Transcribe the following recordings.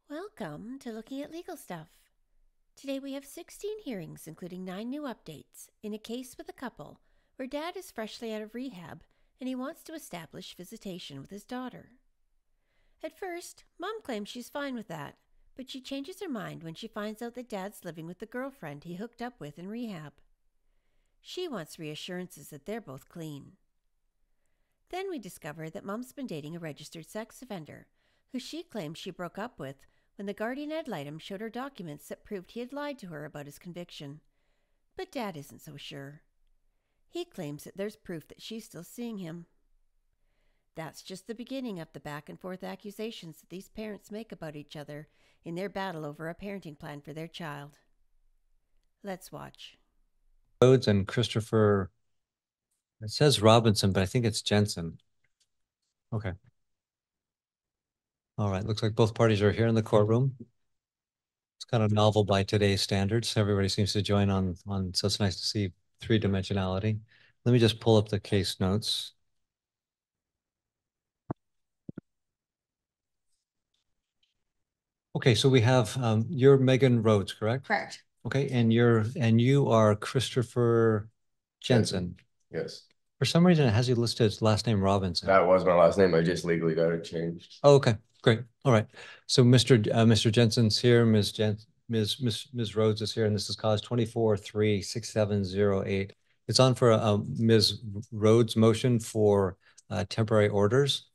Welcome to Looking at Legal Stuff. Today we have 16 hearings, including 9 new updates, in a case with a couple where dad is freshly out of rehab and he wants to establish visitation with his daughter. At first, Mom claims she's fine with that, but she changes her mind when she finds out that dad's living with the girlfriend he hooked up with in rehab. She wants reassurances that they're both clean. Then we discover that Mom's been dating a registered sex offender, who she claims she broke up with when the guardian ad litem showed her documents that proved he had lied to her about his conviction. But Dad isn't so sure. He claims that there's proof that she's still seeing him. That's just the beginning of the back and forth accusations that these parents make about each other in their battle over a parenting plan for their child. Let's watch. Rhodes and Christopher, it says Robinson, but I think it's Jensen. Okay. All right. Looks like both parties are here in the courtroom. It's kind of novel by today's standards. Everybody seems to join on, so it's nice to see three-dimensionality. Let me just pull up the case notes. Okay, so we have you're Megan Rhodes, correct? Correct. Okay, and you are Christopher Jensen. Yes. For some reason, it has you listed as last name Robinson. That was my last name. I just legally got it changed. Oh, okay, great. All right. So Mr. Jensen's here, Ms. Rhodes is here, and this is cause 24-3-6708. It's on for Ms. Rhodes' motion for temporary orders.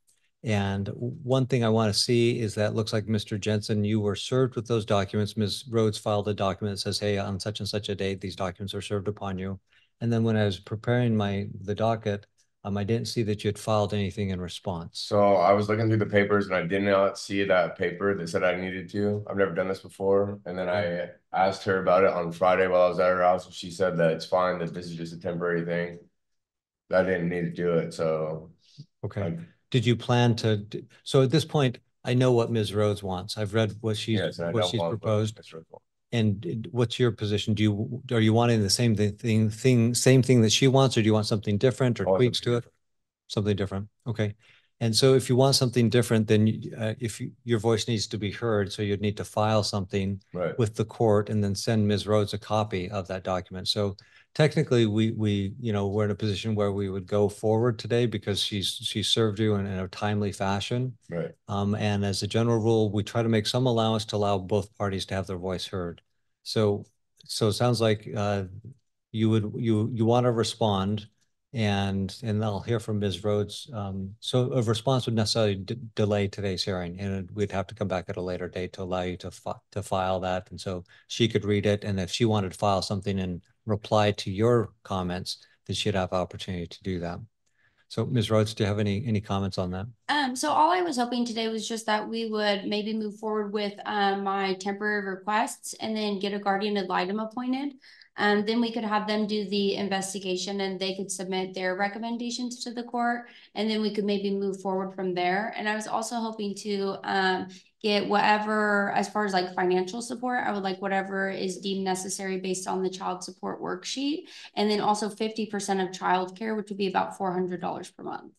And one thing I want to see is that it looks like Mr. Jensen, you were served with those documents. Ms. Rhodes filed a document that says, hey, on such and such a date, these documents are served upon you. And then when I was preparing the docket, I didn't see that you had filed anything in response. So I was looking through the papers and I did not see that paper that said I needed to. I've never done this before. And then I asked her about it on Friday while I was at her house. And she said that it's fine, that this is just a temporary thing. I didn't need to do it. So. Okay. Did you plan to, so at this point, I know what Ms. Rhodes wants. I've read what she's proposed. And what's your position? Are you wanting the same thing that she wants, or do you want something different or tweaks to it? Something different. Okay. And so if you want something different, then your voice needs to be heard. So you'd need to file something with the court and then send Ms. Rhodes a copy of that document. So technically we're in a position where we would go forward today because she served you in a timely fashion. Right. And as a general rule, we try to make some allowance to allow both parties to have their voice heard. So it sounds like you want to respond, and I'll hear from Ms. Rhodes. So a response would necessarily delay today's hearing, and we'd have to come back at a later date to allow you to file that, and so she could read it. And if she wanted to file something in reply to your comments, then she'd have opportunity to do that. So Ms. Rhodes, do you have any comments on that? So all I was hoping today was just that we would maybe move forward with my temporary requests and then get a guardian ad litem appointed. Then we could have them do the investigation and they could submit their recommendations to the court, and then we could maybe move forward from there. And I was also hoping to get whatever, as far as like financial support, I would like whatever is deemed necessary based on the child support worksheet. And then also 50% of childcare, which would be about $400 per month.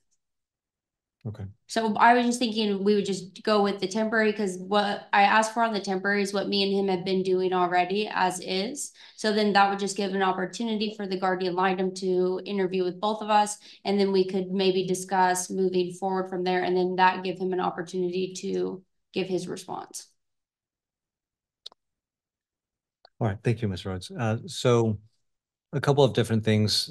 Okay. So I was just thinking we would just go with the temporary, because what I asked for on the temporary is what me and him have been doing already as is. So then that would just give an opportunity for the guardian ad litem to interview with both of us. And then we could maybe discuss moving forward from there. And then that give him an opportunity to give his response. All right. Thank you, Ms. Rhodes. So a couple of different things.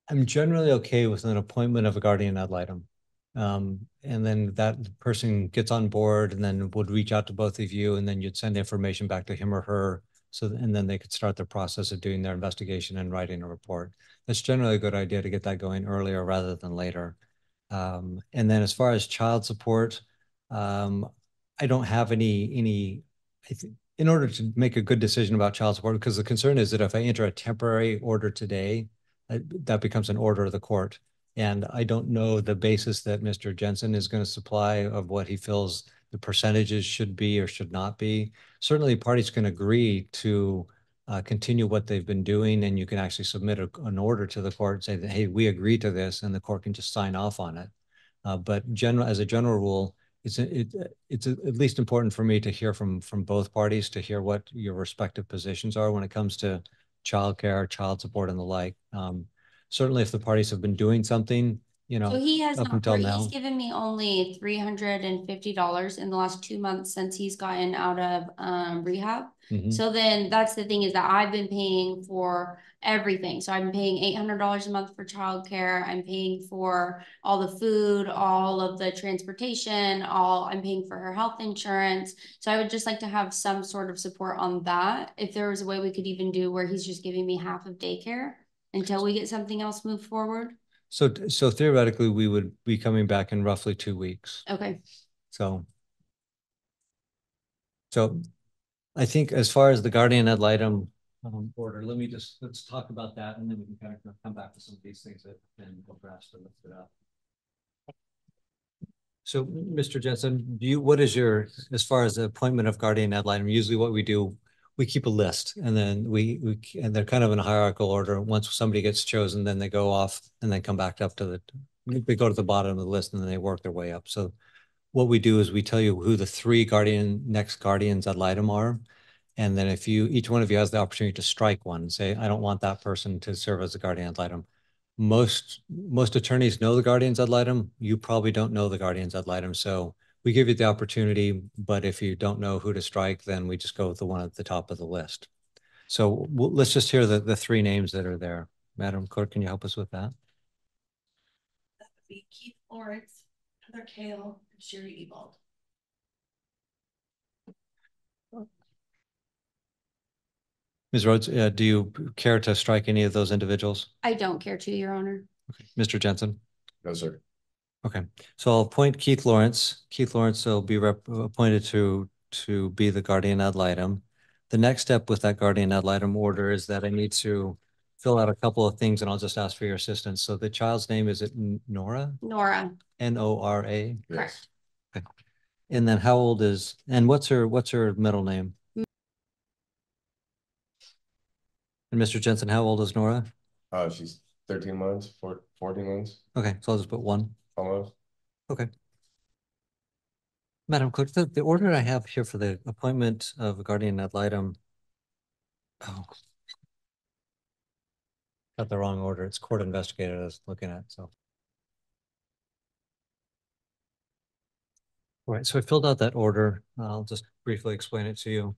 I'm generally okay with an appointment of a guardian ad litem. And then that person gets on board and then would reach out to both of you, and then you'd send information back to him or her. And then they could start the process of doing their investigation and writing a report. That's generally a good idea to get that going earlier rather than later. And then as far as child support, I don't have in order to make a good decision about child support, because the concern is that if I enter a temporary order today, that becomes an order of the court. And I don't know the basis that Mr. Jensen is going to supply of what he feels the percentages should be or should not be. Certainly parties can agree to continue what they've been doing, and you can actually submit an order to the court and say that, hey, we agree to this, and the court can just sign off on it. But as a general rule, it's at least important for me to hear from both parties, to hear what your respective positions are when it comes to childcare, child support, and the like. Certainly, if the parties have been doing something, So he has up not, until now, he's given me only $350 in the last 2 months since he's gotten out of rehab. Mhm. So then that's the thing, is that I've been paying for everything. So I'm paying $800 a month for childcare. I'm paying for all the food, all of the transportation, I'm paying for her health insurance. So I would just like to have some sort of support on that. If there was a way we could even do where he's just giving me half of daycare until we get something else moved forward. So theoretically, we would be coming back in roughly 2 weeks. Okay. So I think as far as the guardian ad litem order, let's talk about that, and then we can kind of come back to some of these things that then perhaps to lift it up. So, Mr. Jensen, what is your, as far as the appointment of guardian ad litem, usually what we do, we keep a list, and then and they're kind of in a hierarchical order. Once somebody gets chosen, then they go off and then come back up to they go to the bottom of the list, and then they work their way up. So what we do is we tell you who the 3 next guardians ad litem are. And then if each one of you has the opportunity to strike one and say, I don't want that person to serve as a guardian ad litem. Most attorneys know the guardians ad litem. You probably don't know the guardians ad litem. So we give you the opportunity, but if you don't know who to strike, then we just go with the one at the top of the list. So let's just hear the 3 names that are there. Madam Clerk, can you help us with that? That would be Keith Lawrence, Heather Kale, and Sherry Ebald. Ms. Rhodes, do you care to strike any of those individuals? I don't care to, Your Honor. Okay. Mr. Jensen? No, sir. Okay, so I'll appoint Keith Lawrence. Keith Lawrence will be appointed to be the guardian ad litem. The next step with that guardian ad litem order is that I need to fill out a couple of things, and I'll just ask for your assistance. So the child's name, is it Nora? Nora. N-O-R-A? Yes. Okay. And then how old and what's her middle name? And Mr. Jensen, how old is Nora? She's 13 months, 14 months. Okay, so I'll just put 1. Almost. Okay. Madam Clerk, the order I have here for the appointment of a guardian ad litem. Oh, got the wrong order. It's court investigator I was looking at. So, all right. So I filled out that order. I'll just briefly explain it to you.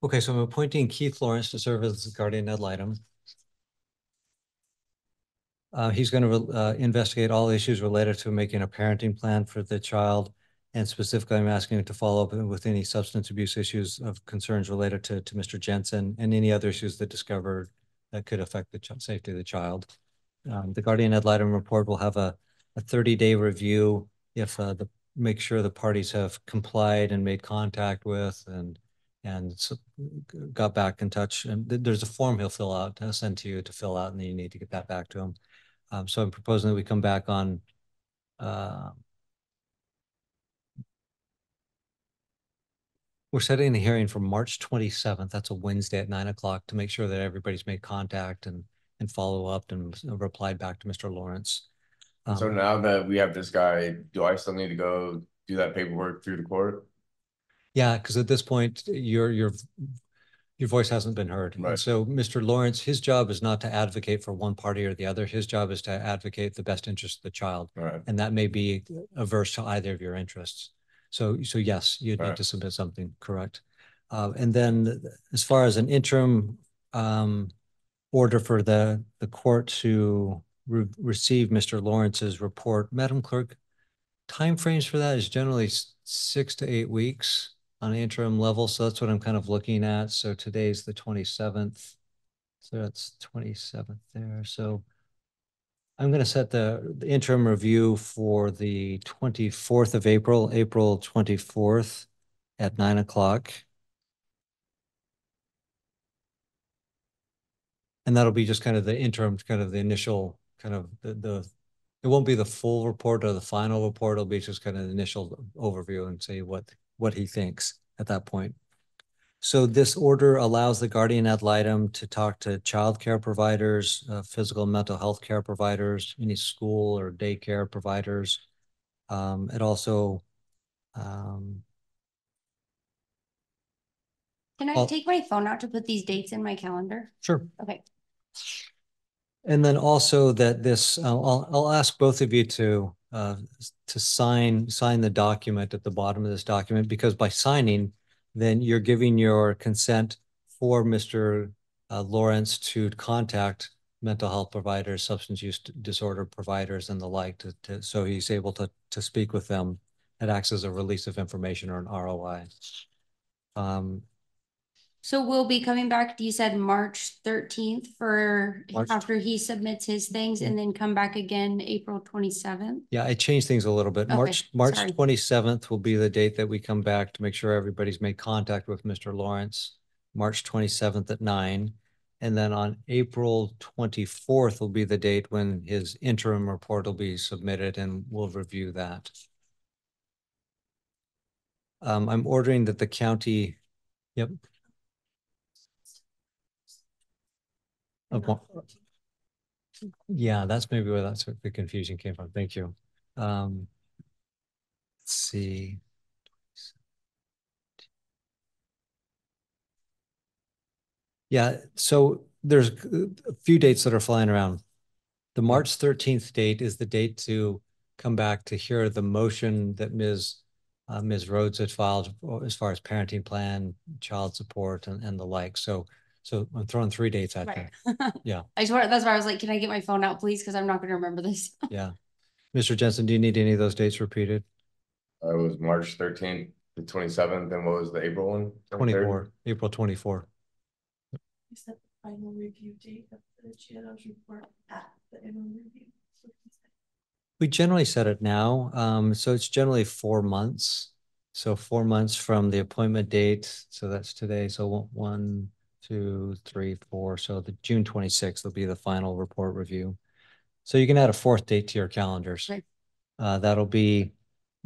Okay, so I'm appointing Keith Lawrence to serve as the guardian ad litem. He's going to investigate all issues related to making a parenting plan for the child. And specifically, I'm asking him to follow up with any substance abuse issues of concerns related to Mr. Jensen and any other issues that discovered that could affect the safety of the child. The guardian ad litem report will have a 30-day review if make sure the parties have complied and made contact with and got back in touch. And there's a form he'll fill out, send to you to fill out, and then you need to get that back to him. So I'm proposing that we come back on we're setting the hearing for March 27th. That's a Wednesday at 9 o'clock to make sure that everybody's made contact and follow up and replied back to Mr. Lawrence. So now that we have this guy, do I still need to go do that paperwork through the court? Yeah, because at this point, your voice hasn't been heard. Right. And so Mr. Lawrence, his job is not to advocate for one party or the other. His job is to advocate the best interest of the child. Right. And that may be averse to either of your interests. So yes, you'd need Right. to submit something, correct? And then as far as an interim order for the court to receive Mr. Lawrence's report, Madam Clerk, timeframes for that is generally 6 to 8 weeks on an interim level. So that's what I'm kind of looking at. So today's the 27th. So that's 27th there. So I'm going to set the interim review for the 24th of April, April 24th at 9 o'clock. And that'll be just kind of the interim, kind of the initial, kind of the it won't be the full report or the final report. It'll be just kind of an initial overview and say what he thinks at that point. So this order allows the guardian ad litem to talk to childcare providers, physical and mental health care providers, any school or daycare providers. It also Can I I'll- take my phone out to put these dates in my calendar? Sure. Okay. And then also that this, I'll ask both of you to sign the document at the bottom of this document, because by signing, then you're giving your consent for Mr. Lawrence to contact mental health providers, substance use disorder providers, and the like, so he's able to speak with them. It acts as a release of information or an ROI. So we'll be coming back, you said March 13th for after he submits his things, and then come back again April 27th. Yeah, I changed things a little bit. Okay, March sorry. 27th will be the date that we come back to make sure everybody's made contact with Mr. Lawrence. March 27th at 9. And then on April 24th will be the date when his interim report will be submitted, and we'll review that. I'm ordering that the county, yep. Yeah, that's maybe where the confusion came from. Thank you. Let's see. Yeah, so there's a few dates that are flying around. The March 13th date is the date to come back to hear the motion that Ms. Rhodes had filed as far as parenting plan, child support, and the like. So I'm throwing 3 dates at you. Yeah. That's why I was like, can I get my phone out, please? Because I'm not going to remember this. Yeah. Mr. Jensen, do you need any of those dates repeated? It was March 13th, the 27th, and what was the April one? 24, April 24. You said the final review date of the GLO's report at the interim review. We generally set it now. So it's generally 4 months. So 4 months from the appointment date. So that's today. So 1, 2, 3, 4. So the June 26th will be the final report review. So you can add a 4th date to your calendars. Right. That'll be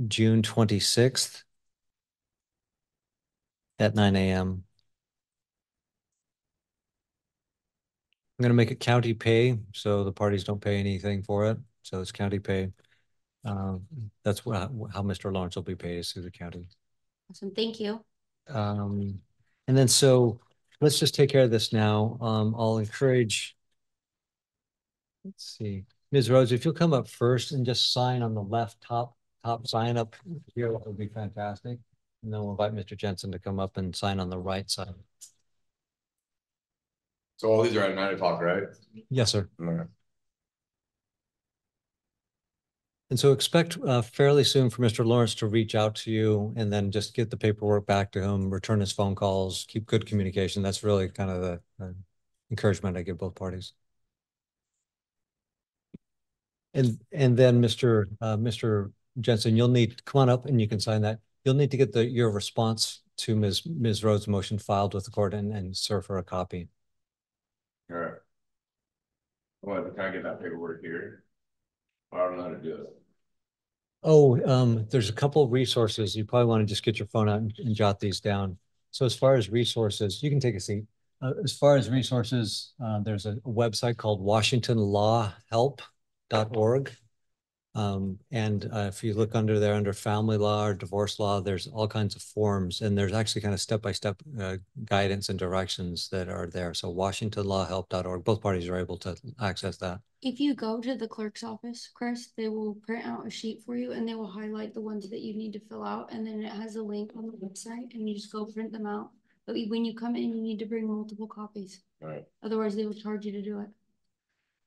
June 26th at 9 a.m. I'm going to make it county pay, so the parties don't pay anything for it. So it's county pay. That's how Mr. Lawrence will be paid, is through the county. Awesome, thank you. And then so let's just take care of this now. I'll encourage, let's see, Ms. Rhodes, if you'll come up first and just sign on the left top sign up here, that would be fantastic. And then we'll invite Mr. Jensen to come up and sign on the right side. So all these are at 9 o'clock, right? Yes, sir. Okay. And so expect fairly soon for Mr. Lawrence to reach out to you, and then just get the paperwork back to him, return his phone calls, keep good communication. That's really kind of the encouragement I give both parties. And then Mr. Jensen, you'll need, come on up and you can sign that. You'll need to get your response to Ms. Rhodes' motion filed with the court and serve her a copy. All right. Well, can I get that paperwork here? I don't know how to do it. Oh, there's a couple of resources. You probably want to just get your phone out and jot these down. So as far as resources, you can take a seat. As far as resources, there's a website called WashingtonLawHelp.org. And if you look under there, under family law or divorce law, there's all kinds of forms, and there's actually kind of step-by-step guidance and directions that are there. So WashingtonLawHelp.org, both parties are able to access that. If you go to the clerk's office, Chris, they will print out a sheet for you, and they will highlight the ones that you need to fill out, and then it has a link on the website, and you just go print them out. But when you come in, you need to bring multiple copies. All right. Otherwise, they will charge you to do it.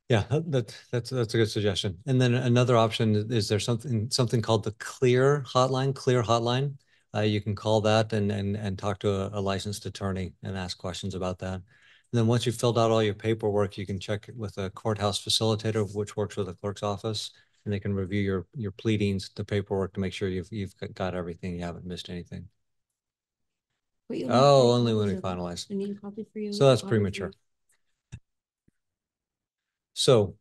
Yeah, that's a good suggestion. And then another option is there's something called the Clear Hotline. You can call that and talk to a licensed attorney and ask questions about that. And then once you've filled out all your paperwork, you can check it with a courthouse facilitator, which works with the clerk's office, and they can review your pleadings, the paperwork, to make sure you've got everything, you haven't missed anything. Oh, only when we finalize. I need a copy for you. So that's premature. So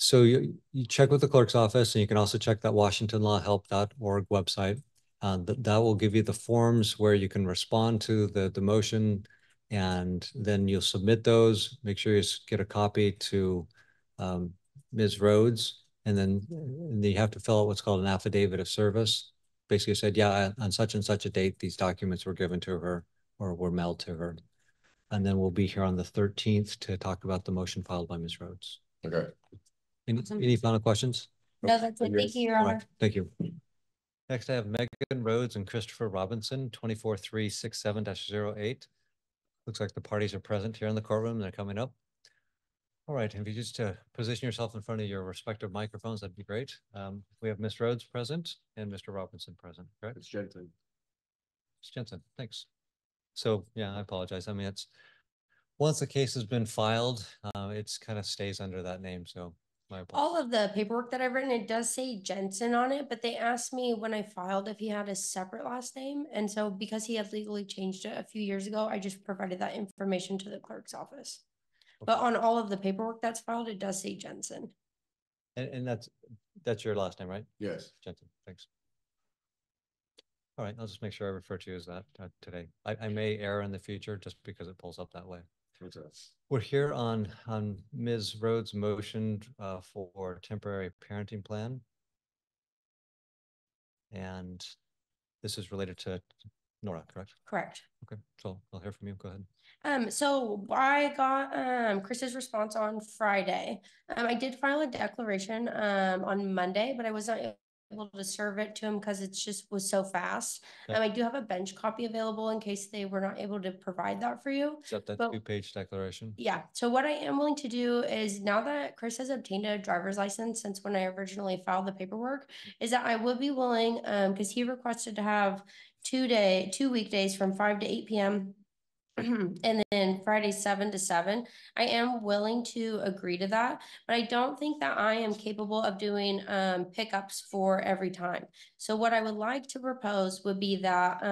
So you check with the clerk's office, and you can also check that WashingtonLawHelp.org website. That will give you the forms where you can respond to the motion, and then you'll submit those. Make sure you get a copy to Ms. Rhodes, and then you have to fill out what's called an affidavit of service. Basically said, yeah, on such and such a date, these documents were given to her or were mailed to her. And then we'll be here on the 13th to talk about the motion filed by Ms. Rhodes. Okay. Any final questions? No, that's it. Thank you, Your All Honor. right, thank you. Next, I have Megan Rhodes and Christopher Robinson, 24367-08. Looks like the parties are present here in the courtroom. They're coming up. All right, if you just position yourself in front of your respective microphones, that'd be great. We have Ms. Rhodes present and Mr. Robinson present, correct? It's Jensen. Ms. Jensen, thanks. So yeah, I apologize. I mean, it's once the case has been filed, it's kind of stays under that name. So my apologies. All of the paperwork that I've written, it does say Jensen on it, but they asked me when I filed if he had a separate last name. And so because he had legally changed it a few years ago, I just provided that information to the clerk's office. But on all of the paperwork that's filed, it does say Jensen. And that's your last name, right? Yes. Jensen, thanks. All right, I'll just make sure I refer to you as that today. I may err in the future just because it pulls up that way. Okay. We're here on Ms. Rhodes' motion for temporary parenting plan. And this is related to Nora, correct? Correct. Okay, so I'll hear from you. Go ahead. So I got Chris's response on Friday. I did file a declaration on Monday, but I was not able to serve it to him because it just was so fast. Okay. I do have a bench copy available in case they were not able to provide that for you. Except that But- 2-page declaration. Yeah. So what I am willing to do is, now that Chris has obtained a driver's license since when I originally filed the paperwork, is that I would be willing, because he requested to have 2 weekdays from 5 to 8 p.m. and then Friday 7 to 7. I am willing to agree to that, but I don't think that I am capable of doing pickups for every time. So what I would like to propose would be that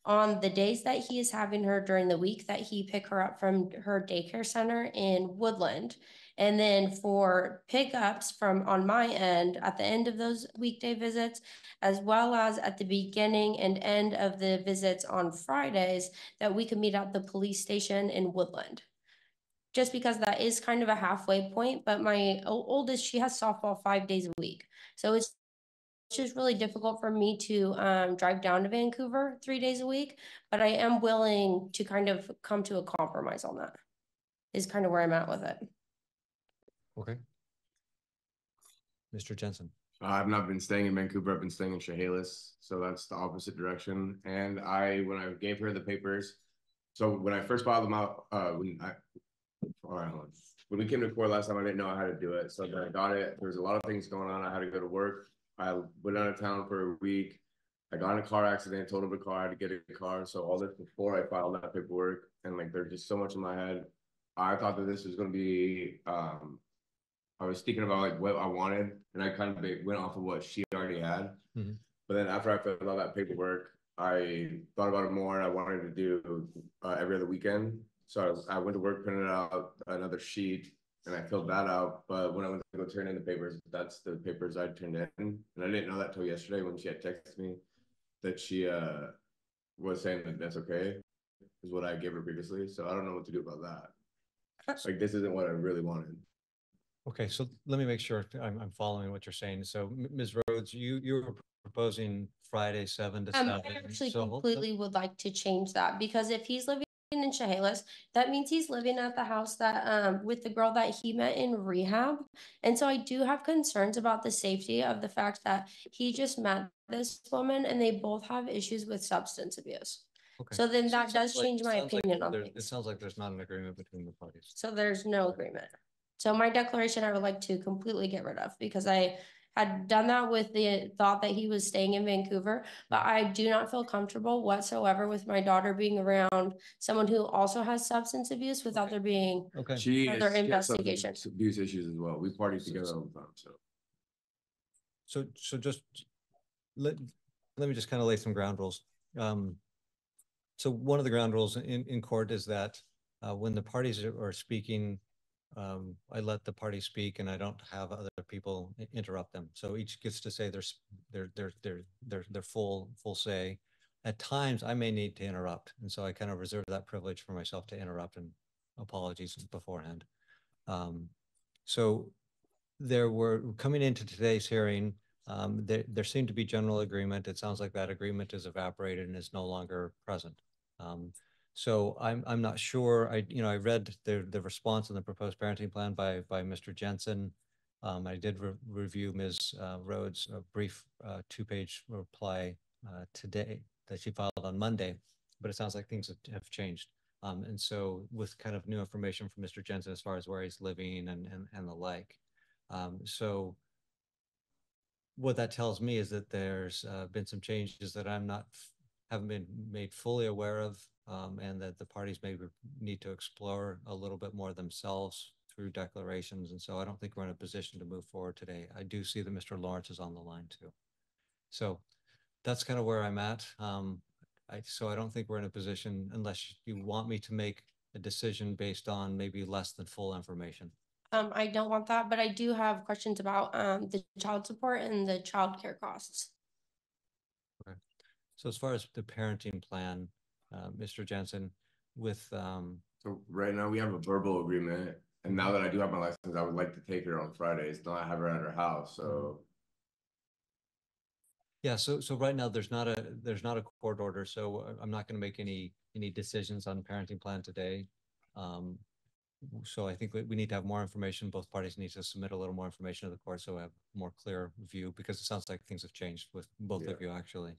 on the days that he is having her during the week, that he pick her up from her daycare center in Woodland. And then for pickups from on my end at the end of those weekday visits, as well as at the beginning and end of the visits on Fridays, that we could meet at the police station in Woodland. Just because that is kind of a halfway point, but my oldest, she has softball 5 days a week. So it's just really difficult for me to drive down to Vancouver 3 days a week, but I am willing to kind of come to a compromise on that, is kind of where I'm at with it. Okay. Mr. Jensen. I've not been staying in Vancouver. I've been staying in Chehalis, so that's the opposite direction. And when I gave her the papers, so when I first filed them out, when we came to court last time, I didn't know how to do it. So then I got it. There was a lot of things going on. I had to go to work. I went out of town for a week. I got in a car accident, totaled a car, I had to get a car. So all this before I filed that paperwork, and like there's just so much in my head. I thought that this was going to be I was thinking about like what I wanted, and I kind of went off of what she already had. Mm-hmm. But then after I filled out that paperwork, I thought about it more. I wanted to do every other weekend. So I went to work, printed out another sheet, and I filled that out. But when I went to go turn in the papers, that's the papers I turned in. And I didn't know that till yesterday when she had texted me that she was saying that that's okay, is what I gave her previously. So I don't know what to do about that. Like, this isn't what I really wanted. Okay, so let me make sure I'm following what you're saying. So Ms. Rhodes, you were proposing Friday 7 to 7. I actually So completely would like to change that, because if he's living in Chehalis, that means he's living at the house that with the girl that he met in rehab. And so I do have concerns about the safety of the fact that he just met this woman and they both have issues with substance abuse. Okay. So then So that does change my opinion on It things. sounds like there's not an agreement between the parties. So there's no agreement. So my declaration, I would like to completely get rid of, because I had done that with the thought that he was staying in Vancouver, but I do not feel comfortable whatsoever with my daughter being around someone who also has substance abuse without there being Okay. further investigation. Abuse issues as well. We party together all the time. So just let me just kind of lay some ground rules. So one of the ground rules in court is that when the parties are speaking, I let the party speak and I don't have other people interrupt them. So each gets to say their full say. At times I may need to interrupt. And so I kind of reserve that privilege for myself to interrupt, and apologies beforehand. So there were, coming into today's hearing, there seemed to be general agreement. It sounds like that agreement is evaporated and is no longer present. So I'm not sure. I read the response in the proposed parenting plan by Mr. Jensen. I did review Ms. Rhodes' brief 2-page reply today that she filed on Monday, but it sounds like things have changed. And so with kind of new information from Mr. Jensen as far as where he's living and the like. So what that tells me is that there's been some changes that haven't been made fully aware of, and that the parties maybe need to explore a little bit more themselves through declarations. And so I don't think we're in a position to move forward today. I do see that Mr. Lawrence is on the line too. So that's kind of where I'm at. So I don't think we're in a position, unless you want me to make a decision based on maybe less than full information. I don't want that, but I do have questions about the child support and the child care costs. Okay. So as far as the parenting plan, Mr. Jensen, with So right now we have a verbal agreement, and now that I do have my license, I would like to take her on Fridays, not have her at her house. So yeah, so right now there's not a court order, so I'm not going to make any decisions on parenting plan today. So I think we need to have more information. Both parties need to submit a little more information to the court so we have a more clear view, because it sounds like things have changed with both of you actually.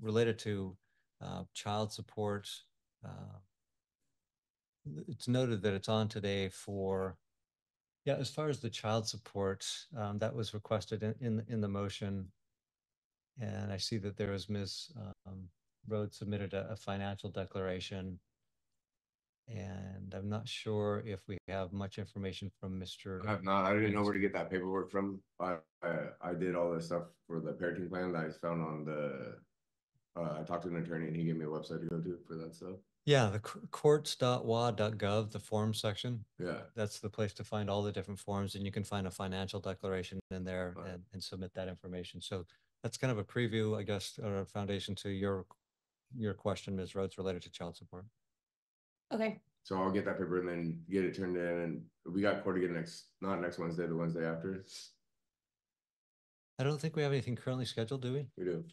Related to child support, it's noted that it's on today for, yeah, as far as the child support, that was requested in the motion. And I see that there was Ms. Rhodes submitted a financial declaration. And I'm not sure if we have much information from Mr. I have not. I didn't know where to get that paperwork from. I did all this stuff for the parenting plan that I found on the. I talked to an attorney and he gave me a website to go to for that stuff. Yeah, the courts.wa.gov, the forms section. Yeah, that's the place to find all the different forms, and you can find a financial declaration in there and submit that information. So that's kind of a preview, I guess, or a foundation to your question, Ms. Rhodes, related to child support. Okay. So I'll get that paper and then get it turned in, and we got court again not next Wednesday, the Wednesday after. I don't think we have anything currently scheduled, do we? We do.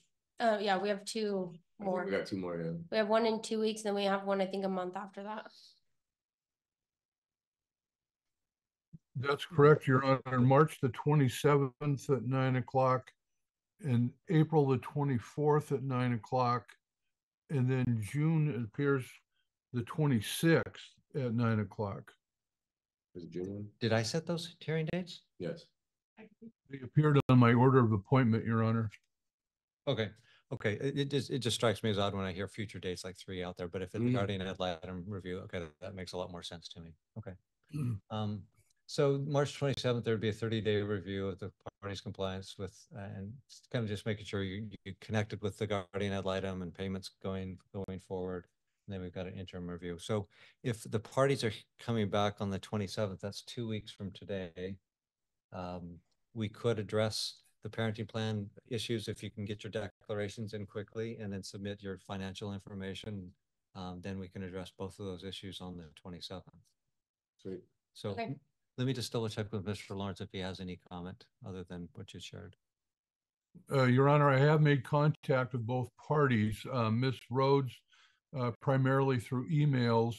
Yeah, we have two more. We got 2 more, yeah. We have one in 2 weeks, then we have one, I think, a month after that. That's correct, Your Honor. March the 27th at 9 o'clock and April the 24th at 9 o'clock. And then June, it appears, the 26th at 9 o'clock. Is it June? Did I set those hearing dates? Yes. They appeared on my order of appointment, Your Honor. Okay. Okay. It just strikes me as odd when I hear future dates like 3 out there, but if it's regarding ad litem review, okay, that makes a lot more sense to me. Okay. So March 27th, there'd be a 30-day review of the party's compliance with, and kind of just making sure you connected with the guardian ad litem and payments going forward. And then we've got an interim review. So if the parties are coming back on the 27th, that's 2 weeks from today. We could address the parenting plan issues if you can get your declarations in quickly and then submit your financial information. Then we can address both of those issues on the 27th. Sweet. So Okay. Let me just double check with Mr. Lawrence if he has any comment other than what you shared. Your Honor, I have made contact with both parties, Ms. Rhodes, primarily through emails,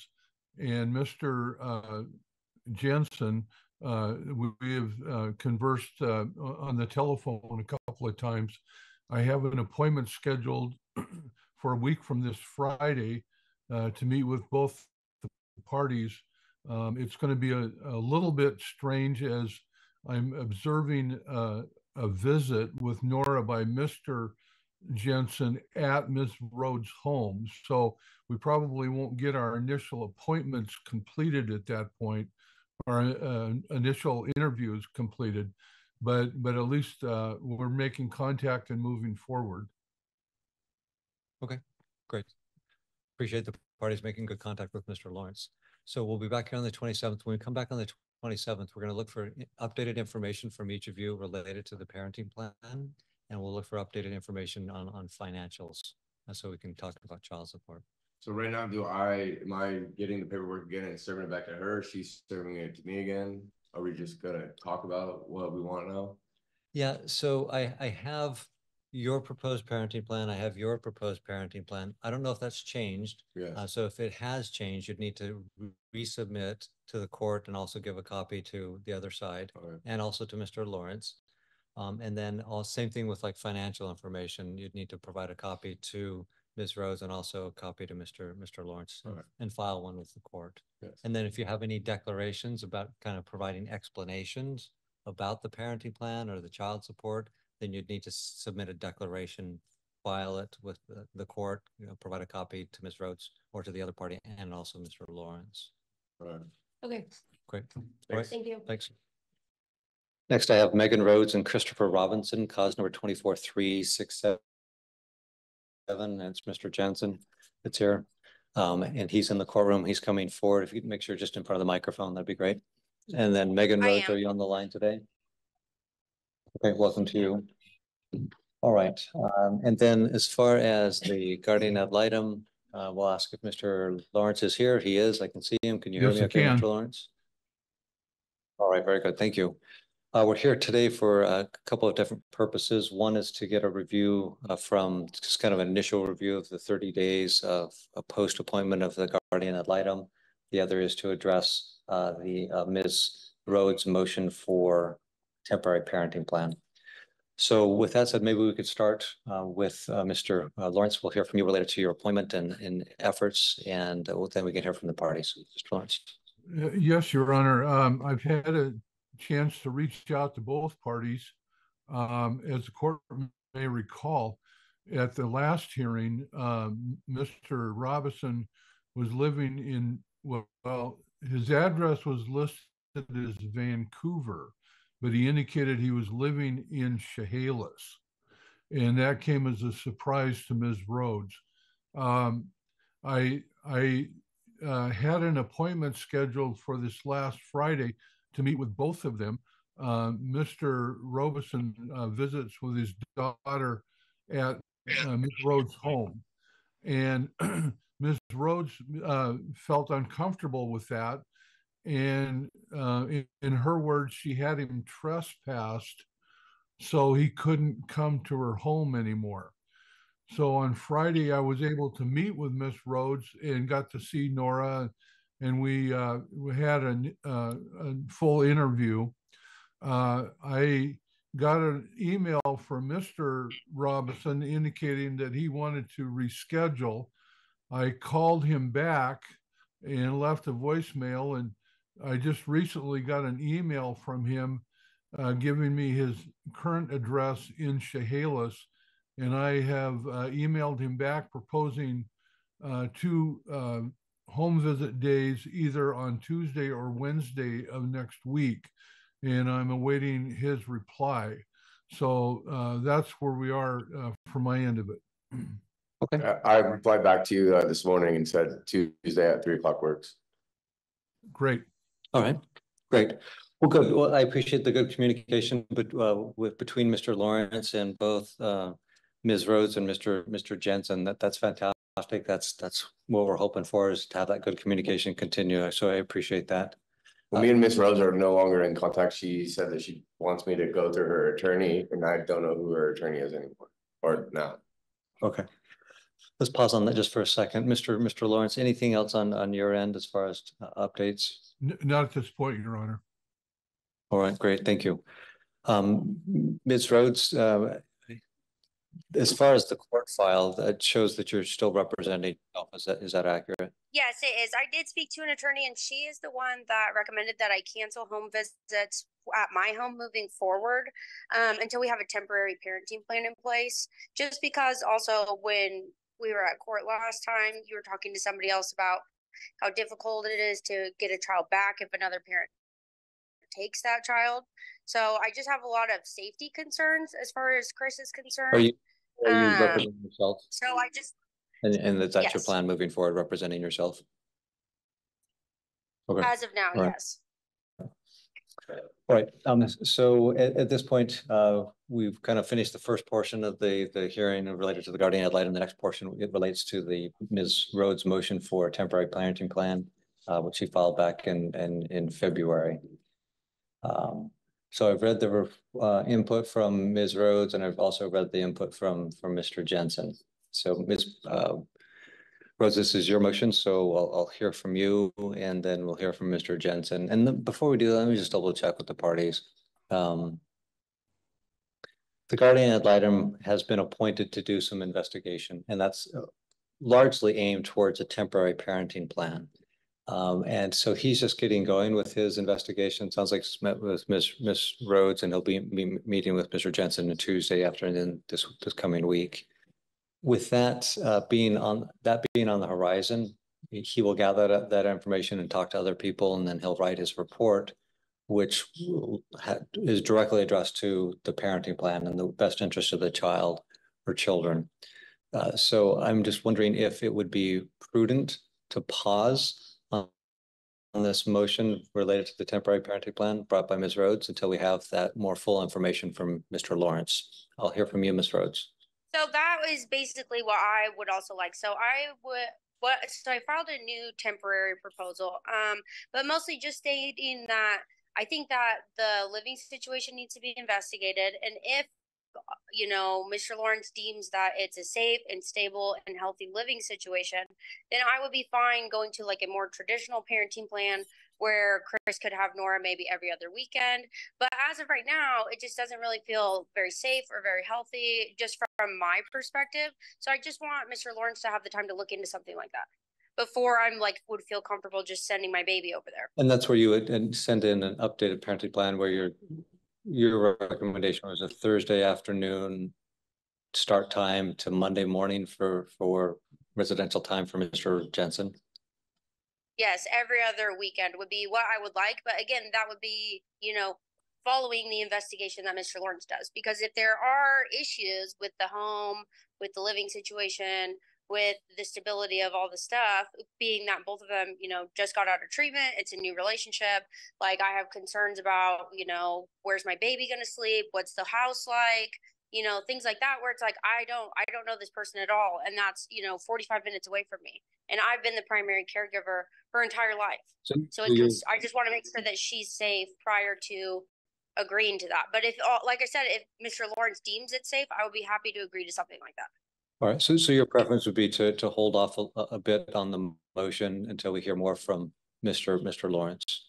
and Mr. Jensen. We have conversed on the telephone a couple of times. I have an appointment scheduled for a week from this Friday to meet with both the parties. It's going to be a little bit strange as I'm observing a visit with Nora by Mr. Jensen at Ms. Rhodes' home. So we probably won't get our initial appointments completed at that point, our initial interviews completed, but at least we're making contact and moving forward. Okay, great. Appreciate the parties making good contact with Mr. Lawrence. So we'll be back here on the 27th. When we come back on the 27th, we're going to look for updated information from each of you related to the parenting plan, and we'll look for updated information on financials, so we can talk about child support. So right now, am I getting the paperwork again and serving it back to her? She's serving it to me again? Are we just gonna talk about what we want now? Yeah, so I have your proposed parenting plan. I have your proposed parenting plan. I don't know if that's changed. Yes. So if it has changed, you'd need to resubmit to the court and also give a copy to the other side and also to Mr. Lawrence. And then same thing with like financial information. You'd need to provide a copy to Ms. Rhodes and also a copy to Mr. Lawrence and file one with the court. Yes. And then if you have any declarations about kind of providing explanations about the parenting plan or the child support, then you'd need to submit a declaration, file it with the court, provide a copy to Ms. Rhodes or to the other party and also Mr. Lawrence. All right. Okay, Great. Thanks. All right. thank you. Thanks. Next, I have Megan Rhodes and Christopher Robinson, cause number 24367. And it's Mr. Jensen that's here. And he's in the courtroom. He's coming forward. If you could make sure just in front of the microphone, that'd be great. And then Megan Rhodes, are you on the line today? Okay, welcome to you. All right. And then as far as the guardian ad litem, we'll ask if Mr. Lawrence is here. He is. I can see him. Can you hear me okay, Mr. Lawrence? All right, very good. Thank you. We're here today for a couple of different purposes. One is to get a review from just kind of an initial review of the 30 days of a post-appointment of the guardian ad litem. The other is to address the Ms. Rhodes' motion for temporary parenting plan. So with that said, maybe we could start with Mr. Lawrence. We'll hear from you related to your appointment and efforts, and then we can hear from the parties. Mr. Lawrence. Yes, Your Honor. I've had a chance to reach out to both parties. As the court may recall, at the last hearing, Mr. Robinson was living in, well, his address was listed as Vancouver, but he indicated he was living in Chehalis. And that came as a surprise to Ms. Rhodes. I had an appointment scheduled for this last Friday to meet with both of them. Mr. Robinson visits with his daughter at Ms. Rhodes' home. And Ms. Rhodes felt uncomfortable with that. And in her words, she had him trespassed, so he couldn't come to her home anymore. So on Friday, I was able to meet with Miss Rhodes and got to see Nora, and we had a full interview. I got an email from Mr. Robinson indicating that he wanted to reschedule. I called him back and left a voicemail, and I just recently got an email from him giving me his current address in Chehalis. And I have emailed him back proposing 2 home visit days, either on Tuesday or Wednesday of next week. And I'm awaiting his reply. So that's where we are from my end of it. Okay. I replied back to you this morning and said Tuesday at 3 o'clock works. Great. All right, great. Well, good. Well, I appreciate the good communication between Mr. Lawrence and both Ms. Rhodes and Mr. Jensen. That's fantastic. That's what we're hoping for, is to have that good communication continue. So I appreciate that. Well, me and Ms. Rhodes are no longer in contact. She said that she wants me to go through her attorney, and I don't know who her attorney is anymore, or now. Okay. Let's pause on that just for a second. Mr. Lawrence, anything else on your end as far as updates? Not at this point, Your Honor. All right, great. Thank you. Ms. Rhodes, as far as the court file, that shows that you're still representing yourself. Is that accurate? Yes, it is. I did speak to an attorney, and she is the one that recommended that I cancel home visits at my home moving forward until we have a temporary parenting plan in place. Just because also when we were at court last time, you were talking to somebody else about how difficult it is to get a child back if another parent takes that child. So I just have a lot of safety concerns as far as Chris is concerned. Are you representing yourself? So I just... And that's yes. your plan moving forward, representing yourself? Okay. As of now, All right. yes. All right. So at this point, we've kind of finished the first portion of the hearing related to the guardian ad litem. The next portion, it relates to the Ms. Rhodes' motion for a temporary parenting plan, which she filed back in February. So I've read the input from Ms. Rhodes, and I've also read the input from Mr. Jensen. So Ms. Rose, this is your motion, so I'll hear from you, and then we'll hear from Mr. Jensen. And then before we do that, let me just double check with the parties. The guardian ad litem has been appointed to do some investigation, and that's largely aimed towards a temporary parenting plan. And so he's just getting going with his investigation. Sounds like he's met with Ms. Rhodes, and he'll be meeting with Mr. Jensen on Tuesday afternoon this coming week. With that being on the horizon, he will gather that information and talk to other people, and then he'll write his report, which is directly addressed to the parenting plan and the best interest of the child or children. So I'm just wondering if it would be prudent to pause on this motion related to the temporary parenting plan brought by Ms. Rhodes until we have that more full information from Mr. Lawrence. I'll hear from you, Ms. Rhodes. So that is basically what I would also like. So I filed a new temporary proposal, but mostly just stating that I think that the living situation needs to be investigated. And if, you know, Mr. Lawrence deems that it's a safe and stable and healthy living situation, then I would be fine going to like a more traditional parenting plan where Chris could have Nora maybe every other weekend. But as of right now, it just doesn't really feel very safe or very healthy, just from my perspective. So I just want Mr. Lawrence to have the time to look into something like that before I'm like would feel comfortable just sending my baby over there. And that's where you would send in an updated parenting plan where your recommendation was a Thursday afternoon start time to Monday morning for residential time for Mr. Jensen. Yes, every other weekend would be what I would like. But again, that would be, you know, following the investigation that Mr. Lawrence does. Because if there are issues with the home, with the living situation, with the stability of all the stuff, being that both of them, you know, just got out of treatment, it's a new relationship. Like I have concerns about, you know, where's my baby going to sleep? What's the house like? You know, things like that, where it's like, I don't know this person at all. And that's, you know, 45 minutes away from me. And I've been the primary caregiver her entire life. So I just want to make sure that she's safe prior to agreeing to that. But if, like I said, if Mr. Lawrence deems it safe, I would be happy to agree to something like that. All right. So your preference would be to hold off a bit on the motion until we hear more from Mr. Lawrence.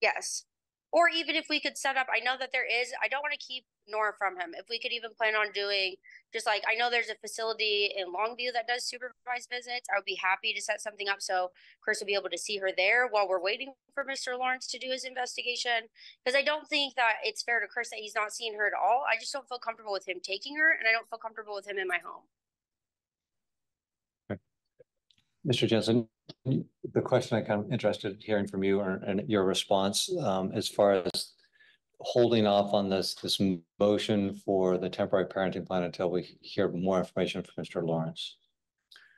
Yes. Or even if we could set up, I know that I don't want to keep Nora from him. If we could even plan on doing just like, I know there's a facility in Longview that does supervised visits. I would be happy to set something up so Chris will be able to see her there while we're waiting for Mr. Lawrence to do his investigation. Because I don't think that it's fair to Chris that he's not seeing her at all. I just don't feel comfortable with him taking her, and I don't feel comfortable with him in my home. Okay. Mr. Jensen, the question I kind of interested in hearing from you and your response as far as holding off on this motion for the temporary parenting plan until we hear more information from Mr. Lawrence.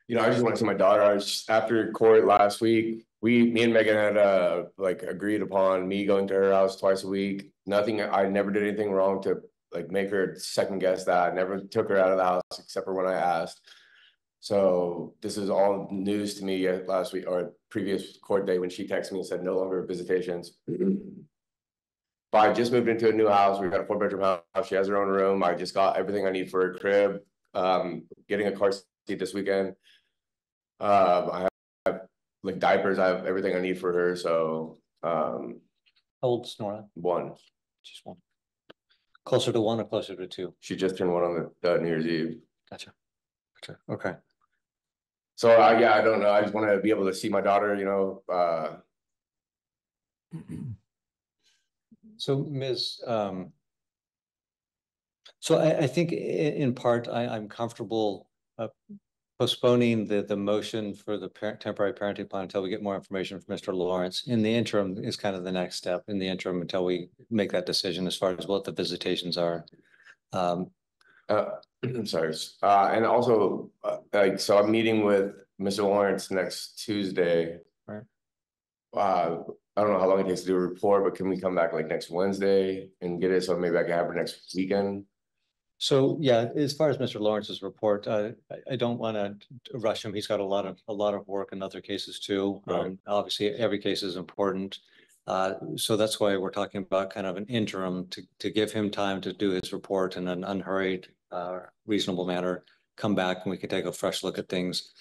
You know, I just want to see my daughter. After court last week, me and Megan had like agreed upon me going to her house twice a week. I never did anything wrong to like make her second guess that. I never took her out of the house except for when I asked. So this is all news to me last week or previous court day when she texted me and said no longer visitations. But I just moved into a new house. We've got a 4-bedroom house. She has her own room. I just got everything I need for her crib. Getting a car seat this weekend. I have like diapers. I have everything I need for her. So how old is Nora? 1. She's 1. Closer to 1 or closer to 2? She just turned 1 on the New Year's Eve. Gotcha. Okay. So yeah, I don't know. I just want to be able to see my daughter, you know. So Ms. So I think in part I'm comfortable postponing the motion for the temporary parenting plan until we get more information from Mr. Lawrence. In the interim is kind of the next step in the interim until we make that decision as far as what the visitations are. I'm sorry. And also like, so I'm meeting with Mr. Lawrence next Tuesday. Right. I don't know how long it takes to do a report, but can we come back like next Wednesday and get it so maybe I can have it next weekend? So yeah, as far as Mr. Lawrence's report, I don't want to rush him. He's got a lot of work in other cases too. Right. Obviously, every case is important. So that's why we're talking about kind of an interim to give him time to do his report in an unhurried, reasonable manner. Come back and we can take a fresh look at things.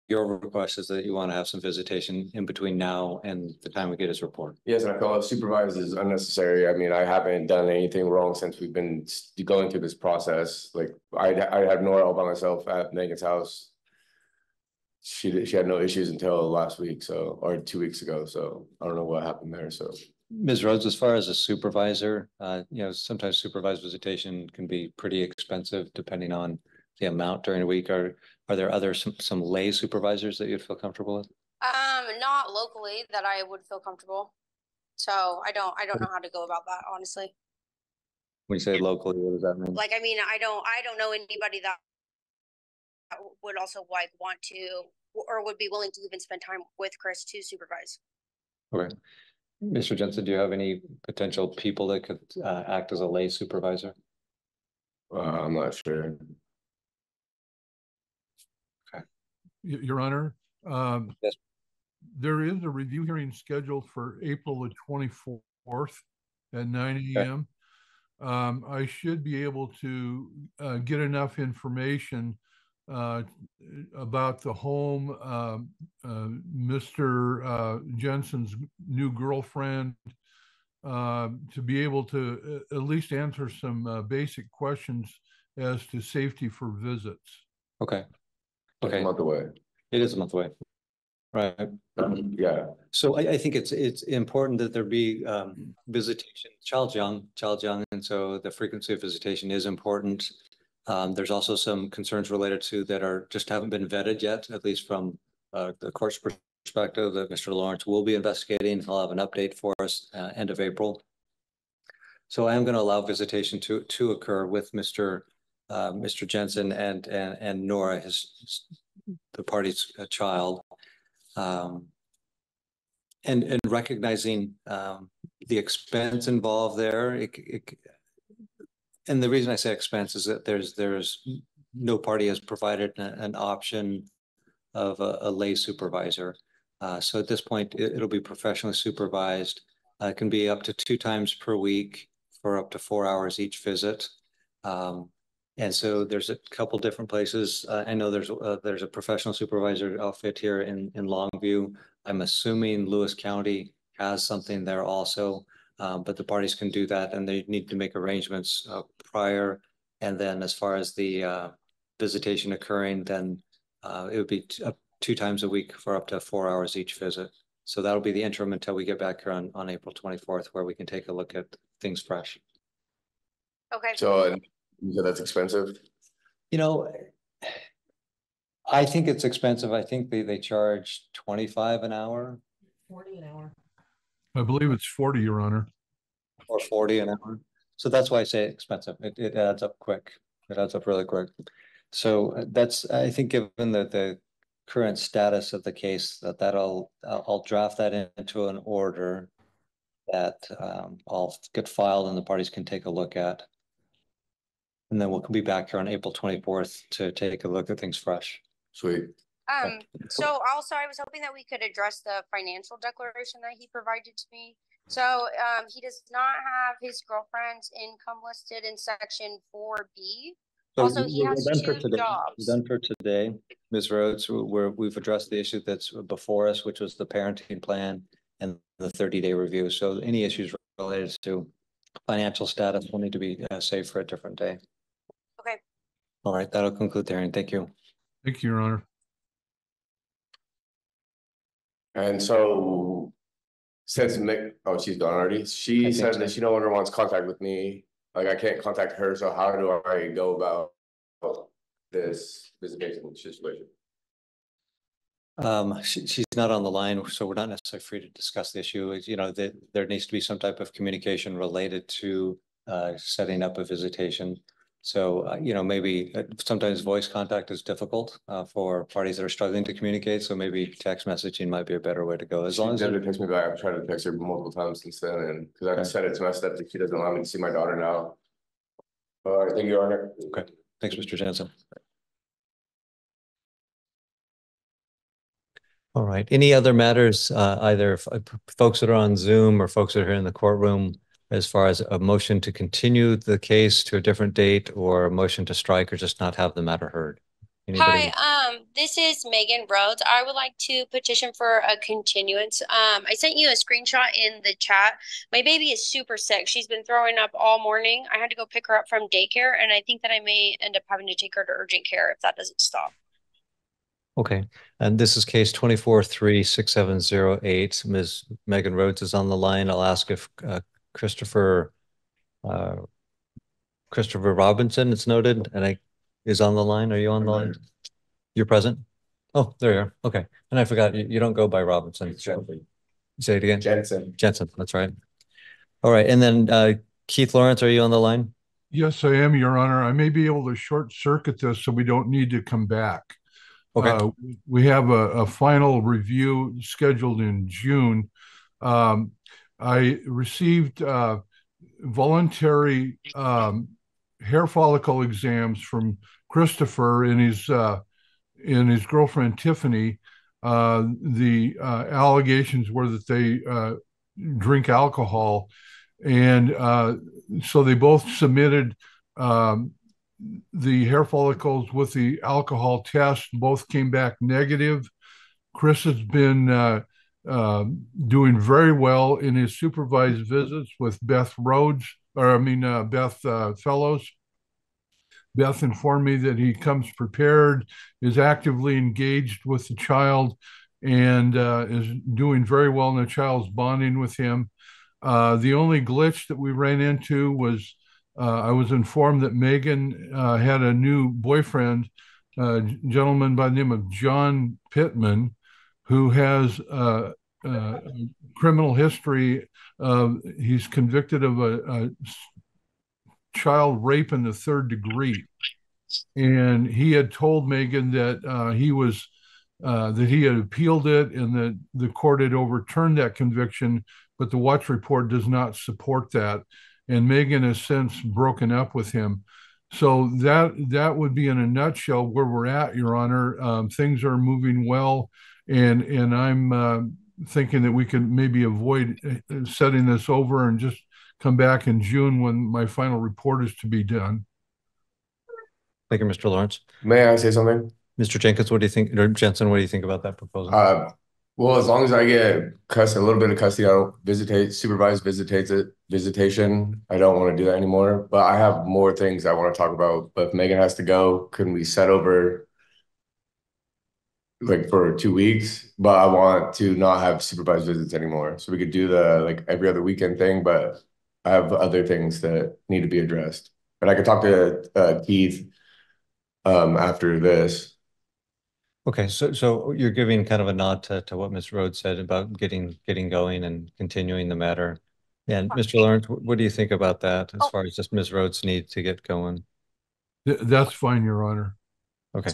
Your request is that you want to have some visitation in between now and the time we get his report. Yes, and I feel supervised is unnecessary. I mean, I haven't done anything wrong since we've been going through this process. Like I had Nora all by myself at Megan's house. She had no issues until last week, so, or 2 weeks ago. So I don't know what happened there. So Ms. Rhodes, as far as a supervisor, sometimes supervised visitation can be pretty expensive depending on the amount during a week. Are there some lay supervisors that you'd feel comfortable with? Not locally that I would feel comfortable. So I don't know how to go about that, honestly. When you say locally, what does that mean? Like, I mean, I don't know anybody that would also like want to or would be willing to even spend time with Chris to supervise. Okay. Mr. Jensen, do you have any potential people that could act as a lay supervisor? I'm not sure. Okay. Your Honor, yes. There is a review hearing scheduled for April the 24th at 9 a.m. Okay. I should be able to get enough information about the home, Mr. Jensen's new girlfriend, to be able to at least answer some basic questions as to safety for visits. Okay. Okay. It's a month away. It is a month away. Right. Yeah. So I think it's important that there be visitation. Child's young, and so the frequency of visitation is important. There's also some concerns related to that are just haven't been vetted yet, at least from the court's perspective, that Mr. Lawrence will be investigating. He'll have an update for us end of April. So I am going to allow visitation to occur with Mr. Jensen and Nora, the party's child. And recognizing the expense involved there, and the reason I say expense is that there's no party has provided an option of a lay supervisor. So at this point, it'll be professionally supervised. It can be up to 2 times per week for up to 4 hours each visit. And so there's a couple different places. I know there's a professional supervisor outfit here in Longview. I'm assuming Lewis County has something there also, but the parties can do that and they need to make arrangements prior. And then as far as the visitation occurring, then it would be 2 times a week for up to 4 hours each visit. So that'll be the interim until we get back here on April 24th, where we can take a look at things fresh. Okay. So that's expensive? You know, I think it's expensive. I think they charge $25 an hour. 40 an hour. I believe it's 40, Your Honor. Or 40 an hour. So that's why I say expensive. It adds up quick. It adds up really quick. So that's, I think, given the current status of the case, I'll draft that into an order that I'll get filed and the parties can take a look at. And then we'll be back here on April 24th to take a look at things fresh. Sweet. So also I was hoping that we could address the financial declaration that he provided to me. So he does not have his girlfriend's income listed in section 4B. So also, he has 2 jobs. Done for today, Ms. Rhodes. We've addressed the issue that's before us, which was the parenting plan and the 30-day review. So any issues related to financial status will need to be saved for a different day. Okay. All right, that'll conclude the hearing. Thank you. Thank you, Your Honor. And so since she's gone already. She said that she no longer wants contact with me. Like I can't contact her. So how do I go about this visitation situation? She's not on the line, so we're not necessarily free to discuss the issue. You know, there needs to be some type of communication related to setting up a visitation. So, maybe sometimes voice contact is difficult for parties that are struggling to communicate. So maybe text messaging might be a better way to go. As long as she never texts me back. I've tried to text her multiple times since then, and because I've said it to my step that she doesn't allow me to see my daughter now. All right, thank you, Your Honor. Okay, thanks, Mr. Jensen. All right. Any other matters, either folks that are on Zoom or folks that are here in the courtroom, as far as a motion to continue the case to a different date or a motion to strike or just not have the matter heard? Anybody? Hi, this is Megan Rhodes. I would like to petition for a continuance. I sent you a screenshot in the chat. My baby is super sick. She's been throwing up all morning. I had to go pick her up from daycare, and I think that I may end up having to take her to urgent care if that doesn't stop. Okay, and this is case 24-36708. Ms. Megan Rhodes is on the line. I'll ask if Christopher Robinson, it's noted, and is on the line. Are you on the line? You're present? Oh, there you are. Okay. And I forgot, you don't go by Robinson. Say it again. Jensen. Jensen, that's right. All right, and then Keith Lawrence, are you on the line? Yes, I am, Your Honor. I may be able to short circuit this so we don't need to come back. Okay. We have a final review scheduled in June. I received voluntary hair follicle exams from Christopher and his girlfriend Tiffany. The allegations were that they drink alcohol, and so they both submitted the hair follicles with the alcohol test. Both came back negative. Chris has been doing very well in his supervised visits with Beth Fellows. Beth informed me that he comes prepared, is actively engaged with the child, and is doing very well, and the child's bonding with him. The only glitch that we ran into was I was informed that Megan had a new boyfriend, a gentleman by the name of John Pittman, who has a criminal history. He's convicted of a child rape in the 3rd degree. And he had told Megan that he had appealed it and that the court had overturned that conviction, but the watch report does not support that. And Megan has since broken up with him. So that would be in a nutshell where we're at, Your Honor. Things are moving well, and I'm thinking that we can maybe avoid setting this over and just come back in June when my final report is to be done. Thank you, Mr. Lawrence. May I say something? Mr. Jenkins, what do you think, or Jensen, what do you think about that proposal? Well, as long as I get a little bit of custody, I don't supervised visitation. I don't want to do that anymore. But I have more things I want to talk about. But if Megan has to go, can we set over like for 2 weeks? But I want to not have supervised visits anymore. So we could do the like every other weekend thing, but I have other things that need to be addressed. But I could talk to Keith after this. Okay, so you're giving kind of a nod to what Ms. Rhodes said about getting going and continuing the matter. And Mr. Lawrence, what do you think about that as far as just Ms. Rhodes' need to get going? That's fine, Your Honor. Okay.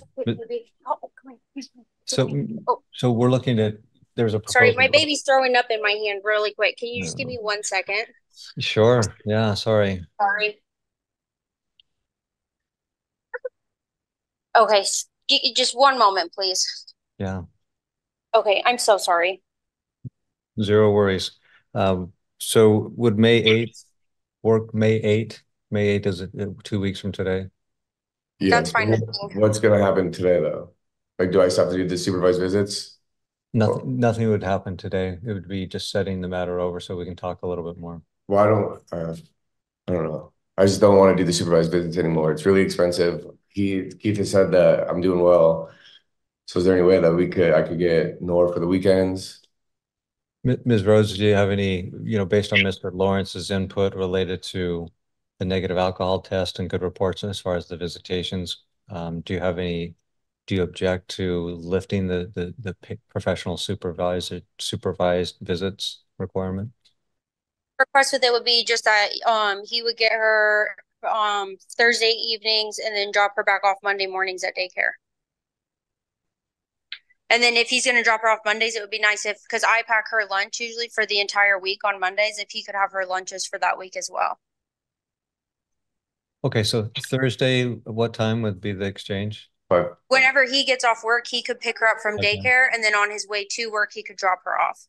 So we're looking at, there's a proposal. Sorry, my baby's throwing up in my hand really quick. Can you just give me 1 second? Sure. Yeah, sorry. Sorry. Okay, just 1 moment, please. Yeah. Okay, I'm so sorry. Zero worries. So would May 8th work? May 8th? May 8th is 2 weeks from today. Yeah. That's fine. What's going to happen today, though? Like, do I still have to do the supervised visits? Nothing would happen today. It would be just setting the matter over so we can talk a little bit more. Well, I don't know. I just don't want to do the supervised visits anymore. It's really expensive. Keith has said that I'm doing well. So is there any way that I could get Nora for the weekends? Ms. Rhodes, do you have any, based on Mr. Lawrence's input related to the negative alcohol test and good reports as far as the visitations, do you object to lifting the professional supervised visits requirement? Request with it would be just that he would get her Thursday evenings and then drop her back off Monday mornings at daycare. And then if he's going to drop her off Mondays, it would be nice if, because I pack her lunch usually for the entire week on Mondays, if he could have her lunches for that week as well. Okay, so Thursday, what time would be the exchange? But Whenever he gets off work, he could pick her up from Okay. daycare, and then on his way to work, he could drop her off.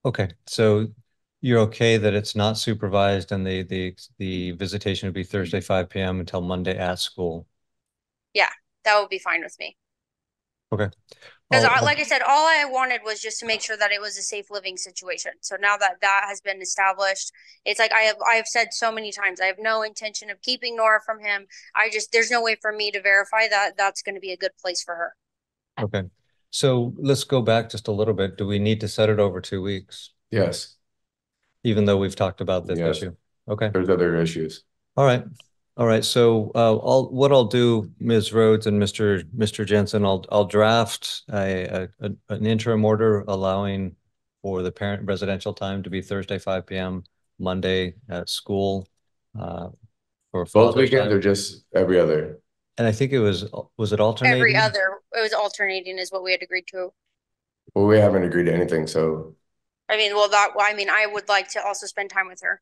Okay, so you're okay that it's not supervised and the visitation would be Thursday 5 p.m. until Monday at school. Yeah, that would be fine with me. Okay. Because I'll- like I said, all I wanted was just to make sure that it was a safe living situation. So now that that has been established, it's like I have said so many times, I have no intention of keeping Nora from him. There's no way for me to verify that that's going to be a good place for her. Okay, so let's go back just a little bit. Do we need to set it over 2 weeks, yes, even though we've talked about this Yes. issue? Okay. there's other issues. All right. All right. So what I'll do, Ms. Rhodes and Mr. Jensen, I'll draft an interim order allowing for the parent residential time to be Thursday 5 p.m., Monday at school for Both Father's weekends Day. or just every other? And I think it was it alternating? Every other, it was alternating is what we had agreed to. Well, we haven't agreed to anything, so I mean, I would like to also spend time with her.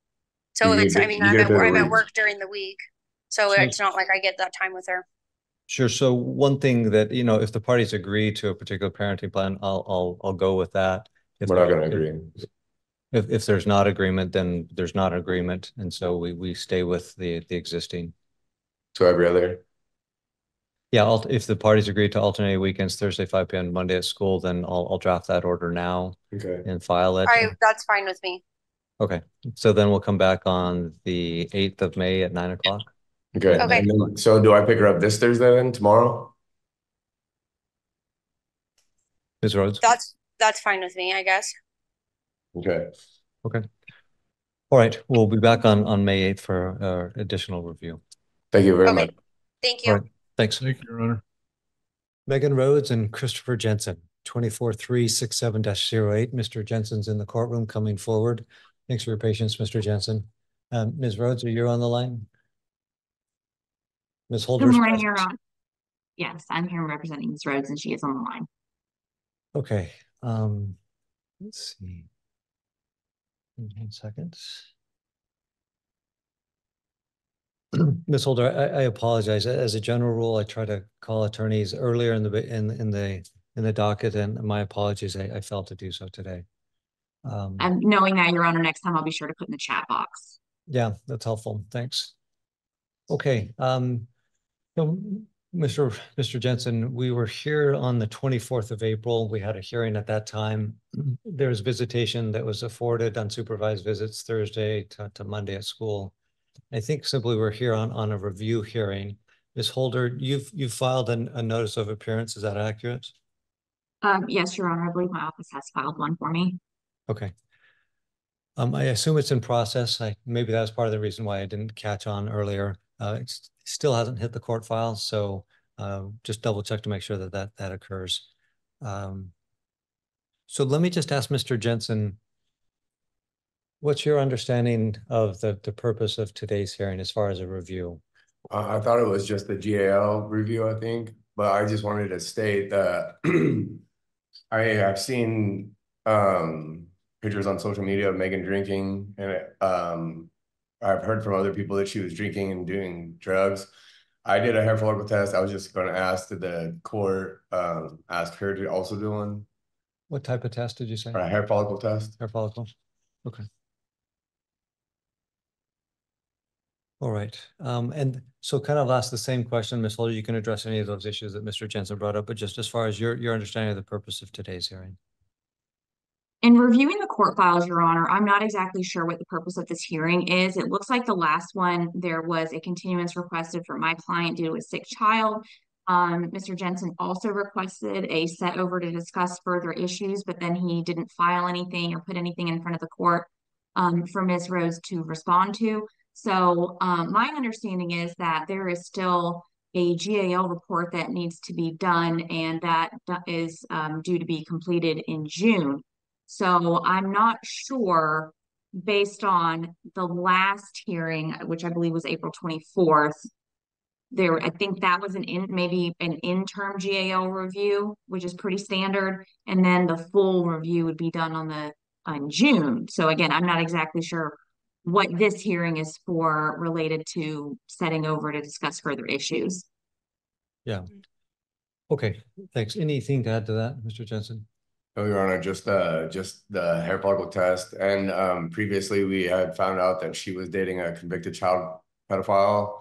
So You it's, get I it- mean, you get it during the I'm at week. work during the week. So So- it's not like I get that time with her. Sure. So one thing that, if the parties agree to a particular parenting plan, I'll go with that. If we're not there's- gonna agree. If there's not agreement, then there's not agreement. And so we stay with the existing. So every other, Yeah, if the parties agree to alternate weekends, Thursday 5 p.m., Monday at school, then I'll draft that order now okay. and file it. That's fine with me. Okay, so then we'll come back on the 8th of May at 9 o'clock. Okay. Okay. And then, so do I pick her up this Thursday then, tomorrow? Ms. Rhodes? That's fine with me, I guess. Okay. Okay. All right, we'll be back on May 8th for additional review. Thank you very Okay. much. Thank All you. right, thanks. Thank you, Your Honor. Megan Rhodes and Christopher Jensen, 24367-08. Mr. Jensen's in the courtroom coming forward. Thanks for your patience, Mr. Jensen. Ms. Rhodes, are you on the line? Ms. Holder. Good morning, Your Honor. Yes, I'm here representing Ms. Rhodes and she is on the line. Okay, let's see. 1 second. Ms. Holder, I apologize. As a general rule, I try to call attorneys earlier in the docket, and my apologies. I failed to do so today. Knowing that, Your Honor, next time I'll be sure to put in the chat box. Yeah, that's helpful. Thanks. Okay. So Mr. Jensen, we were here on the 24th of April. We had a hearing at that time. There's visitation that was afforded unsupervised visits Thursday to Monday at school. I think simply we're here on a review hearing. Ms. Holder, you've filed a notice of appearance. Is that accurate? Yes, Your Honor, I believe my office has filed one for me. Okay. I assume it's in process. Maybe that was part of the reason why I didn't catch on earlier. It still hasn't hit the court file, so just double check to make sure that occurs. So let me just ask Mr. Jensen, what's your understanding of the purpose of today's hearing as far as a review? I thought it was just the GAL review, I think, but I just wanted to state that I have seen pictures on social media of Megan drinking, and I've heard from other people that she was drinking and doing drugs. I did a hair follicle test. I was just going to ask the court, ask her to also do one. What type of test did you say? A hair follicle test. Hair follicle. Okay. All right. And so kind of ask the same question, Ms. Holder, you can address any of those issues that Mr. Jensen brought up, but just as far as your understanding of the purpose of today's hearing. In reviewing the court files, Your Honor, I'm not exactly sure what the purpose of this hearing is. It looks like the last one, there was a continuance requested for my client due to a sick child. Mr. Jensen also requested a set over to discuss further issues, but then he didn't file anything or put anything in front of the court for Ms. Rose to respond to. So my understanding is that there is still a GAL report that needs to be done, and that is due to be completed in June. So I'm not sure based on the last hearing, which I believe was April 24th, I think that was maybe an interim GAO review, which is pretty standard. And then the full review would be done on June. So again, I'm not exactly sure what this hearing is for related to setting over to discuss further issues. Yeah. Okay, thanks. Anything to add to that, Mr. Jensen? No, Your Honor, just the hair follicle test. And previously we had found out that she was dating a convicted child pedophile.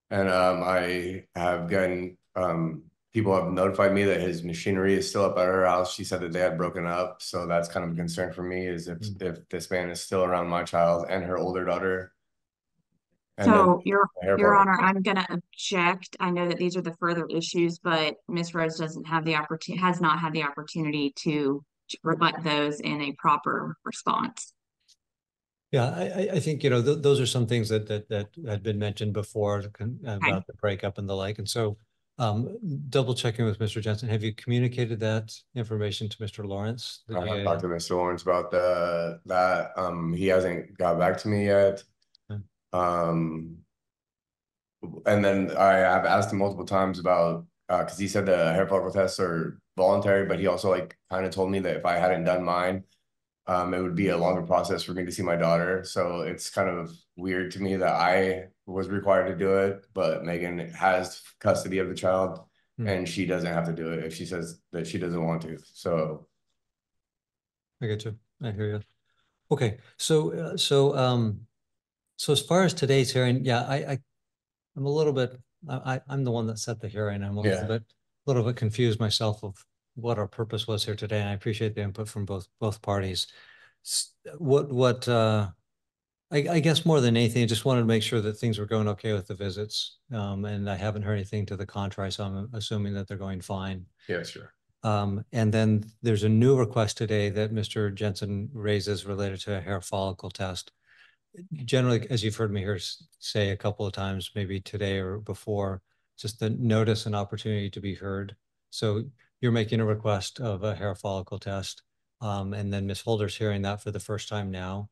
And I have gotten people have notified me that his machinery is still up at her house. She said that they had broken up. So that's kind of a concern for me, is if this man is still around my child and her older daughter. And so Your Honor, I'm going to object. I know that these are the further issues, but Ms. Rose has not had the opportunity to rebut those in a proper response. Yeah, I think, you know, those are some things that had been mentioned before about the breakup and the like. And so double checking with Mr. Jensen, have you communicated that information to Mr. Lawrence? I have talked to Mr. Lawrence about that. He hasn't got back to me yet. And then I have asked him multiple times about, because he said the hair follicle tests are voluntary, but he also like kind of told me that if I hadn't done mine, it would be a longer process for me to see my daughter. So it's kind of weird to me that I was required to do it, but Megan has custody of the child and she doesn't have to do it if she says that she doesn't want to. So I get you. I hear you. Okay. So as far as today's hearing, yeah, I'm a little bit, I'm the one that set the hearing. I'm a little bit confused myself of what our purpose was here today. And I appreciate the input from both parties. I guess more than anything, I just wanted to make sure that things were going okay with the visits. And I haven't heard anything to the contrary, so I'm assuming that they're going fine. yeah, sure. And then there's a new request today that Mr. Jensen raises related to a hair follicle test. Generally, as you've heard me here say a couple of times, maybe today or before, just the notice and opportunity to be heard. So you're making a request of a hair follicle test, and then Ms. Holder's hearing that for the first time now.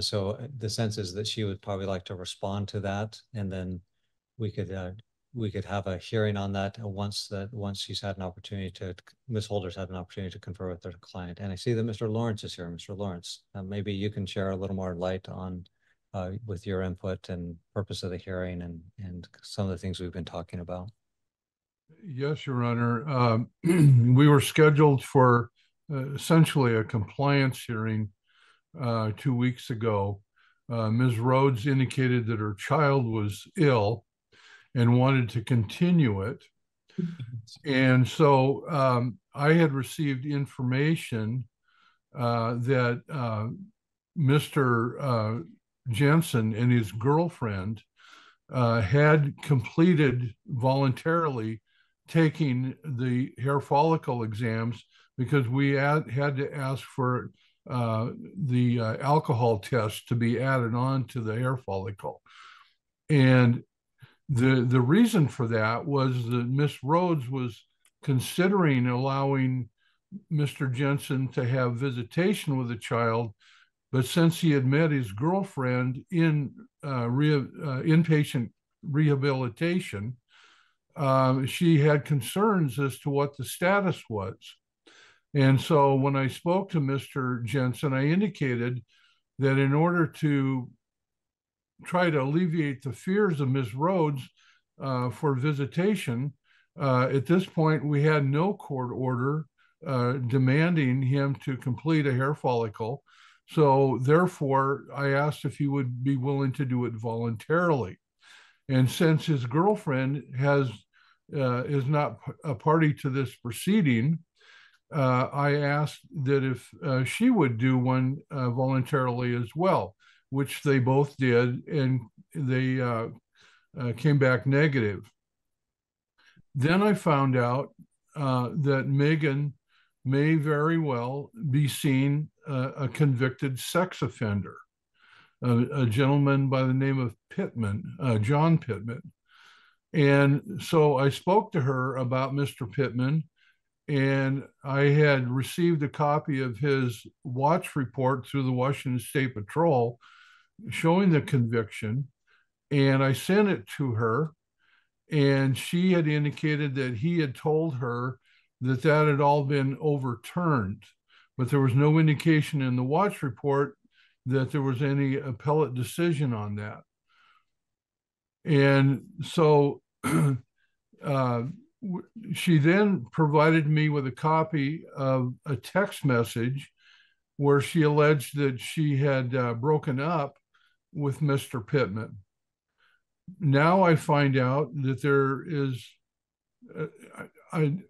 So the sense is that she would probably like to respond to that, and then we could have a hearing on that once she's had an opportunity to, Ms. Holder's had an opportunity to confer with her client. And I see that Mr. Lawrence is here. Mr. Lawrence, maybe you can share a little more light on with your input and purpose of the hearing and some of the things we've been talking about. Yes, Your Honor. We were scheduled for essentially a compliance hearing 2 weeks ago. Ms. Rhodes indicated that her child was ill and wanted to continue it. And so I had received information that Mr. Jensen and his girlfriend had completed voluntarily taking the hair follicle exams, because we had to ask for the alcohol test to be added on to the hair follicle. And the reason for that was that Miss Rhodes was considering allowing Mr. Jensen to have visitation with the child, but since he had met his girlfriend in inpatient rehabilitation, she had concerns as to what the status was. And so when I spoke to Mr. Jensen, I indicated that in order to try to alleviate the fears of Ms. Rhodes for visitation, at this point, we had no court order demanding him to complete a hair follicle. So therefore, I asked if he would be willing to do it voluntarily. And since his girlfriend is not a party to this proceeding, I asked that if she would do one voluntarily as well, which they both did, and they came back negative. Then I found out that Megan may very well be seen a convicted sex offender, a gentleman by the name of Pittman, John Pittman. And so I spoke to her about Mr. Pittman, and I had received a copy of his watch report through the Washington State Patrol showing the conviction, and I sent it to her, and she had indicated that he had told her that that had all been overturned, but there was no indication in the watch report that there was any appellate decision on that. And so she then provided me with a copy of a text message where she alleged that she had broken up with Mr. Pittman. Now I find out that there is, I'm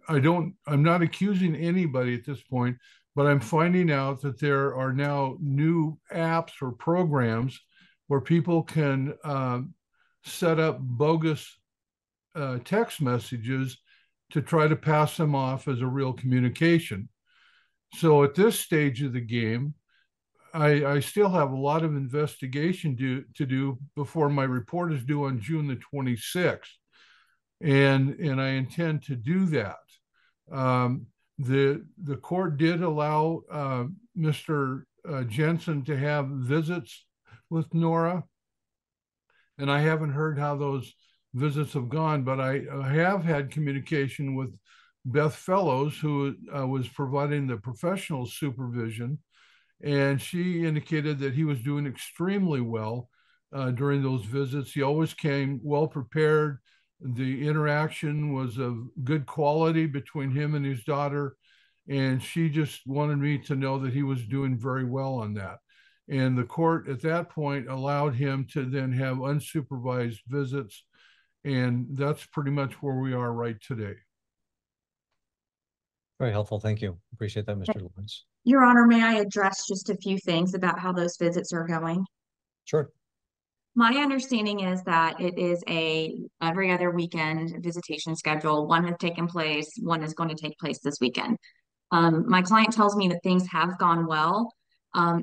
not accusing anybody at this point, but I'm finding out that there are now new apps or programs where people can set up bogus text messages to try to pass them off as a real communication. So at this stage of the game, I still have a lot of investigation to do before my report is due on June the 26th. And I intend to do that. The court did allow Mr. Jensen to have visits with Nora, and I haven't heard how those visits have gone, but I have had communication with Beth Fellows, who was providing the professional supervision, and she indicated that he was doing extremely well during those visits. He always came well prepared. The interaction was of good quality between him and his daughter, and she just wanted me to know that he was doing very well on that. And the court at that point allowed him to then have unsupervised visits, and that's pretty much where we are right today. Very helpful. Thank you. Appreciate that, Mr. Lawrence. Your Honor, may I address just a few things about how those visits are going? Sure. My understanding is that it is a every other weekend visitation schedule. One has taken place, one is going to take place this weekend. My client tells me that things have gone well.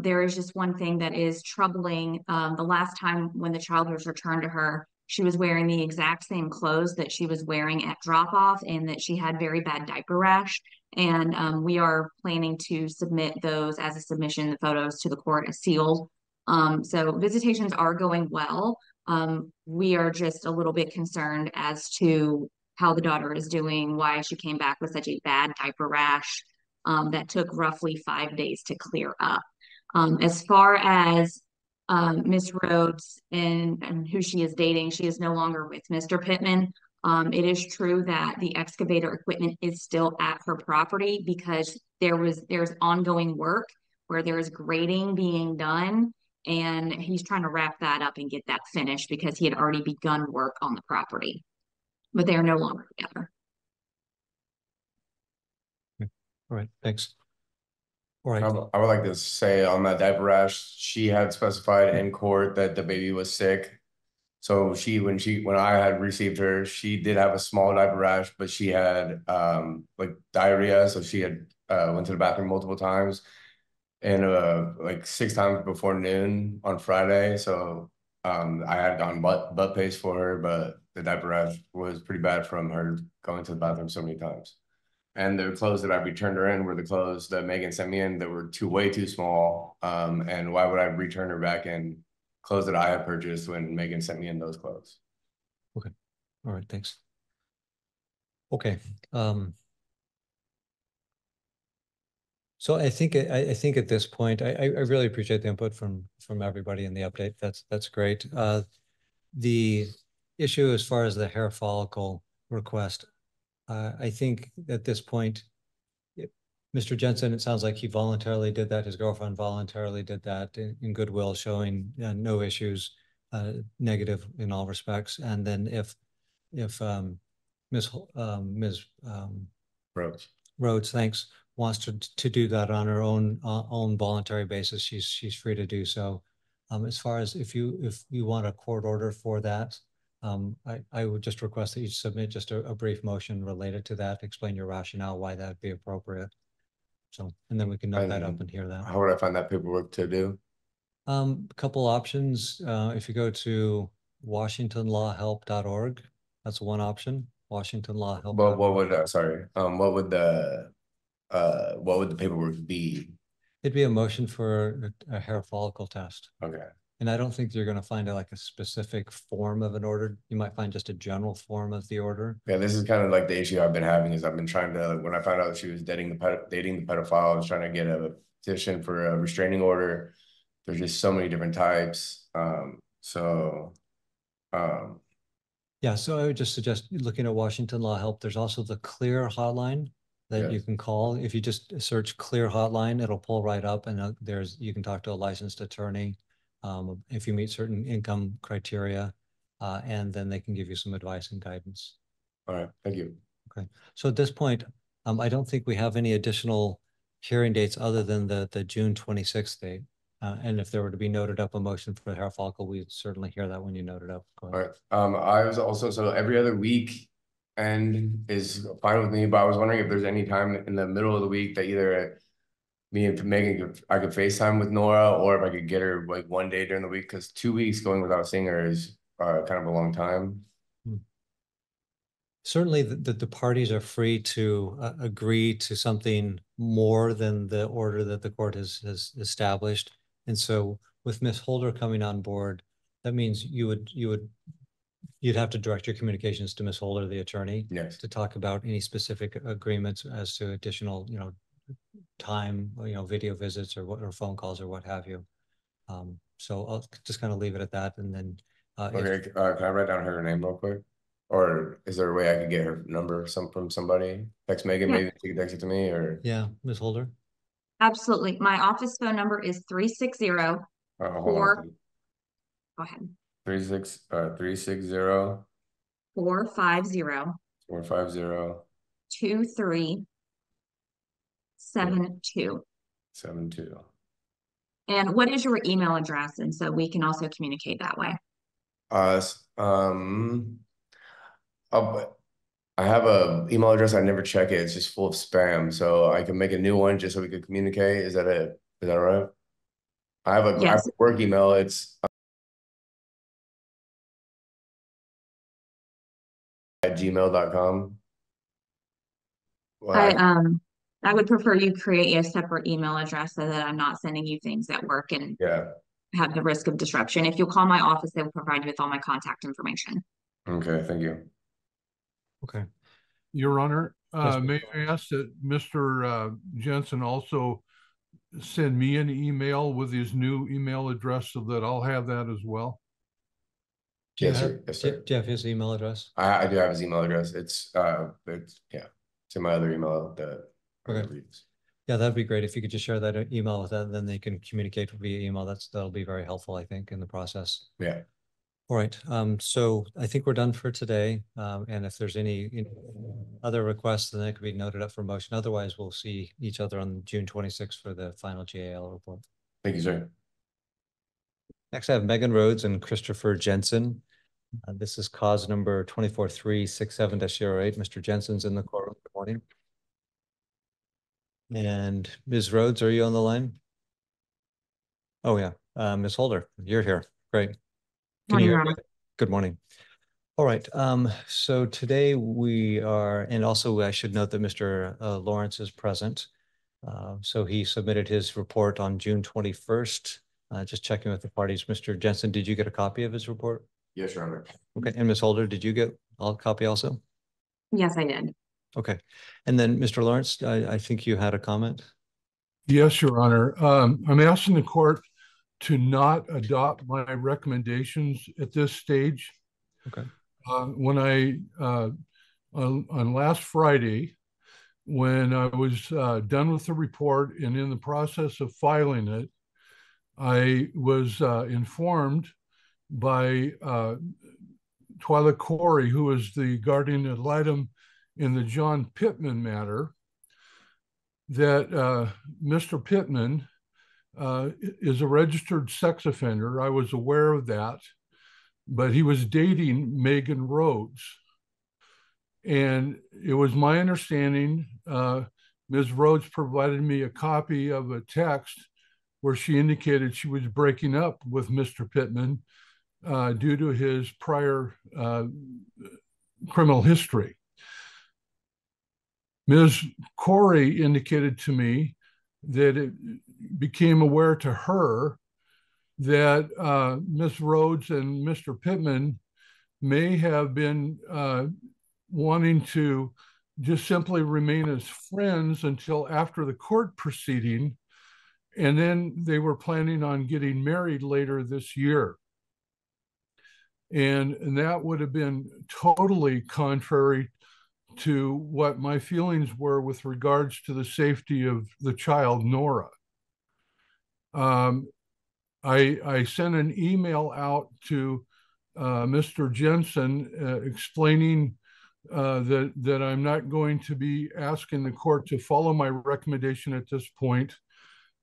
There is just one thing that is troubling. The last time when the child was returned to her, she was wearing the exact same clothes that she was wearing at drop-off, and that she had very bad diaper rash. And we are planning to submit those as a submission, the photos to the court as sealed. So visitations are going well. We are just a little bit concerned as to how the daughter is doing, why she came back with such a bad diaper rash that took roughly 5 days to clear up. As far as Miss Rhodes and who she is dating, she is no longer with Mr. Pittman. It is true that the excavator equipment is still at her property because there's ongoing work where there is grading being done, and he's trying to wrap that up and get that finished because he had already begun work on the property, but they are no longer together. All right, thanks. All right. I would like to say on that diaper rash, she had specified in court that the baby was sick. So when I had received her, she did have a small diaper rash, but she had like diarrhea. So she had went to the bathroom multiple times, and like 6 times before noon on Friday. So I had gone butt paste for her, but the diaper rash was pretty bad from her going to the bathroom so many times. And the clothes that I returned her in were the clothes that Megan sent me in that were way too small. And why would I return her back in clothes that I had purchased when Megan sent me in those clothes? Okay. All right. Thanks. Okay. So I think at this point, I really appreciate the input from everybody in the update. That's great. The issue as far as the hair follicle request, I think at this point, Mr. Jensen, it sounds like he voluntarily did that. His girlfriend voluntarily did that in goodwill, showing no issues, negative in all respects. And then if Ms. Rhodes, thanks, wants to do that on her own voluntary basis, she's free to do so. As far as if you want a court order for that, I would just request that you submit just a brief motion related to that, explain your rationale why that'd be appropriate. So, and then we can note that up and hear that. How would I find that paperwork to do? A couple options. If you go to washingtonlawhelp.org, that's one option. Washington law help. But what would what would the paperwork be? It'd be a motion for a hair follicle test. Okay. And I don't think you're going to find a specific form of an order. You might find just a general form of the order. Yeah, this is kind of like the issue I've been having is I've been trying to, when I found out she was dating the pedophile, I was trying to get a petition for a restraining order. There's just so many different types. Yeah, so I would just suggest looking at Washington Law Help. There's also the CLEAR hotline that you can call. If you just search CLEAR hotline, it'll pull right up, and you can talk to a licensed attorney if you meet certain income criteria, and then they can give you some advice and guidance. All right, thank you. Okay, so at this point, I don't think we have any additional hearing dates other than the June 26th date. And if there were to be noted up a motion for the hair follicle, we'd certainly hear that when you note it up. Go ahead. All right. I was also, so every other week and is fine with me, but I was wondering if there's any time in the middle of the week that either me and Megan, I could FaceTime with Nora, or if I could get her like one day during the week, because 2 weeks going without seeing her is kind of a long time. Certainly the parties are free to agree to something more than the order that the court has established. And so with Ms. Holder coming on board, that means you'd have to direct your communications to Ms. Holder, the attorney, yes, to talk about any specific agreements as to additional, time, video visits or phone calls or what have you. So I'll just kind of leave it at that. And then okay, can I write down her name real quick? Or is there a way I could get her number from somebody? Text Megan, maybe she can text it to me, or yeah, Ms. Holder. Absolutely. My office phone number is 360 hold go ahead. 360 450 2372. And what is your email address? And so we can also communicate that way. I have a email address. I never check it. It's just full of spam. So I can make a new one just so we could communicate. Is that it? Is that right? I have a work email. It's at gmail.com. I would prefer you create a separate email address so that I'm not sending you things at work and have the risk of disruption. If you'll call my office, they will provide you with all my contact information. Okay, thank you. Okay. Your Honor, may I ask that Mr. Jensen also send me an email with his new email address so that I'll have that as well? Yes, sir. Do you have his email address? I do have his email address. It's in my other email that reads. Yeah, that'd be great if you could just share that email with them, then they can communicate via email. That'll be very helpful, I think, in the process. Yeah. All right. So I think we're done for today. And if there's any other requests, then they could be noted up for motion. Otherwise, we'll see each other on June 26th for the final GAL report. Thank you, sir. Next, I have Megan Rhodes and Christopher Jensen. This is cause number 24367-08. Mr. Jensen's in the courtroom. Good morning. And Ms. Rhodes, are you on the line? Oh, yeah. Ms. Holder, you're here. Great. Can you hear me? Good morning. All right. So today we are, and also I should note that Mr. Lawrence is present. So he submitted his report on June 21st. Just checking with the parties. Mr. Jensen, did you get a copy of his report? Yes, Your Honor. Okay. And Ms. Holder, did you get a copy also? Yes, I did. Okay. And then Mr. Lawrence, I think you had a comment. Yes, Your Honor. I'm asking the court to not adopt my recommendations at this stage. Okay. When on last Friday, when I was done with the report and in the process of filing it, I was informed by Twyla Corey, who is the guardian ad litem in the John Pittman matter, that Mr. Pittman is a registered sex offender. I was aware of that, but he was dating Megan Rhodes. And it was my understanding, Ms. Rhodes provided me a copy of a text where she indicated she was breaking up with Mr. Pittman due to his prior criminal history. Ms. Corey indicated to me that it became aware to her that Ms. Rhodes and Mr. Pittman may have been wanting to just simply remain as friends until after the court proceeding, and then they were planning on getting married later this year. And that would have been totally contrary to what my feelings were with regards to the safety of the child, Nora. I sent an email out to Mr. Jensen explaining that I'm not going to be asking the court to follow my recommendation at this point.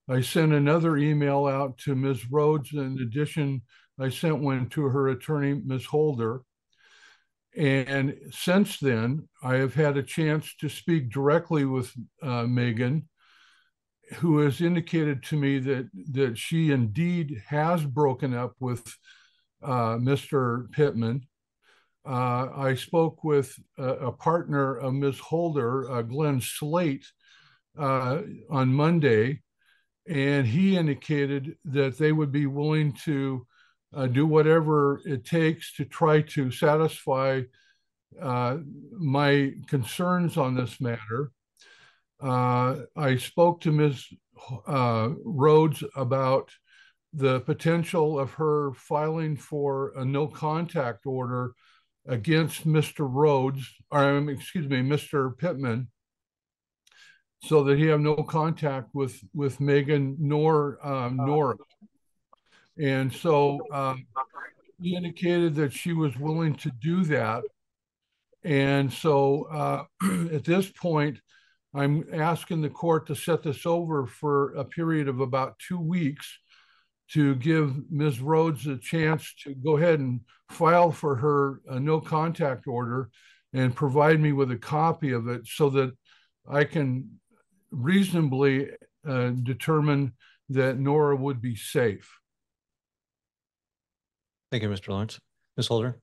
I sent another email out to Ms. Rhodes. In addition, I sent one to her attorney, Ms. Holder. And since then, I have had a chance to speak directly with Megan, who has indicated to me that she indeed has broken up with Mr. Pittman. I spoke with a partner of Ms. Holder, Glenn Slate, on Monday, and he indicated that they would be willing to do whatever it takes to try to satisfy my concerns on this matter. I spoke to Ms. Rhodes about the potential of her filing for a no contact order against Mr. Rhodes, or excuse me, Mr. Pittman, so that he have no contact with Megan nor Nora. And so he indicated that she was willing to do that. And so at this point, I'm asking the court to set this over for a period of about 2 weeks to give Ms. Rhodes a chance to go ahead and file for her no contact order and provide me with a copy of it so that I can reasonably determine that Nora would be safe. Thank you, Mr. Lawrence. Ms. Holder?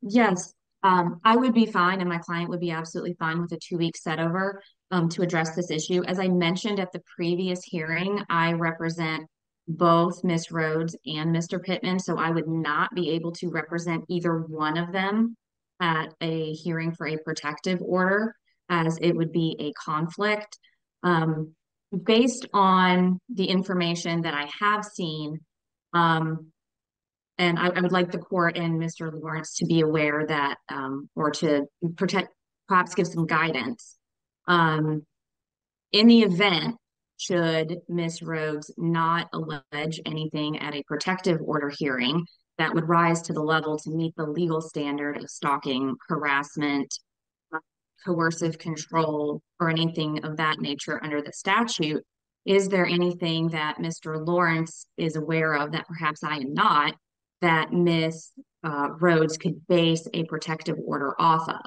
Yes, I would be fine, and my client would be absolutely fine with a 2-week set over to address this issue. As I mentioned at the previous hearing, I represent both Ms. Rhodes and Mr. Pittman, so I would not be able to represent either one of them at a hearing for a protective order, as it would be a conflict. Based on the information that I have seen, and I would like the court and Mr. Lawrence to be aware that, or to perhaps give some guidance. In the event, should Ms. Rhodes not allege anything at a protective order hearing that would rise to the level to meet the legal standard of stalking, harassment, coercive control, or anything of that nature under the statute, is there anything that Mr. Lawrence is aware of that perhaps I am not, that Ms. Rhodes could base a protective order off of?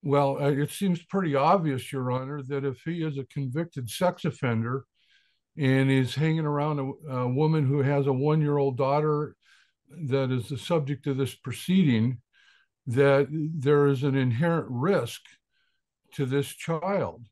Well, it seems pretty obvious, Your Honor, that if he is a convicted sex offender and is hanging around a woman who has a 1-year-old daughter that is the subject of this proceeding, that there is an inherent risk to this child.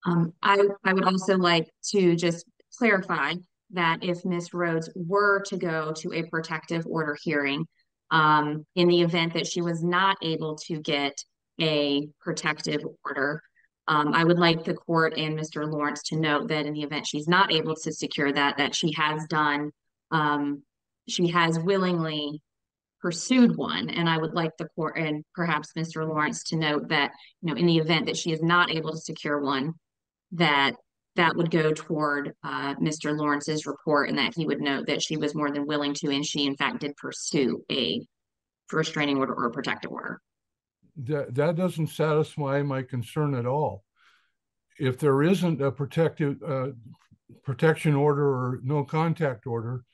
I would also like to just clarify that if Ms. Rhodes were to go to a protective order hearing, in the event that she was not able to get a protective order, I would like the court and Mr. Lawrence to note that in the event she's not able to secure that she has done, she has willingly pursued one. And I would like the court and perhaps Mr. Lawrence to note that, in the event that she is not able to secure one, that would go toward Mr. Lawrence's report, and that he would note that she was more than willing to, and she in fact did pursue a restraining order or a protective order. That doesn't satisfy my concern at all. If there isn't a protection order or no contact order,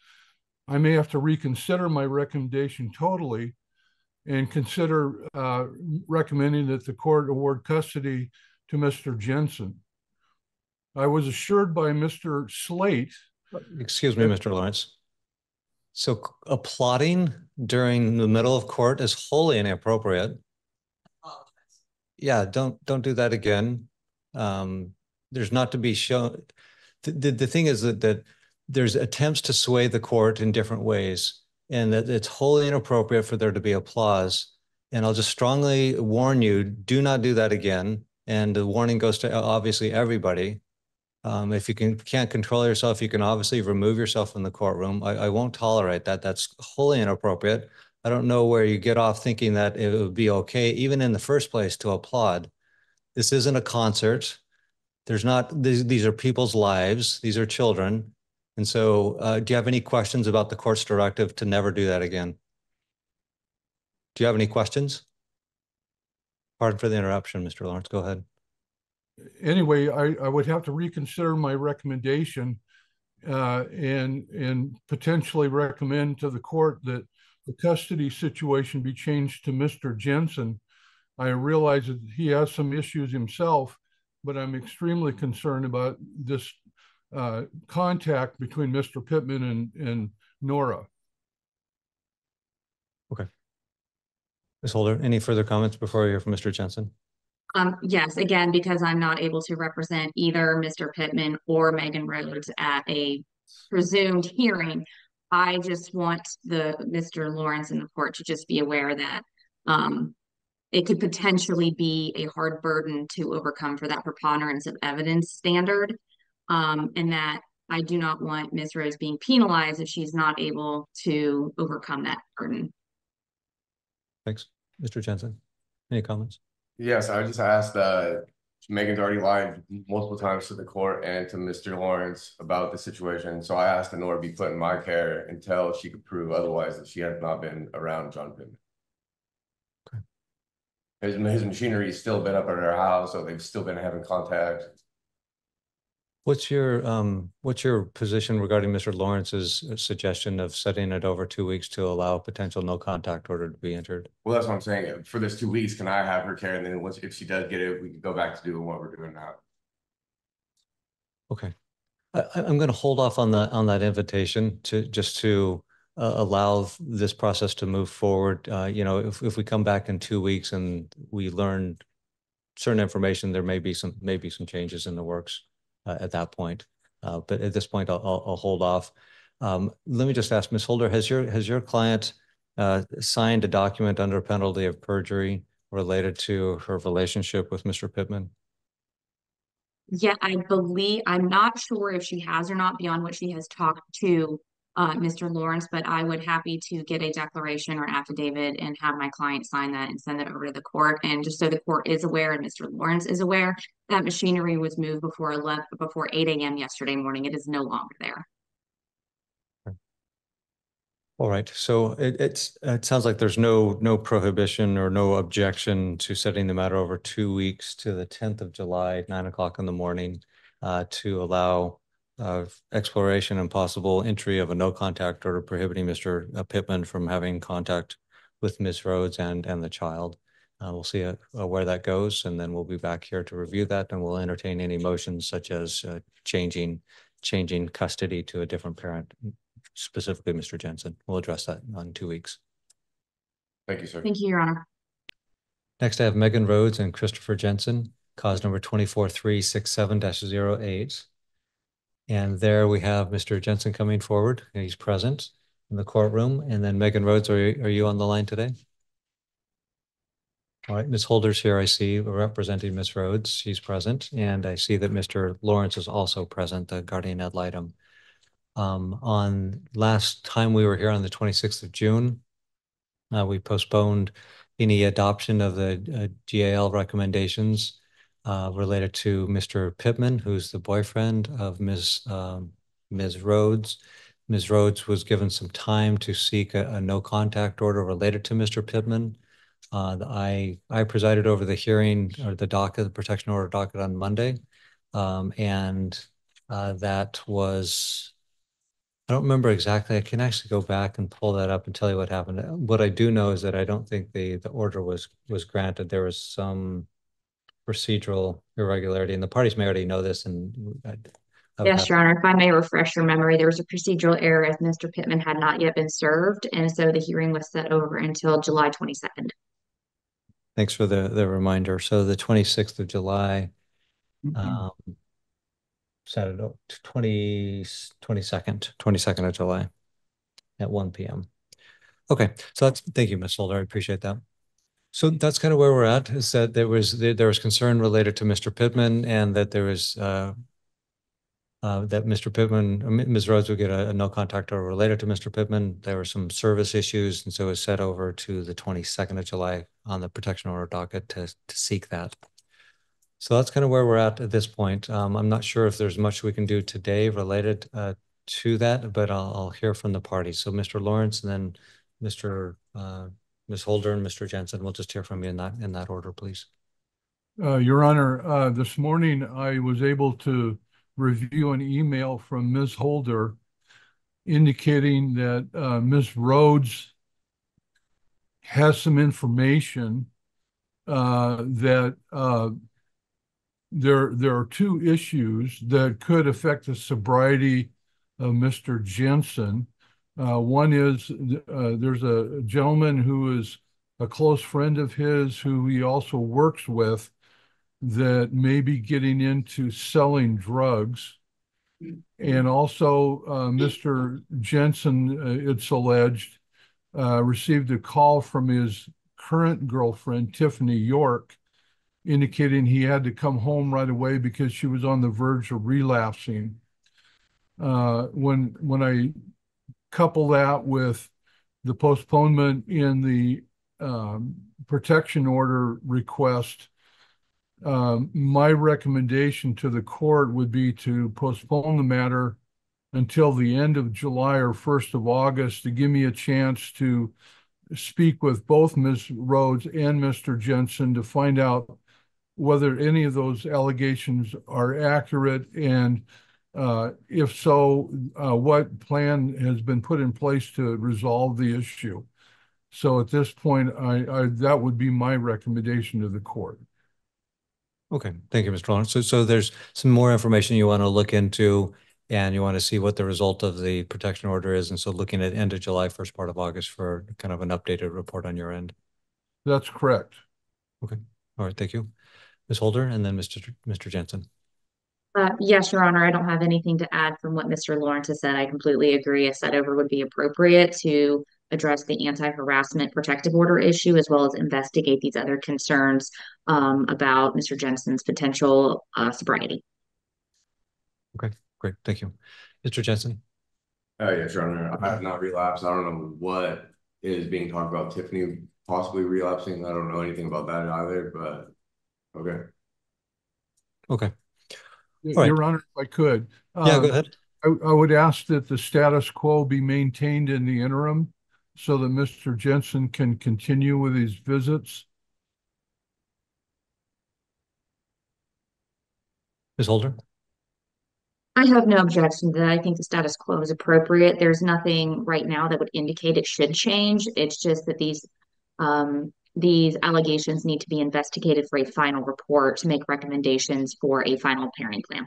I may have to reconsider my recommendation totally and consider recommending that the court award custody to Mr. Jensen. I was assured by Mr. Slate. Excuse me, Mr. Lawrence. So applauding during the middle of court is wholly inappropriate. Yeah, don't do that again. There's not to be shown. The thing is that there's attempts to sway the court in different ways, and that it's wholly inappropriate for there to be applause. And I'll just strongly warn you, do not do that again. And the warning goes to obviously everybody. If you can't control yourself, you can obviously remove yourself from the courtroom. I won't tolerate that. That's wholly inappropriate. I don't know where you get off thinking that it would be okay, even in the first place, to applaud. This isn't a concert. There's not, these are people's lives. These are children. And so do you have any questions about the court's directive to never do that again? Do you have any questions? Pardon for the interruption, Mr. Lawrence. Go ahead. Anyway, I would have to reconsider my recommendation and potentially recommend to the court that the custody situation be changed to Mr. Jensen. I realize that he has some issues himself, but I'm extremely concerned about this contact between Mr. Pittman and Nora. Okay. Ms. Holder, any further comments before we hear from Mr. Jensen? Yes, again, because I'm not able to represent either Mr. Pittman or Megan Rhodes at a presumed hearing. I just want Mr. Lawrence and the court to just be aware that it could potentially be a hard burden to overcome for that preponderance of evidence standard, and that I do not want Ms. Rhodes being penalized if she's not able to overcome that burden. Thanks. Mr. Jensen, any comments? Yes, I just asked Megan's already lied multiple times to the court and to Mr. Lawrence about the situation. So I asked that Nora be put in my care until she could prove otherwise that she has not been around John Pittman. Okay. His machinery's still been up at her house, so they've still been having contact. What's your position regarding Mr. Lawrence's suggestion of setting it over 2 weeks to allow a potential no contact order to be entered? Well, that's what I'm saying. For this 2 weeks, can I have her care? And then if she does get it, we can go back to doing what we're doing now. Okay. I'm going to hold off on that invitation to allow this process to move forward. If we come back in 2 weeks and we learn certain information, there may be some changes in the works at that point. But at this point, I'll hold off. Let me just ask, Ms. Holder, has your client signed a document under penalty of perjury related to her relationship with Mr. Pittman? Yeah, I believe, I'm not sure if she has or not beyond what she has talked to Mr. Lawrence, but I would happy to get a declaration or affidavit and have my client sign that and send it over to the court. And just so the court is aware and Mr. Lawrence is aware, that machinery was moved before 8 a.m. yesterday morning. It is no longer there. All right. So it sounds like there's no prohibition or no objection to setting the matter over 2 weeks to the 10th of July, 9 o'clock in the morning, to allow exploration and possible entry of a no contact order prohibiting Mr. Pittman from having contact with Ms. Rhodes and the child. We'll see where that goes, and then we'll be back here to review that, and we'll entertain any motions such as changing custody to a different parent, specifically Mr. Jensen. We'll address that in 2 weeks. Thank you, sir. Thank you, Your Honor. Next, I have Megan Rhodes and Christopher Jensen, cause number 24367-08. And there we have Mr. Jensen coming forward. He's present in the courtroom. And then Megan Rhodes, are you on the line today? All right, Ms. Holder's here, I see, representing Ms. Rhodes. She's present. And I see that Mr. Lawrence is also present, the guardian ad litem. On last time we were here on the 26th of June, we postponed any adoption of the GAL recommendations related to Mr. Pittman, who's the boyfriend of Ms. Rhodes. Ms. Rhodes was given some time to seek a no contact order related to Mr. Pittman. I presided over the hearing or the docket, the protection order docket on Monday. And that was, I don't remember exactly. I can actually go back and pull that up and tell you what happened. What I do know is that I don't think the order was granted. There was some procedural irregularity, and the parties may already know this, and Yes, Your Honor, if I may refresh your memory, there was a procedural error as Mr. Pittman had not yet been served, and so the hearing was set over until July 22nd. Thanks for the reminder. So the 26th of July, Saturday, 22nd of July at 1 p.m. Okay, so thank you, Ms. Holder. I appreciate that. So that's kind of where we're at, is that there was concern related to Mr. Pittman, and that there was that Mr. Pittman, Ms. Rhodes would get a no contact order related to Mr. Pittman. There were some service issues, and so it was set over to the 22nd of July on the protection order docket to seek that. So that's kind of where we're at this point. I'm not sure if there's much we can do today related to that, but I'll hear from the parties. So Mr. Lawrence, and then Ms. Holder and Mr. Jensen. We'll just hear from you in that order, please. Your Honor, this morning I was able to review an email from Ms. Holder indicating that Ms. Rhodes has some information that there are two issues that could affect the sobriety of Mr. Jensen. One is there's a gentleman who is a close friend of his who he also works with that may be getting into selling drugs. And also Mr. Jensen, it's alleged, received a call from his current girlfriend, Tiffany York, indicating he had to come home right away because she was on the verge of relapsing. When I couple that with the postponement in the protection order request, my recommendation to the court would be to postpone the matter until the end of July or 1st of August to give me a chance to speak with both Ms. Rhodes and Mr. Jensen to find out whether any of those allegations are accurate, and if so, what plan has been put in place to resolve the issue. So at this point, that would be my recommendation to the court. Okay, thank you, Mr. Lawrence. So there's some more information you want to look into, and you want to see what the result of the protection order is. And so looking at end of July, first part of August for kind of an updated report on your end. That's correct. Okay, all right, thank you. Ms. Holder, and then Mr. Jensen. Yes, Your Honor, I don't have anything to add from what Mr. Lawrence has said. I completely agree. A set over would be appropriate to address the anti-harassment protective order issue, as well as investigate these other concerns about Mr. Jensen's potential sobriety. Okay, great. Thank you. Mr. Jensen. Yes, Your Honor. I have not relapsed. I don't know what is being talked about Tiffany possibly relapsing. I don't know anything about that either, but okay. Okay. Your Honor, if I could. Yeah, go ahead. I would ask that the status quo be maintained in the interim so that Mr. Jensen can continue with his visits. Ms. Holder? I have no objection to that. I think the status quo is appropriate. There's nothing right now that would indicate it should change. It's just that these allegations need to be investigated for a final report to make recommendations for a final parenting plan.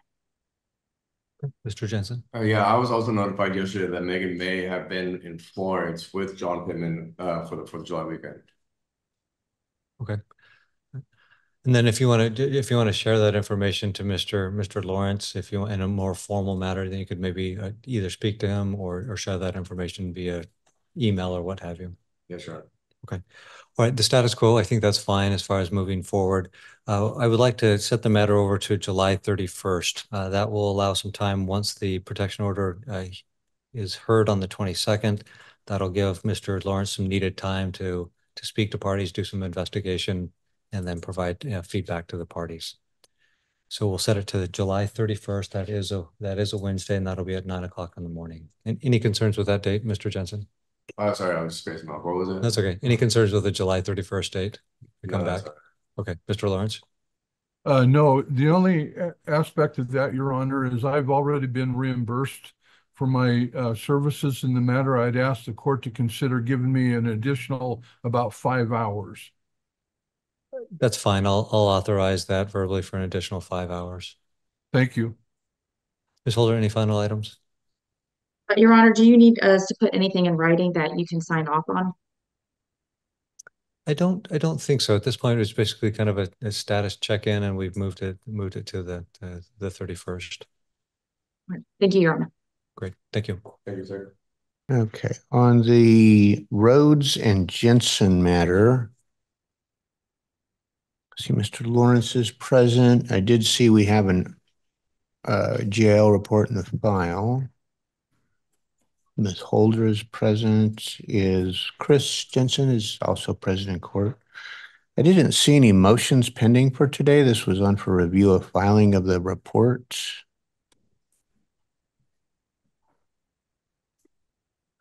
Mr. Jensen. Yeah, I was also notified yesterday that Megan may have been in Florence with John Pittman for the July weekend. Okay. And then if you want to share that information to Mr. Lawrence, if you in a more formal matter, then you could maybe either speak to him or share that information via email or what have you. Yes, sir. Okay. All right. The status quo, I think that's fine as far as moving forward. I would like to set the matter over to July 31st. That will allow some time once the protection order is heard on the 22nd. That'll give Mr. Lawrence some needed time to speak to parties, do some investigation, and then provide feedback to the parties. So we'll set it to July 31st. That is a Wednesday, and that'll be at 9 o'clock in the morning. And any concerns with that date, Mr. Jensen? Sorry, I was spacing out. What was it? That's okay. Any concerns with the July 31st date? Come No, back. Okay, Mr. Lawrence. No, the only aspect of that, Your Honor, is I've already been reimbursed for my services in the matter. I'd ask the court to consider giving me an additional about 5 hours. That's fine. I'll authorize that verbally for an additional 5 hours. Thank you. Ms. Holder, any final items? Your Honor, do you need us to put anything in writing that you can sign off on? I don't think so. At this point, it's basically kind of a status check-in, and we've moved it to the 31st. Thank you, Your Honor. Great, thank you. Thank you, sir. Okay, on the Rhodes and Jensen matter, see Mr. Lawrence is present. I did see we have an GIL report in the file. Ms. Holder is present. Is Chris Jensen is also present in court. I didn't see any motions pending for today. This was on for review of filing of the report.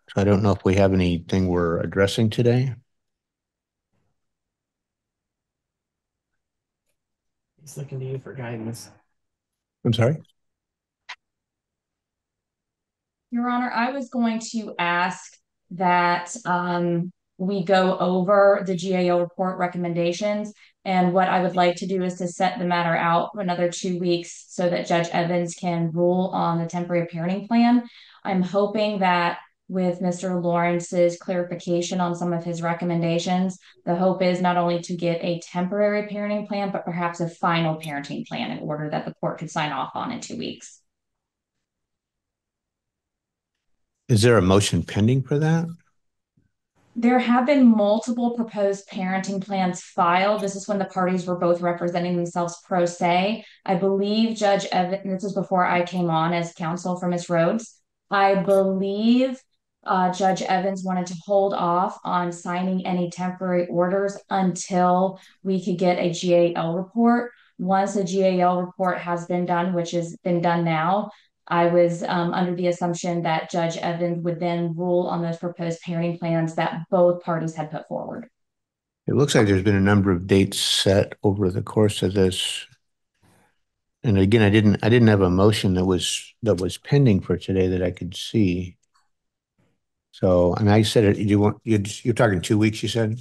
So I don't know if we have anything we're addressing today. He's looking to you for guidance. I'm sorry? Your Honor, I was going to ask that we go over the GAO report recommendations. And what I would like to do is to set the matter out for another 2 weeks so that Judge Evans can rule on the temporary parenting plan. I'm hoping that with Mr. Lawrence's clarification on some of his recommendations, the hope is not only to get a temporary parenting plan, but perhaps a final parenting plan in order that the court could sign off on in 2 weeks. Is there a motion pending for that? There have been multiple proposed parenting plans filed. This is when the parties were both representing themselves pro se. I believe Judge Evans, this is before I came on as counsel for Ms. Rhodes. I believe Judge Evans wanted to hold off on signing any temporary orders until we could get a GAL report. Once a GAL report has been done, which has been done now, I was under the assumption that Judge Evans would then rule on those proposed parenting plans that both parties had put forward. It looks like there's been a number of dates set over the course of this. And again, I didn't have a motion that was pending for today that I could see. So, I mean, I said it. You're talking 2 weeks, you said?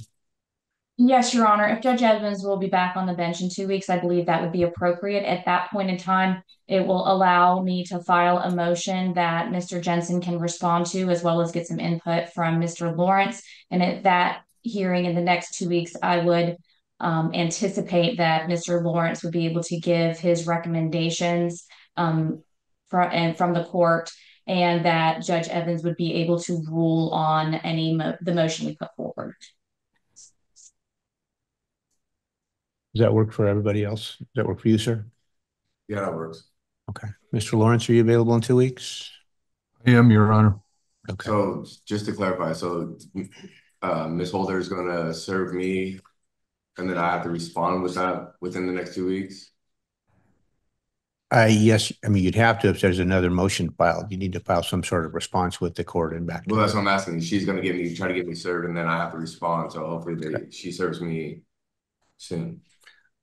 Yes, Your Honor. If Judge Evans will be back on the bench in 2 weeks, I believe that would be appropriate. At that point in time, it will allow me to file a motion that Mr. Jensen can respond to, as well as get some input from Mr. Lawrence. And at that hearing in the next 2 weeks, I would anticipate that Mr. Lawrence would be able to give his recommendations from the court, and that Judge Evans would be able to rule on the motion we put forward. Does that work for everybody else? Does that work for you, sir? Yeah, that works. Okay. Mr. Lawrence, are you available in 2 weeks? I am, Your Honor. Okay. So just to clarify, so Ms. Holder is gonna serve me, and then I have to respond with that within the next 2 weeks? Yes. I mean, you'd have to if there's another motion filed. You need to file some sort of response with the court and back. Well, that's what I'm asking. She's gonna try to get me served, and then I have to respond. So hopefully she serves me soon.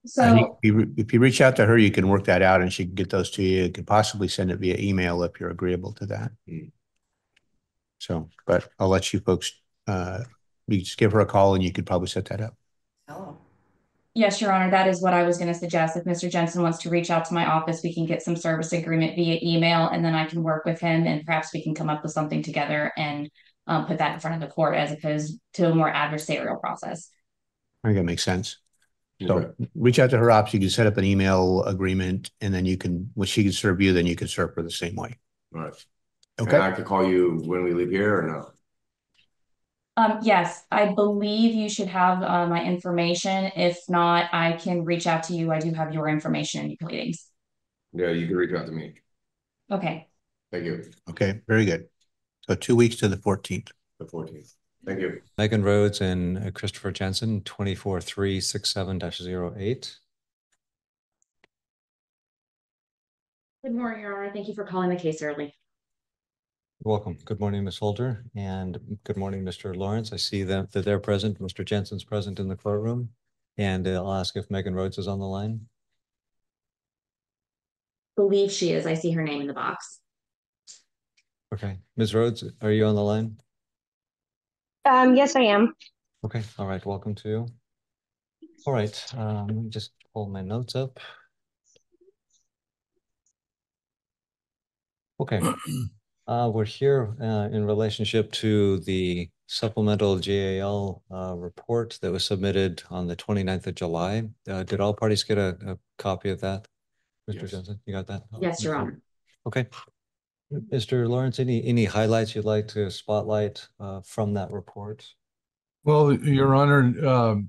So if you reach out to her, you can work that out and she can get those to you. You could possibly send it via email if you're agreeable to that. So, but I'll let you folks, you just give her a call and you could probably set that up. Oh. yes, Your Honor, that is what I was going to suggest. If Mr. Jensen wants to reach out to my office, we can get some service agreement via email, and then I can work with him, and perhaps we can come up with something together and put that in front of the court as opposed to a more adversarial process. I think that makes sense. So Okay. reach out to her office. You can set up an email agreement, and then you can, when she can serve you, then you can serve her the same way. All right. Okay. And I could call you when we leave here or no? Yes, I believe you should have my information. If not, I can reach out to you. I do have your information in your pleadings. Yeah, you can reach out to me. Okay. Thank you. Okay, very good. So 2 weeks to the 14th. The 14th. Thank you. Megan Rhodes and Christopher Jensen, 24367-08. Good morning, Your Honor. Thank you for calling the case early. You're welcome. Good morning, Ms. Holder, and good morning, Mr. Lawrence. I see that they're present. Mr. Jensen's present in the courtroom, and I'll ask if Megan Rhodes is on the line. Believe she is. I see her name in the box. Okay, Ms. Rhodes, are you on the line? Yes, I am. Okay, all right, welcome to you. All right, let me just pull my notes up. Okay. We're here in relationship to the supplemental GAL report that was submitted on the 29th of July. Did all parties get a copy of that? Mr. Yes. Johnson, you got that? Yes, Your Honor. Okay. Mr. Lawrence, any highlights you'd like to spotlight from that report? Well, Your Honor,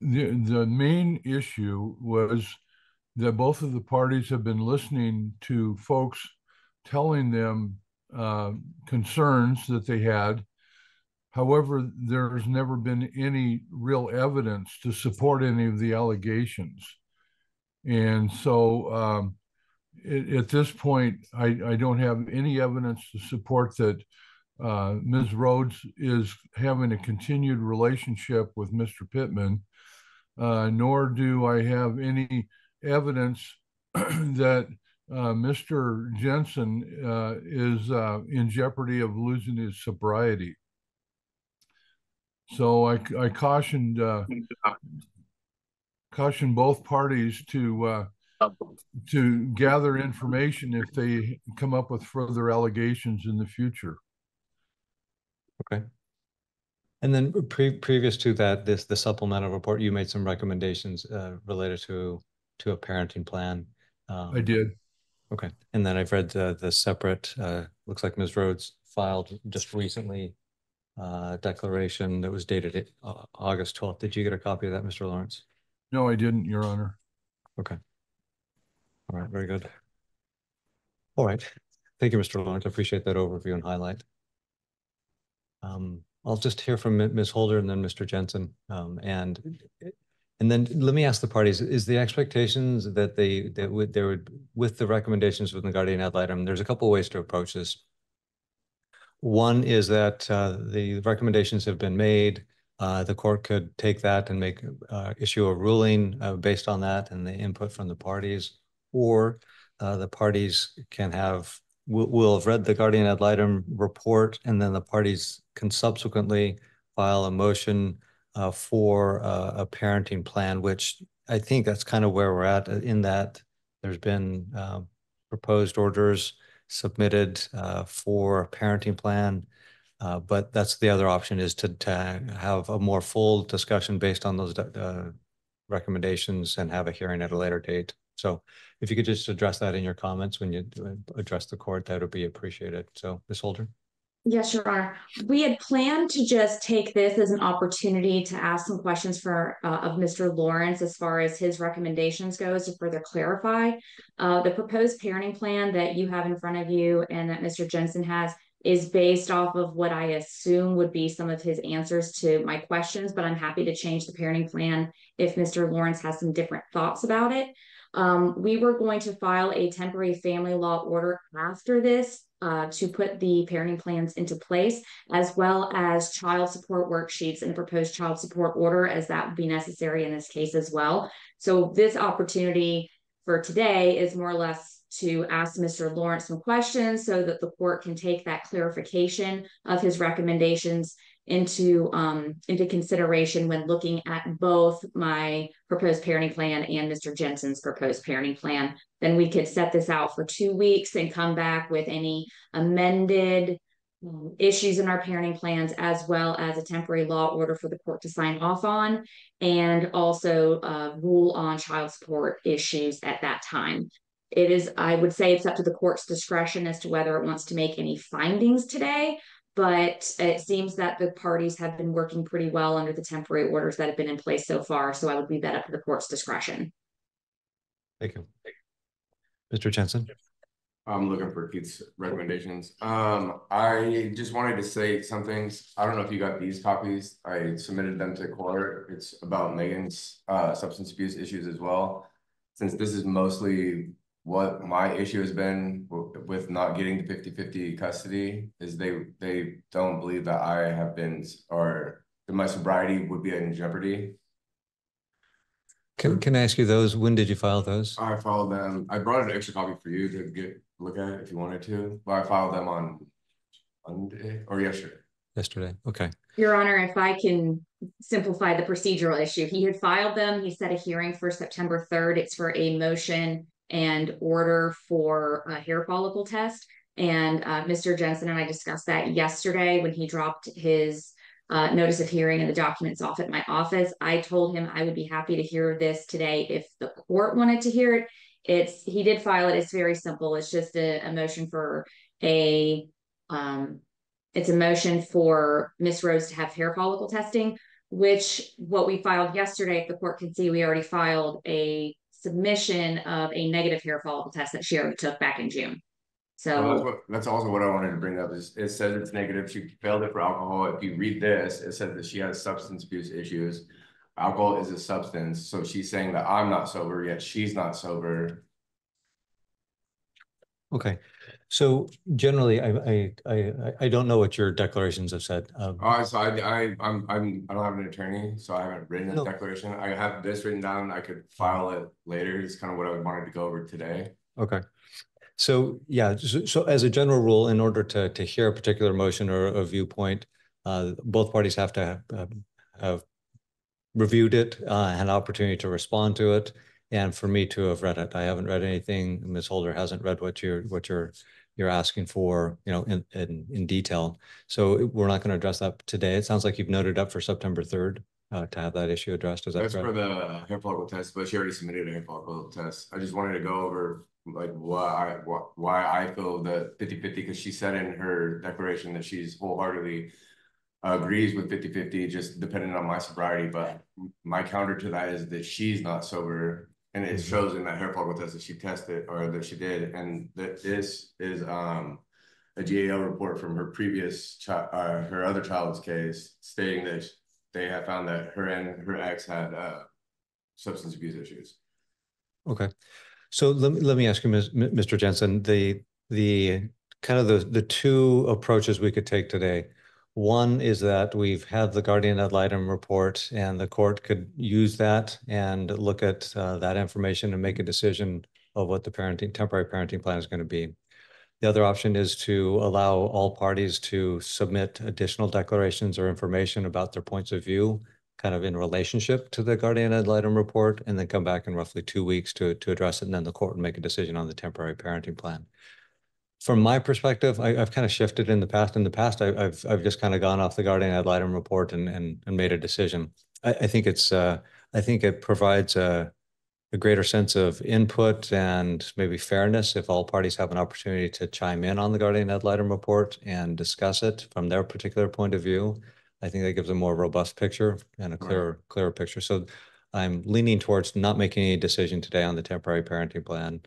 the main issue was that both of the parties have been listening to folks telling them concerns that they had. However, there's never been any real evidence to support any of the allegations. And so at this point, I don't have any evidence to support that Ms. Rhodes is having a continued relationship with Mr. Pittman, nor do I have any evidence that Mr. Jensen is in jeopardy of losing his sobriety. So I cautioned both parties to gather information if they come up with further allegations in the future. Okay. And then previous to that, the supplemental report, you made some recommendations related to a parenting plan. I did. Okay. And then I've read the separate, looks like Ms. Rhodes filed just recently declaration that was dated August 12th. Did you get a copy of that, Mr. Lawrence? No, I didn't, Your Honor. Okay. All right, very good. All right. Thank you, Mr. Lawrence. I appreciate that overview and highlight. I'll just hear from Ms. Holder and then Mr. Jensen. And then let me ask the parties, is the expectations that they would, with the recommendations within the guardian ad litem, there's a couple of ways to approach this. One is that the recommendations have been made. The court could take that and issue a ruling based on that and the input from the parties, or the parties can will have read the guardian ad litem report, and then the parties can subsequently file a motion for a parenting plan, which I think that's kind of where we're at, in that there's been proposed orders submitted for a parenting plan. But that's the other option, is to have a more full discussion based on those recommendations and have a hearing at a later date. So if you could just address that in your comments when you address the court, that would be appreciated. So Ms. Holder. Yes, Your Honor. We had planned to just take this as an opportunity to ask some questions of Mr. Lawrence as far as his recommendations goes to further clarify. The proposed parenting plan that you have in front of you and that Mr. Jensen has is based off of what I assume would be some of his answers to my questions, but I'm happy to change the parenting plan if Mr. Lawrence has some different thoughts about it. We were going to file a temporary family law order after this to put the parenting plans into place, as well as child support worksheets and a proposed child support order, as that would be necessary in this case as well. So this opportunity for today is more or less to ask Mr. Lawrence some questions so that the court can take that clarification of his recommendations into consideration when looking at both my proposed parenting plan and Mr. Jensen's proposed parenting plan. Then we could set this out for 2 weeks and come back with any amended issues in our parenting plans, as well as a temporary law order for the court to sign off on, and also rule on child support issues at that time. It is, I would say it's up to the court's discretion as to whether it wants to make any findings today, but it seems that the parties have been working pretty well under the temporary orders that have been in place so far. So I would leave that up to the court's discretion. Thank you. Mr. Jensen. I'm looking for Keith's recommendations. I just wanted to say some things. I don't know if you got these copies. I submitted them to court. It's about Megan's substance abuse issues as well. Since this is mostly what my issue has been with not getting the 50-50 custody, is they don't believe that I have been, or that my sobriety would be in jeopardy. Can I ask you those? When did you file those? I filed them. I brought an extra copy for you to look at it if you wanted to. But I filed them on Monday or yesterday. Yesterday. Okay. Your Honor, if I can simplify the procedural issue, he had filed them. He set a hearing for September 3rd. It's for a motion and order for a hair follicle test. And Mr. Jensen and I discussed that yesterday when he dropped his notice of hearing and the documents off at my office. I told him I would be happy to hear this today if the court wanted to hear it. He did file it. It's very simple. It's just a motion for it's a motion for Miss Rose to have hair follicle testing, which what we filed yesterday, if the court can see, we already filed a submission of a negative hair follicle test that she already took back in June. So well, that's also what I wanted to bring up is it says it's negative. She failed it for alcohol. If you read this, it says that she has substance abuse issues. Alcohol is a substance. So she's saying that I'm not sober, yet she's not sober. Okay. So generally, I don't know what your declarations have said. So I don't have an attorney, so I haven't written a declaration. I have this written down. I could file it later. It's kind of what I wanted to go over today. Okay. So yeah, so as a general rule, in order to hear a particular motion or a viewpoint, both parties have to have reviewed it, had an opportunity to respond to it, and for me to have read it. I haven't read anything. Ms. Holder hasn't read what you're asking for, in detail. So we're not going to address that today. It sounds like you've noted up for September 3rd to have that issue addressed. Is that correct? That's for the hair follicle test, but she already submitted a hair follicle test. I just wanted to go over like why I feel the 50-50, because she said in her declaration that she's wholeheartedly agrees with 50-50, just depending on my sobriety. But my counter to that is that she's not sober, and it shows in that hair follicle test that she tested or that she did, and that this is a GAL report from her previous her other child's case, stating that they have found that her and her ex had substance abuse issues. Okay. So let me ask you, Mr. Jensen, the kind of the two approaches we could take today. One is that we've had the guardian ad litem report, and the court could use that and look at that information and make a decision of what the temporary parenting plan is going to be. The other option is to allow all parties to submit additional declarations or information about their points of view, kind of in relationship to the guardian ad litem report, and then come back in roughly 2 weeks to address it, and then the court would make a decision on the temporary parenting plan. From my perspective, I've kind of shifted in the past. In the past, I've just kind of gone off the guardian ad litem report and made a decision. I think it provides a greater sense of input and maybe fairness if all parties have an opportunity to chime in on the guardian ad litem report and discuss it from their particular point of view. I think that gives a more robust picture and a clearer picture. So I'm leaning towards not making any decision today on the temporary parenting plan,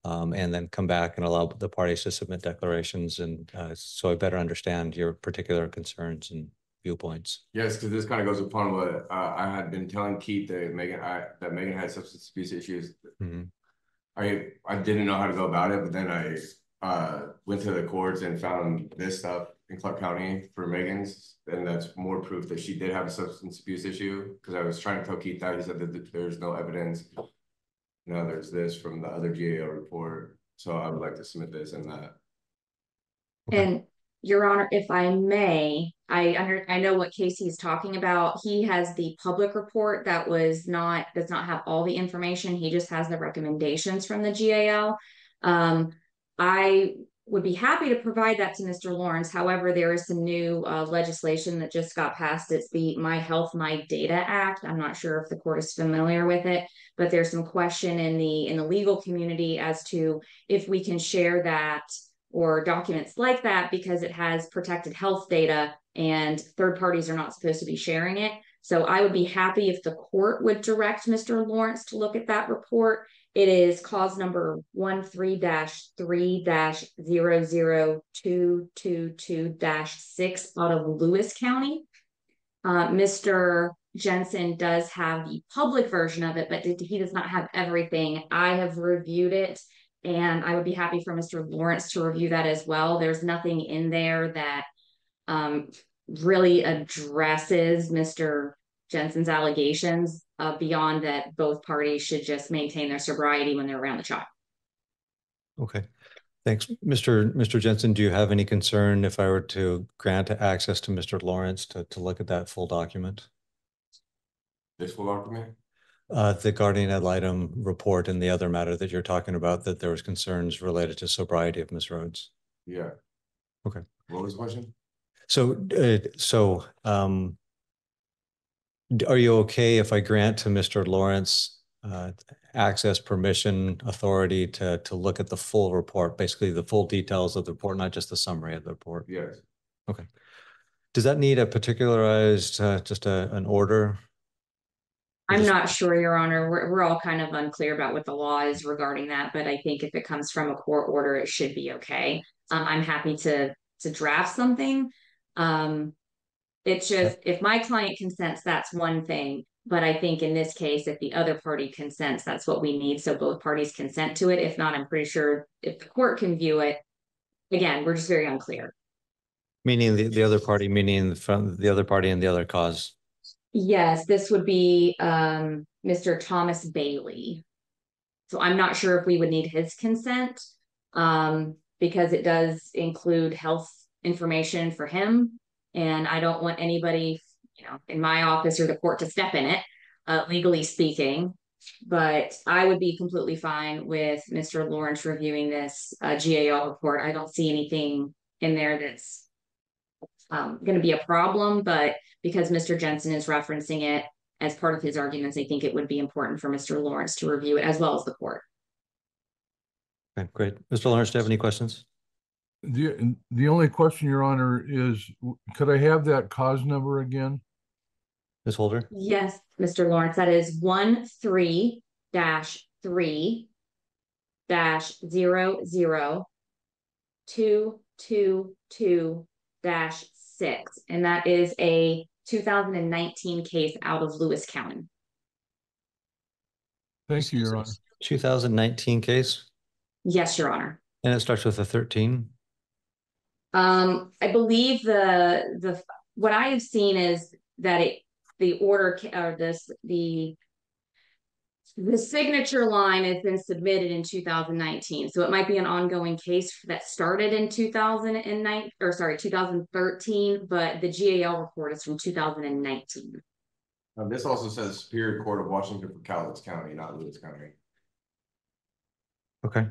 and then come back and allow the parties to submit declarations, and so I better understand your particular concerns and viewpoints. Yes, because this kind of goes upon what I had been telling Keith that Megan had substance abuse issues. Mm-hmm. I didn't know how to go about it, but then I went to the courts and found this stuff in Clark County for Megan's, and that's more proof that she did have a substance abuse issue. Because I was trying to tell Keith that, he said that there's no evidence. Now there's this from the other GAO report, so I would like to submit this and that. Okay. And Your Honor, if I may, I know what case he's talking about. He has the public report that does not have all the information. He just has the recommendations from the GAL. I would be happy to provide that to Mr. Lawrence. However, there is some new legislation that just got passed. It's the My Health, My Data Act. I'm not sure if the court is familiar with it, but there's some question in the legal community as to if we can share that or documents like that, because it has protected health data and third parties are not supposed to be sharing it. So I would be happy if the court would direct Mr. Lawrence to look at that report. It is cause number 13-3-00222-6 out of Lewis County. Mr. Jensen does have the public version of it, but he does not have everything. I have reviewed it, and I would be happy for Mr. Lawrence to review that as well. There's nothing in there that really addresses Mr. Jensen's allegations beyond that both parties should just maintain their sobriety when they're around the child. Okay, thanks. Mr. Jensen, do you have any concern if I were to grant access to Mr. Lawrence to look at that full document? This full document? The guardian ad litem report and the other matter that you're talking about, that there was concerns related to sobriety of Ms. Rhodes. Yeah. Okay. What was the question? Are you okay if I grant to Mr. Lawrence access, permission, authority to look at the full report, basically the full details of the report, not just the summary of the report? Yes. Okay. Does that need a particularized, an order? I'm not sure, Your Honor. We're all kind of unclear about what the law is regarding that, but I think if it comes from a court order, it should be okay. I'm happy to draft something. It's just if my client consents, that's one thing. But I think in this case, if the other party consents, that's what we need. So both parties consent to it. If not, I'm pretty sure if the court can view it, again, we're just very unclear. Meaning the other party, meaning from the other party and the other cause. Yes, this would be Mr. Thomas Bailey. So I'm not sure if we would need his consent because it does include health information for him. And I don't want anybody, in my office or the court to step in it, legally speaking. But I would be completely fine with Mr. Lawrence reviewing this GAL report. I don't see anything in there that's going to be a problem, but because Mr. Jensen is referencing it as part of his arguments, I think it would be important for Mr. Lawrence to review it as well as the court. Okay, great. Mr. Lawrence, do you have any questions? The only question, Your Honor, is could I have that cause number again? Ms. Holder? Yes, Mr. Lawrence, that is 13-3-00222-6, and that is a 2019 case out of Lewis County. Thank you, Your Honor. 2019 case? Yes, Your Honor. And it starts with a 13? I believe the what I have seen is that the order or the signature line has been submitted in 2019. So it might be an ongoing case that started in 2013, but the GAL report is from 2019. This also says Superior Court of Washington for Cowlitz County, not Lewis County. Okay.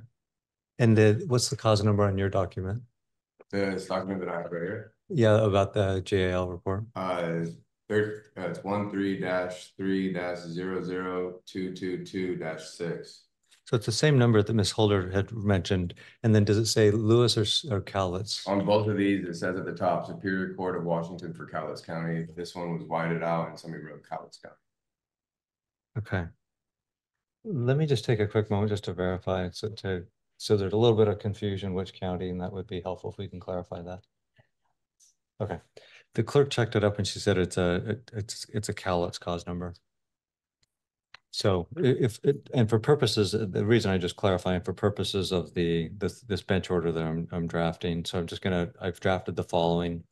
And what's the cause number on your document? This document that I have right here. Yeah, about the GAL report. It's 13-3-00222-6. So it's the same number that Ms. Holder had mentioned. And then does it say Lewis or Cowlitz? On both of these, it says at the top, Superior Court of Washington for Cowlitz County. This one was whited out and somebody wrote Cowlitz County. Okay. Let me just take a quick moment just to verify. So there's a little bit of confusion which county, and that would be helpful if we can clarify that. Okay. The clerk checked it up and she said it's a Cowlitz cause number. So and for purposes, the reason I just clarifying for purposes of this bench order that I'm drafting. So I've drafted the following.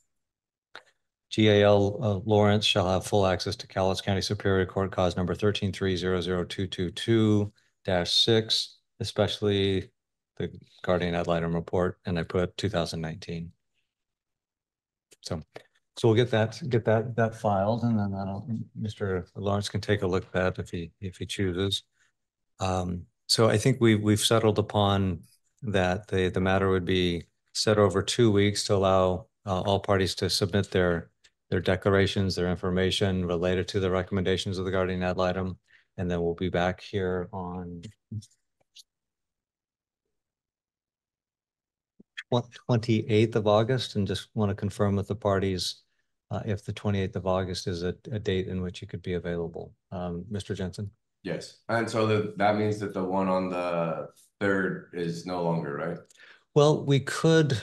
GAL Lawrence shall have full access to Cowlitz County Superior Court cause number 13-3-00222-6, especially the guardian ad litem report, and I put 2019. So we'll get that filed, and then Mr. Lawrence can take a look at that if he chooses. So I think we've settled upon that the matter would be set over 2 weeks to allow all parties to submit their declarations, their information related to the recommendations of the guardian ad litem, and then we'll be back here on 28th of August, and just want to confirm with the parties if the 28th of August is a date in which you could be available. Mr. Jensen? Yes, and so that means that the one on the 3rd is no longer, right? Well, we could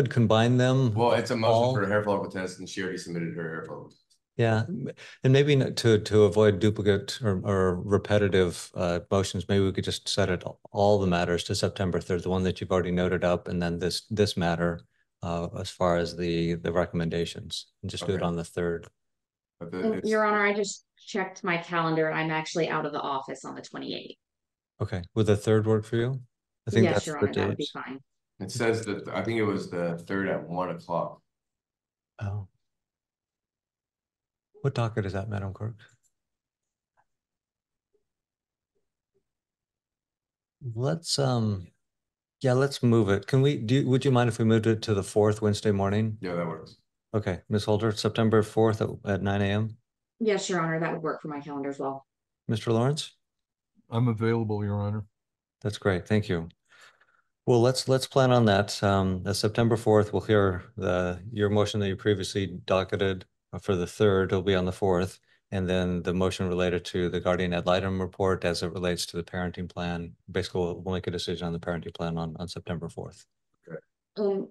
combine them. Well, it's a motion for a hair follicle test, and she already submitted her hair follicle test. Yeah, and maybe to avoid duplicate or repetitive motions, maybe we could just set all the matters to September 3rd, the one that you've already noted up, and then this matter as far as the recommendations, and just do it on the 3rd. Your Honor, I just checked my calendar. I'm actually out of the office on the 28th. Okay, would the 3rd work for you? I think yes, that's Your the Honor, that would be dates. fine. It says that I think it was the 3rd at 1 o'clock. Oh. What docket is that, Madam Clerk? Let's Yeah, let's move it. Would you mind if we moved it to the 4th Wednesday morning? Yeah, that works. Okay, Ms. Holder, September 4th at 9 a.m. Yes, Your Honor, that would work for my calendar as well. Mr. Lawrence? I'm available, Your Honor. That's great. Thank you. Well, let's plan on that. September 4th, we'll hear your motion that you previously docketed for the 3rd. It'll be on the 4th. And then the motion related to the guardian ad litem report as it relates to the parenting plan. Basically, we'll make a decision on the parenting plan on September 4th.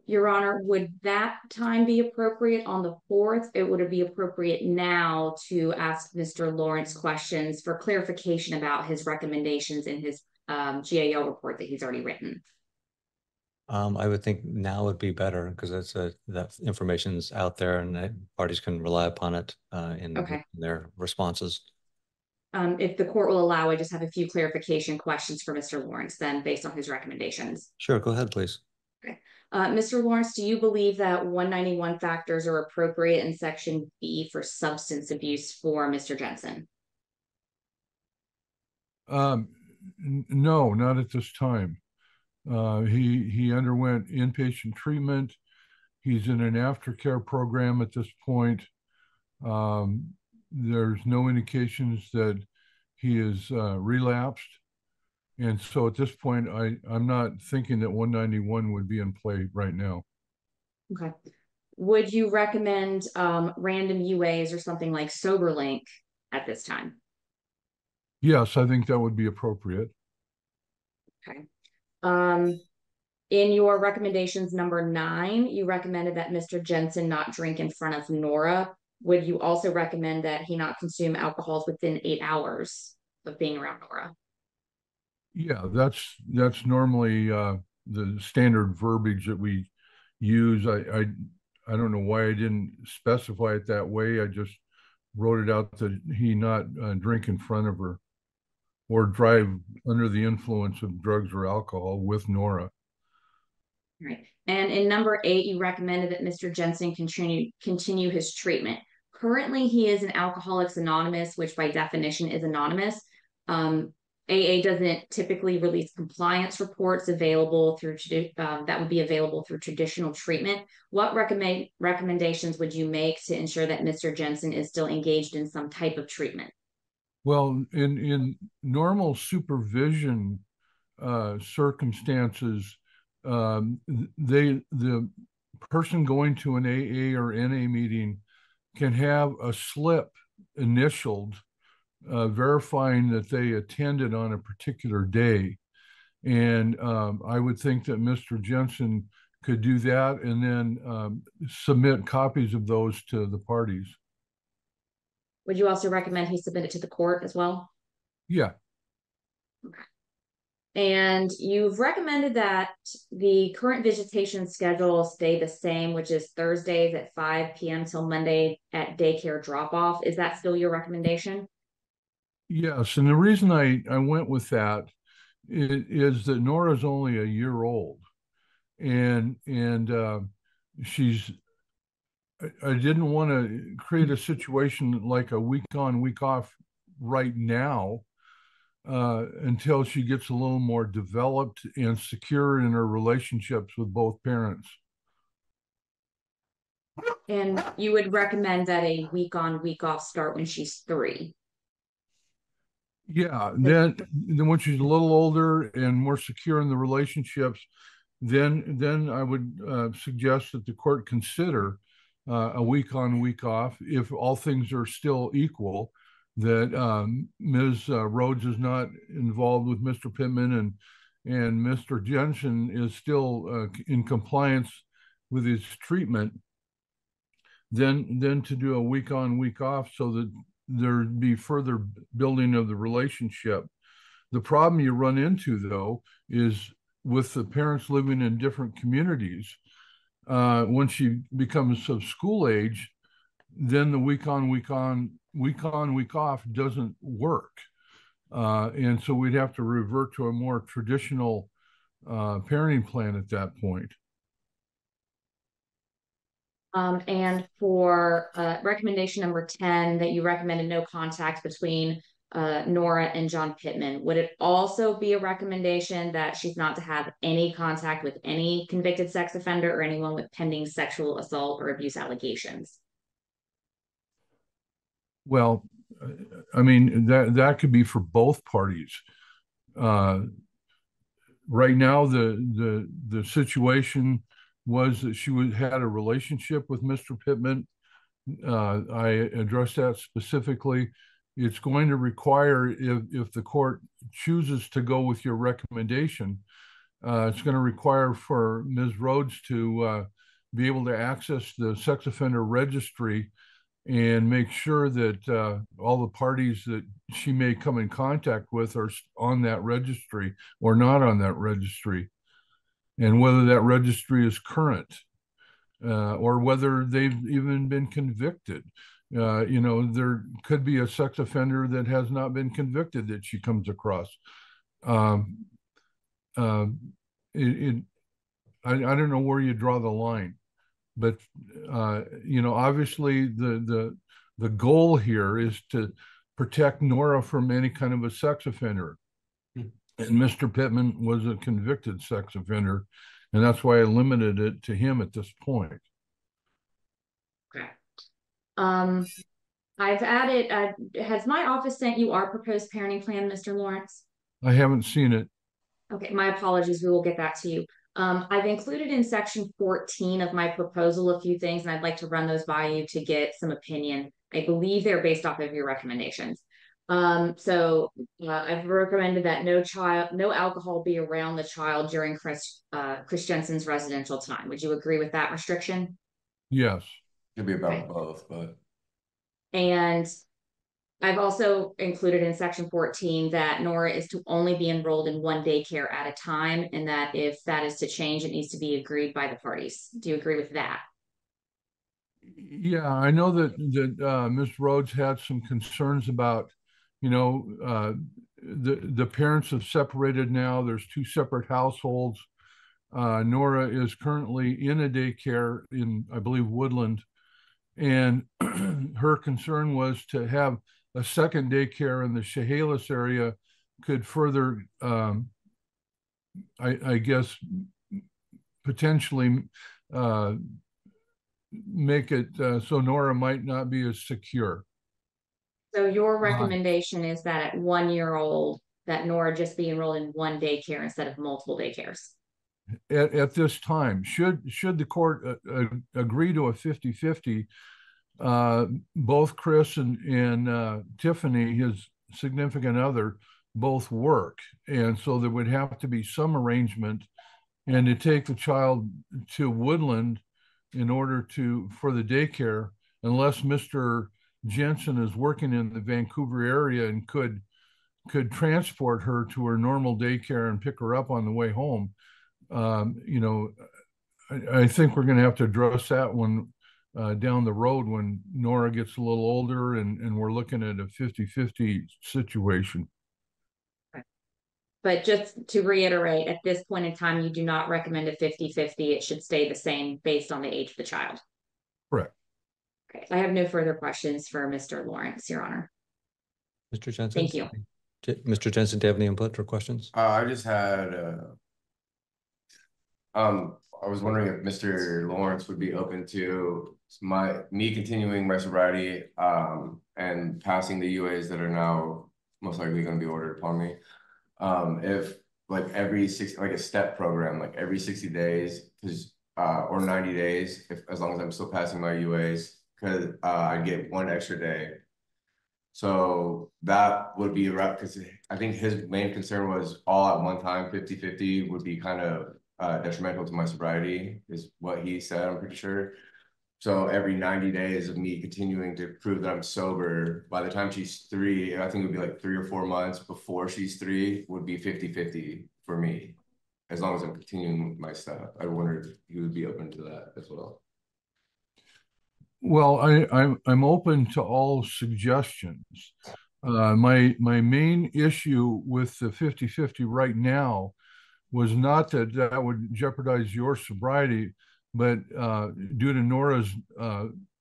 Your Honor, would that time be appropriate on the 4th? Would it be appropriate now to ask Mr. Lawrence questions for clarification about his recommendations in his GAO report that he's already written? I would think now would be better because that information's out there and parties can rely upon it in their responses. If the court will allow, I just have a few clarification questions for Mr. Lawrence then based on his recommendations. Sure, go ahead, please. Okay. Mr. Lawrence, do you believe that 191 factors are appropriate in Section B for substance abuse for Mr. Jensen? No, not at this time. He underwent inpatient treatment. He's in an aftercare program at this point. There's no indications that he is relapsed. And so at this point, I'm not thinking that 191 would be in play right now. Okay. Would you recommend random UAs or something like SoberLink at this time? Yes, I think that would be appropriate. Okay. In your recommendations number 9, you recommended that Mr. Jensen not drink in front of Nora. Would you also recommend that he not consume alcohols within 8 hours of being around Nora? Yeah, that's normally the standard verbiage that we use. I don't know why I didn't specify it that way. I just wrote it out that he not drink in front of her or drive under the influence of drugs or alcohol with Nora. Right. And in number 8, you recommended that Mr. Jensen continue his treatment. Currently, he is an Alcoholics Anonymous, which by definition is anonymous. AA doesn't typically release compliance reports available through that would be available through traditional treatment. What recommendations would you make to ensure that Mr. Jensen is still engaged in some type of treatment? Well, in normal supervision circumstances, the person going to an AA or NA meeting can have a slip initialed verifying that they attended on a particular day. And I would think that Mr. Jensen could do that and then submit copies of those to the parties. Would you also recommend he submit it to the court as well? Yeah. Okay. And you've recommended that the current visitation schedule stay the same, which is Thursdays at 5 p.m. till Monday at daycare drop-off. Is that still your recommendation? Yes, and the reason I went with that is that Nora's only a year old, and she's. I didn't want to create a situation like a week on, week off right now until she gets a little more developed and secure in her relationships with both parents. And you would recommend that a week on, week off start when she's 3? Yeah, then when she's a little older and more secure in the relationships, then I would suggest that the court consider a week on, week off, if all things are still equal, that Ms. Rhodes is not involved with Mr. Pittman and Mr. Jensen is still in compliance with his treatment, then to do a week on, week off so that there'd be further building of the relationship. The problem you run into, though, is with the parents living in different communities. When she becomes of school age, then the week on, week off doesn't work. And so we'd have to revert to a more traditional parenting plan at that point. And for recommendation number 10, that you recommended no contact between Nora and John Pittman. Would it also be a recommendation that she's not to have any contact with any convicted sex offender or anyone with pending sexual assault or abuse allegations? Well, I mean, that could be for both parties. Right now, the situation was that she had a relationship with Mr. Pittman. I addressed that specifically. It's going to require, if the court chooses to go with your recommendation, it's going to require for Ms. Rhodes to be able to access the sex offender registry and make sure that all the parties that she may come in contact with are on that registry or not on that registry, and whether that registry is current, or whether they've even been convicted. There could be a sex offender that has not been convicted that she comes across. I don't know where you draw the line, but obviously the goal here is to protect Nora from any kind of a sex offender. And Mr. Pittman was a convicted sex offender, and that's why I limited it to him at this point. Okay. I've added, has my office sent you our proposed parenting plan, Mr. Lawrence? I haven't seen it. Okay, my apologies. We will get that to you. I've included in section 14 of my proposal a few things, and I'd like to run those by you to get some opinion. I believe they're based off of your recommendations. I've recommended that no alcohol be around the child during Chris Jensen's residential time. Would you agree with that restriction? Yes. It'd be about both, but. And I've also included in section 14 that Nora is to only be enrolled in one daycare at a time, and that if that is to change, it needs to be agreed by the parties. Do you agree with that? Yeah, I know that Ms. Rhodes had some concerns about, the parents have separated now. There's two separate households. Nora is currently in a daycare in, I believe, Woodland, and her concern was to have a second daycare in the Chehalis area could further, I guess, potentially make it so Nora might not be as secure. So your recommendation is that at 1 year old, that Nora just be enrolled in one daycare instead of multiple daycares? At this time, should the court agree to a 50-50, both Chris and Tiffany, his significant other, both work, and so there would have to be some arrangement, and to take the child to Woodland in order for the daycare, unless Mr. Jensen is working in the Vancouver area and could transport her to her normal daycare and pick her up on the way home. I think we're going to have to address that one down the road when Nora gets a little older and we're looking at a 50-50 situation. But just to reiterate, at this point in time, you do not recommend a 50-50. It should stay the same based on the age of the child. Correct. Okay, I have no further questions for Mr. Lawrence, Your Honor. Mr. Jensen? Thank you. Mr. Jensen, do you have any input or questions? I just had, I was wondering if Mr. Lawrence would be open to me continuing my sobriety and passing the UAs that are now most likely going to be ordered upon me. If like every 60, like a step program, like every 60 days, or 90 days, as long as I'm still passing my UAs, because I get one extra day. So that would be right, because I think his main concern was all at one time, 50-50 would be kind of detrimental to my sobriety, is what he said, I'm pretty sure. So every 90 days of me continuing to prove that I'm sober, by the time she's 3, I think it would be like 3 or 4 months before she's 3, would be 50-50 for me, as long as I'm continuing my stuff. I wondered if he would be open to that as well. Well, I'm open to all suggestions. My main issue with the 50-50 right now was not that would jeopardize your sobriety, but due to Nora's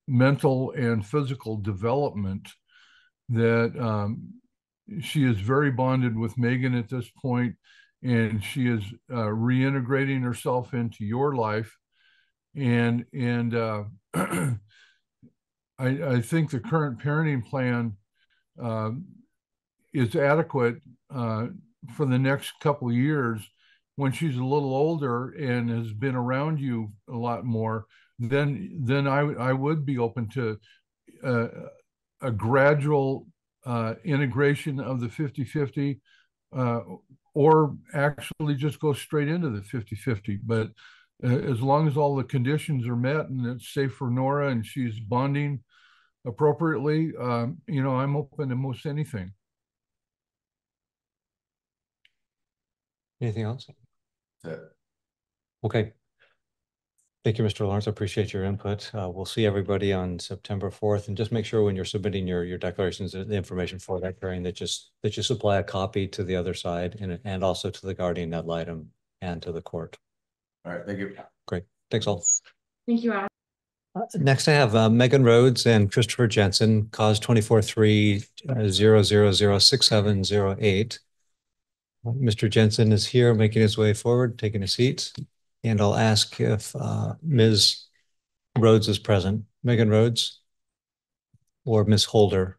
mental and physical development, that she is very bonded with Megan at this point, and she is reintegrating herself into your life. And I think the current parenting plan is adequate for the next couple of years. When she's a little older and has been around you a lot more, then I would be open to a gradual integration of the 50-50, or actually just go straight into the 50-50. But as long as all the conditions are met and it's safe for Nora and she's bonding appropriately, I'm open to most anything. Anything else? That's it. Okay. Thank you, Mr. Lawrence. I appreciate your input. We'll see everybody on September 4th, and just make sure when you're submitting your declarations, the information for that hearing, that you supply a copy to the other side and also to the guardian ad litem and to the court. All right, thank you. Great. Thanks all. Thank you, Adam. Next, I have Megan Rhodes and Christopher Jensen, cause 24-3-000-6708. Mr. Jensen is here, making his way forward, taking a seat, and I'll ask if Ms. Rhodes is present. Megan Rhodes or Ms. Holder.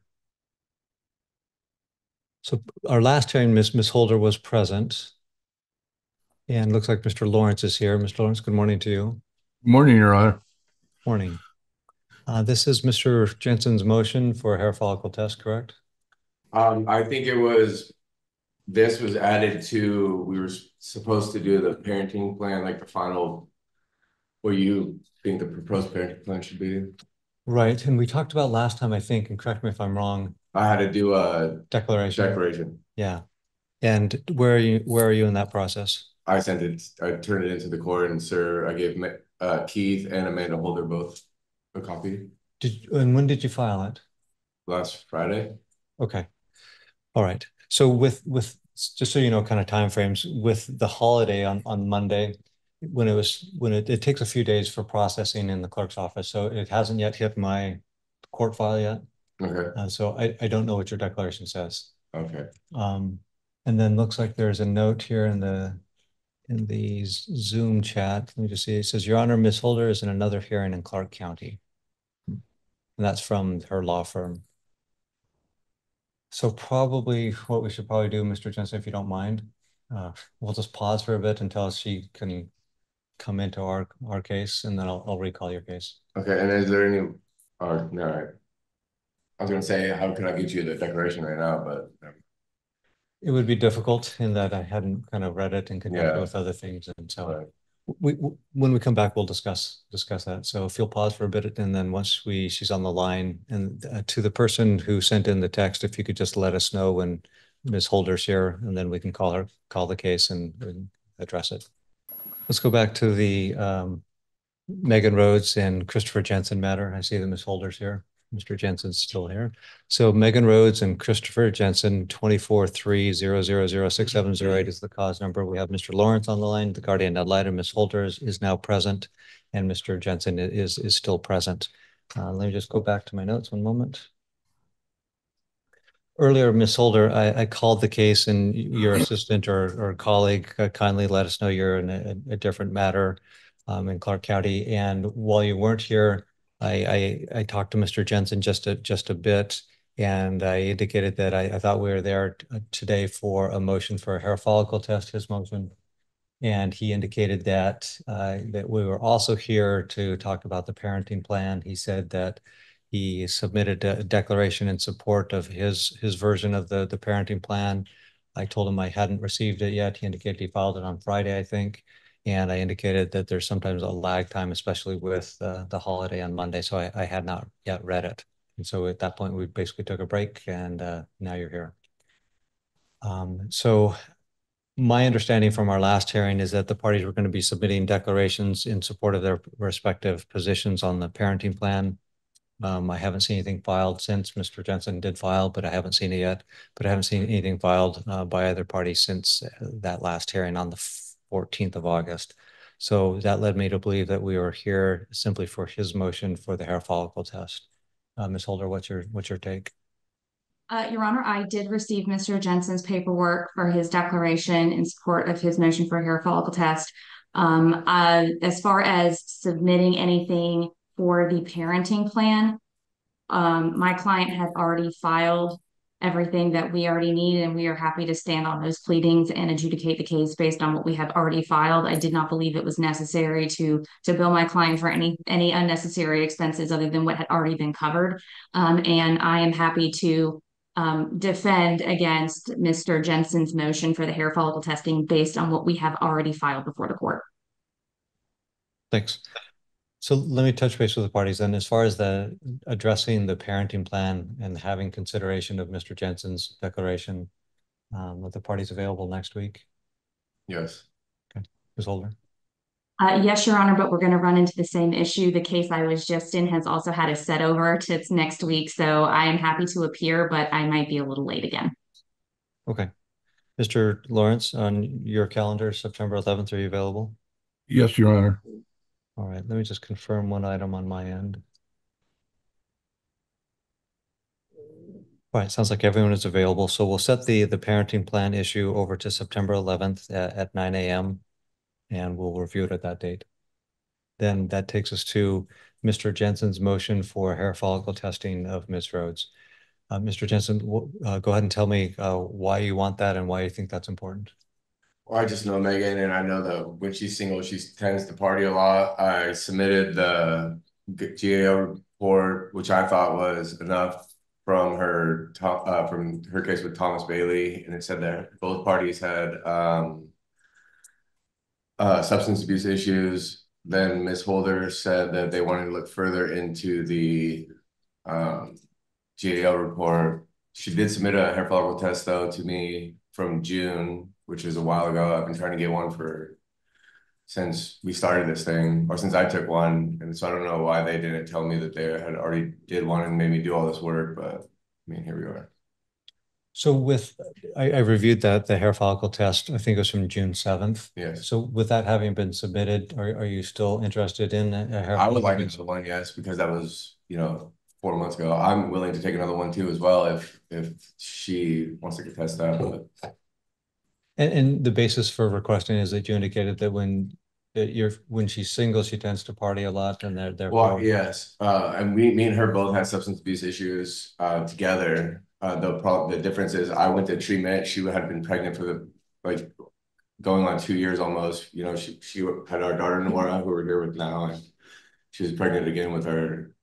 So our last hearing, Ms. Holder was present, and looks like Mr. Lawrence is here. Mr. Lawrence, good morning to you. Good morning, Your Honor. Morning. This is Mr. Jensen's motion for a hair follicle test, correct? I think this was added to, we were supposed to do the parenting plan, like the final, what you think the proposed parenting plan should be. Right, and we talked about last time, I think, and correct me if I'm wrong. I had to do a declaration. Yeah. And where are you in that process? I turned it into the court, and I gave Keith and Amanda Holder both a copy. And when did you file it? Last Friday. Okay. All right. So with just so you know, kind of timeframes, with the holiday on Monday, when it takes a few days for processing in the clerk's office, so it hasn't yet hit my court file yet. Okay. So I don't know what your declaration says. Okay. And then looks like there's a note here in the Zoom chat. Let me just see. It says, Your Honor, Ms. Holder is in another hearing in Clark County. And that's from her law firm. So probably what we should probably do, Mr. Jensen, if you don't mind, we'll just pause for a bit until she can come into our case, and then I'll recall your case. Okay. And is there any? No. I was going to say, how can I get you the declaration right now? But it would be difficult in that I hadn't kind of read it in conjunction with other things, and so. Right. When we come back, we'll discuss that. So if you'll pause for a bit, and then once she's on the line, and to the person who sent in the text, if you could just let us know when Ms. Holder's here, and then we can call the case and address it. Let's go back to the Megan Rhodes and Christopher Jensen matter. I see that Ms. Holder's here. Mr. Jensen's still here. So Megan Rhodes and Christopher Jensen, 24-3-000-6708 is the cause number. We have Mr. Lawrence on the line, the guardian ad litem. Ms. Holder is now present, and Mr. Jensen is still present. Let me just go back to my notes one moment. Earlier, Ms. Holder, I called the case, and your assistant or colleague kindly let us know you're in a different matter in Clark County. And while you weren't here, I talked to Mr. Jensen just a bit, and I indicated that I thought we were there today for a motion for a hair follicle test, his motion. And he indicated that we were also here to talk about the parenting plan. He said that he submitted a declaration in support of his version of the parenting plan. I told him I hadn't received it yet. He indicated he filed it on Friday, I think. And I indicated that there's sometimes a lag time, especially with the holiday on Monday. So I had not yet read it. And so at that point, we basically took a break, and now you're here. So my understanding from our last hearing is that the parties were going to be submitting declarations in support of their respective positions on the parenting plan. I haven't seen anything filed since. Mr. Jensen did file, but I haven't seen it yet. But I haven't seen anything filed by either party since that last hearing on the 14th of August. So that led me to believe that we were here simply for his motion for the hair follicle test. Ms. Holder, what's your take? Your Honor, I did receive Mr. Jensen's paperwork for his declaration in support of his motion for hair follicle test. As far as submitting anything for the parenting plan, my client had already filed everything that we already need, and we are happy to stand on those pleadings and adjudicate the case based on what we have already filed. I did not believe it was necessary to bill my client for any unnecessary expenses other than what had already been covered. And I am happy to defend against Mr. Jensen's motion for the hair follicle testing based on what we have already filed before the court. Thanks. So let me touch base with the parties then. As far as the addressing the parenting plan and having consideration of Mr. Jensen's declaration, are the parties available next week? Yes. Okay. Ms. Holder? Yes, Your Honor, but we're going to run into the same issue. The case I was just in has also had a set over to next week, so I am happy to appear, but I might be a little late again. Okay. Mr. Lawrence, on your calendar, September 11th, are you available? Yes, Your Honor. All right, let me just confirm one item on my end. All right, sounds like everyone is available. So we'll set the parenting plan issue over to September 11th at 9 a.m. and we'll review it at that date. Then that takes us to Mr. Jensen's motion for hair follicle testing of Ms. Rhodes. Mr. Jensen, go ahead and tell me why you want that and why you think that's important. Well, I just know Megan, and I know that when she's single, she tends to party a lot. I submitted the GAO report, which I thought was enough from her case with Thomas Bailey, and it said that both parties had substance abuse issues. Then Ms. Holder said that they wanted to look further into the GAO report. She did submit a hair follicle test though to me from June, which is a while ago. I've been trying to get one since we started this thing, or since I took one. And so I don't know why they didn't tell me that they had already did one and made me do all this work, but I mean, here we are. So I reviewed the hair follicle test, I think it was from June 7th. Yes. So with that having been submitted, are you still interested in a hair? I would like another one, yes, because that was, 4 months ago. I'm willing to take another one too as well if she wants to test that. But And the basis for requesting is that you indicated that when she's single, she tends to party a lot, and well, yes, and me and her both had substance abuse issues together. The difference is I went to treatment. She had been pregnant for going on 2 years almost. She had our daughter Nora, who we're here with now, and she was pregnant again with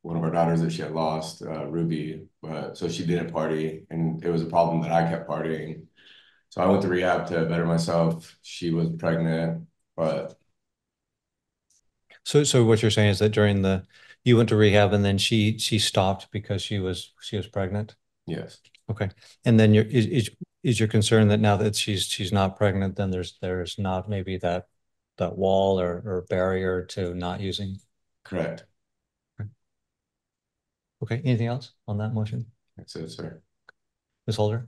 one of our daughters that she had lost, Ruby. So she didn't party, and it was a problem that I kept partying. So I went to rehab to better myself. She was pregnant, but. So what you're saying is that you went to rehab and then she stopped because she was pregnant? Yes. Okay. And then is your concern that now that she's not pregnant, then there's not maybe that wall or barrier to not using? Correct. Okay. Anything else on that motion? That's it, sir. Ms. Holder?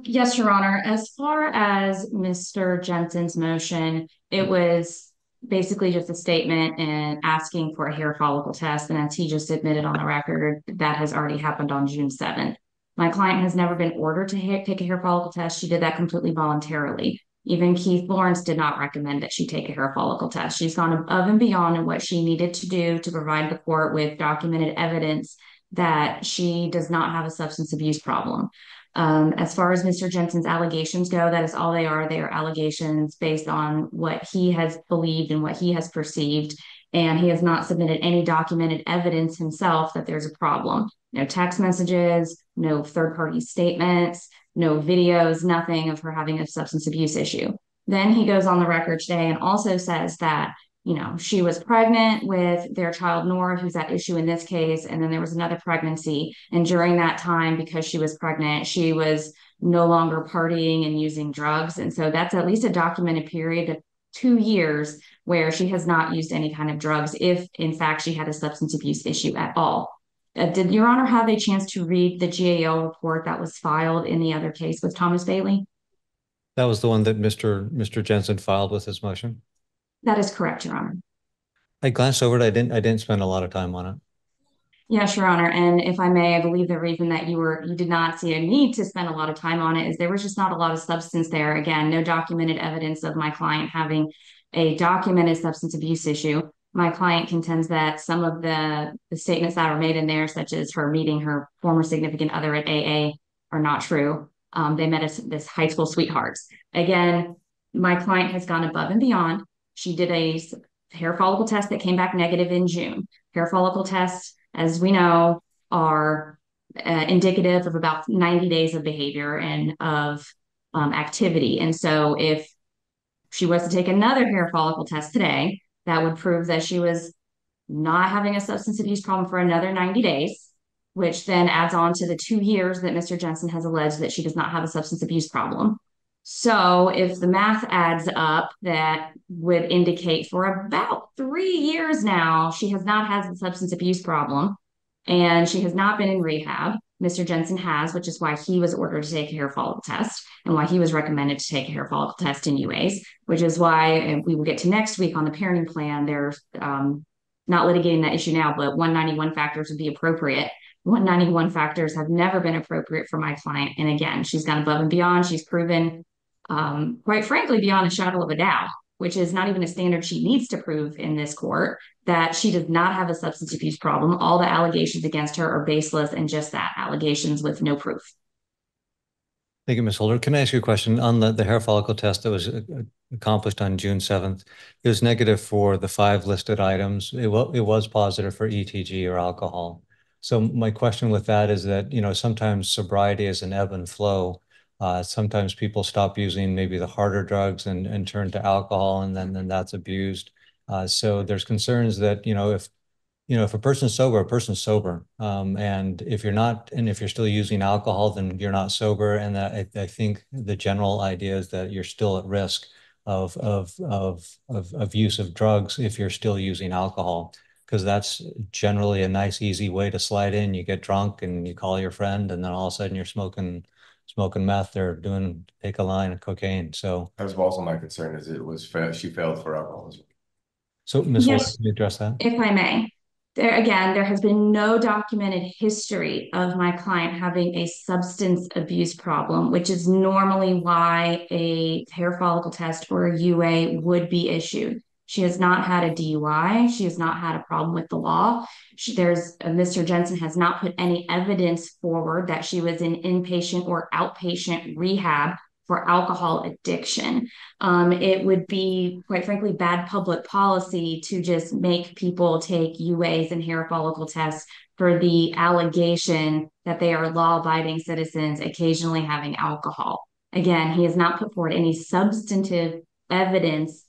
Yes, Your Honor. As far as Mr. Jensen's motion, it was basically just a statement and asking for a hair follicle test. And as he just admitted on the record, that has already happened on June 7th. My client has never been ordered to take a hair follicle test. She did that completely voluntarily. Even Keith Lawrence did not recommend that she take a hair follicle test. She's gone above and beyond in what she needed to do to provide the court with documented evidence that she does not have a substance abuse problem. As far as Mr. Jensen's allegations go, that is all they are. They are allegations based on what he has believed and what he has perceived. And he has not submitted any documented evidence himself that there's a problem. No text messages, no third-party statements, no videos, nothing of her having a substance abuse issue. Then he goes on the record today and also says that she was pregnant with their child, Nora, who's at issue in this case. And then there was another pregnancy. And during that time, because she was pregnant, she was no longer partying and using drugs. And so that's at least a documented period of 2 years where she has not used any kind of drugs, if in fact she had a substance abuse issue at all. Did Your Honor have a chance to read the GAO report that was filed in the other case with Thomas Bailey? That was the one that Mr. Jensen filed with his motion? That is correct, Your Honor. I glanced over it. I didn't spend a lot of time on it. Yes, Your Honor. And if I may, I believe the reason that you did not see a need to spend a lot of time on it is there was just not a lot of substance there. Again, no documented evidence of my client having a documented substance abuse issue. My client contends that some of the statements that are made in there, such as her meeting her former significant other at AA, are not true. They met as high school sweethearts. Again, my client has gone above and beyond. She did a hair follicle test that came back negative in June. Hair follicle tests, as we know, are indicative of about 90 days of behavior and of activity. And so if she was to take another hair follicle test today, that would prove that she was not having a substance abuse problem for another 90 days, which then adds on to the 2 years that Mr. Jensen has alleged that she does not have a substance abuse problem. So if the math adds up, that would indicate for about 3 years now, she has not had a substance abuse problem and she has not been in rehab. Mr. Jensen has, which is why he was ordered to take a hair follicle test and why he was recommended to take a hair follicle test in UAs, which is why we will get to next week on the parenting plan. There's not litigating that issue now, but 191 factors would be appropriate. 191 factors have never been appropriate for my client. And again, she's gone above and beyond. She's proven, quite frankly, beyond a shadow of a doubt, which is not even a standard she needs to prove in this court, that she does not have a substance abuse problem. All the allegations against her are baseless and just that, allegations with no proof. Thank you, Ms. Holder. Can I ask you a question on the hair follicle test that was accomplished on June 7th? It was negative for the 5 listed items. It was positive for ETG or alcohol. So my question with that is that, sometimes sobriety is an ebb and flow. Sometimes people stop using maybe the harder drugs and turn to alcohol, and then that's abused. So there's concerns that, if a person's sober, a person's sober. And if you're not, and if you're still using alcohol, then you're not sober. And I think the general idea is that you're still at risk of use of drugs if you're still using alcohol, because that's generally a nice, easy way to slide in. You get drunk and you call your friend, and then all of a sudden you're smoking meth or take a line of cocaine. So That was also my concern, is she failed for alcoholism. So Ms. Holder, Yes, can you address that? if I may. There has been no documented history of my client having a substance abuse problem, which is normally why a hair follicle test or a UA would be issued. She has not had a DUI. She has not had a problem with the law. Mr. Jensen has not put any evidence forward that she was in inpatient or outpatient rehab for alcohol addiction. It would be, quite frankly, bad public policy to just make people take UAs and hair follicle tests for the allegation that they are law-abiding citizens occasionally having alcohol. Again, he has not put forward any substantive evidence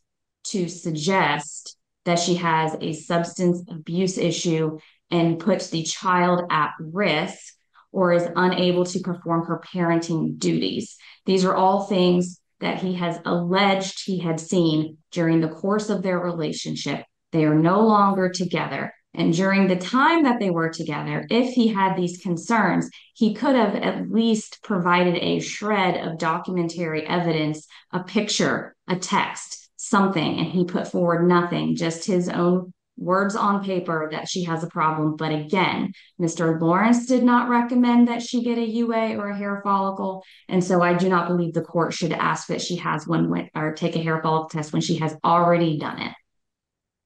to suggest that she has a substance abuse issue and puts the child at risk or is unable to perform her parenting duties. These are all things that he has alleged he had seen during the course of their relationship. They are no longer together. And during the time that they were together, if he had these concerns, he could have at least provided a shred of documentary evidence, a picture, a text, something, and he put forward nothing, just his own words on paper that she has a problem. But again, Mr. Lawrence did not recommend that she get a UA or a hair follicle. And so I do not believe the court should ask that she has one or take a hair follicle test when she has already done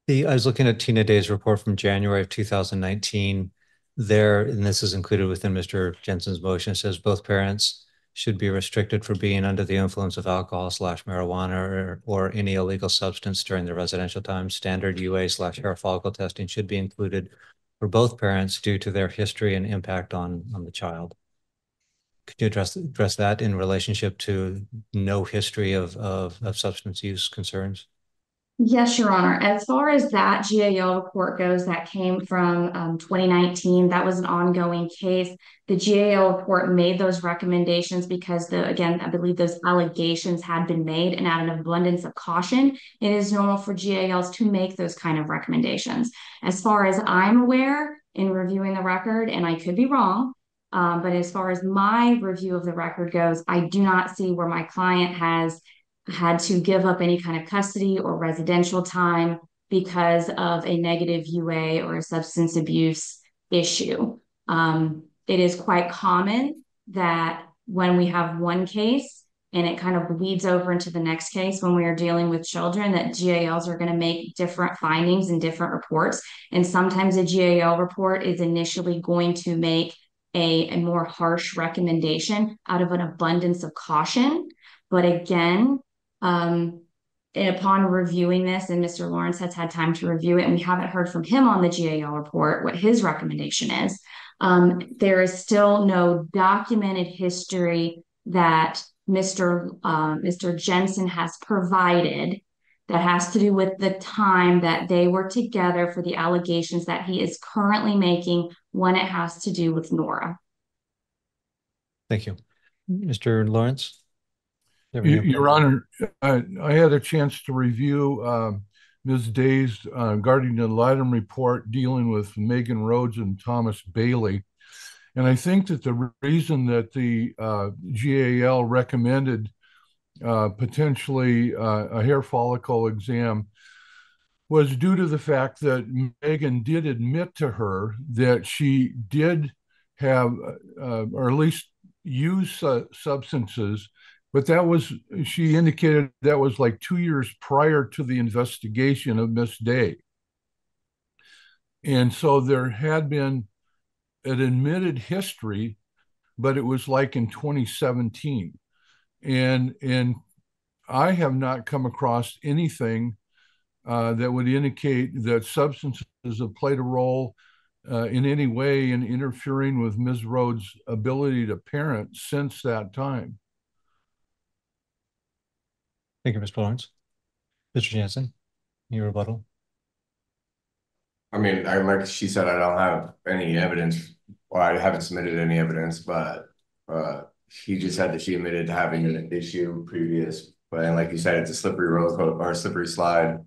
it. I was looking at Tina Day's report from January of 2019 there, and this is included within Mr. Jensen's motion. It says both parents should be restricted for being under the influence of alcohol/marijuana or any illegal substance during the residential time. Standard UA/hair follicle testing should be included for both parents due to their history and impact on the child. Could you address that in relationship to no history of substance use concerns? Yes, Your Honor. As far as that GAO report goes, that came from 2019. That was an ongoing case. The GAO report made those recommendations because, again, I believe those allegations had been made, and out of an abundance of caution, it is normal for GALs to make those kind of recommendations. As far as I'm aware, in reviewing the record, and I could be wrong, but as far as my review of the record goes, I do not see where my client has had to give up any kind of custody or residential time because of a negative UA or a substance abuse issue. It is quite common that when we have one case and it kind of bleeds over into the next case when we are dealing with children, that GALs are going to make different findings and different reports. And sometimes a GAL report is initially going to make a more harsh recommendation out of an abundance of caution. But again, upon reviewing this, and Mr. Lawrence has had time to review it, and we haven't heard from him on the GAL report what his recommendation is. There is still no documented history that Mr. Jensen has provided that has to do with the time that they were together for the allegations that he is currently making when it has to do with Nora. Thank you. Mr. Lawrence? Your Honor, I had a chance to review Ms. Day's guardian ad litem report dealing with Megan Rhodes and Thomas Bailey. And I think that the reason that the GAL recommended potentially a hair follicle exam was due to the fact that Megan did admit to her that she did have, or at least use substances, but she indicated that was like 2 years prior to the investigation of Miss Day. And so there had been an admitted history, but it was like in 2017. And I have not come across anything that would indicate that substances have played a role in any way in interfering with Ms. Rhodes' ability to parent since that time. Thank you, Mr. Lawrence. Mr. Jansen, your rebuttal. I mean, like she said, I don't have any evidence, or I haven't submitted any evidence, but she just said that she admitted to having an issue previous. But like you said, it's a slippery roller coaster or a slippery slide.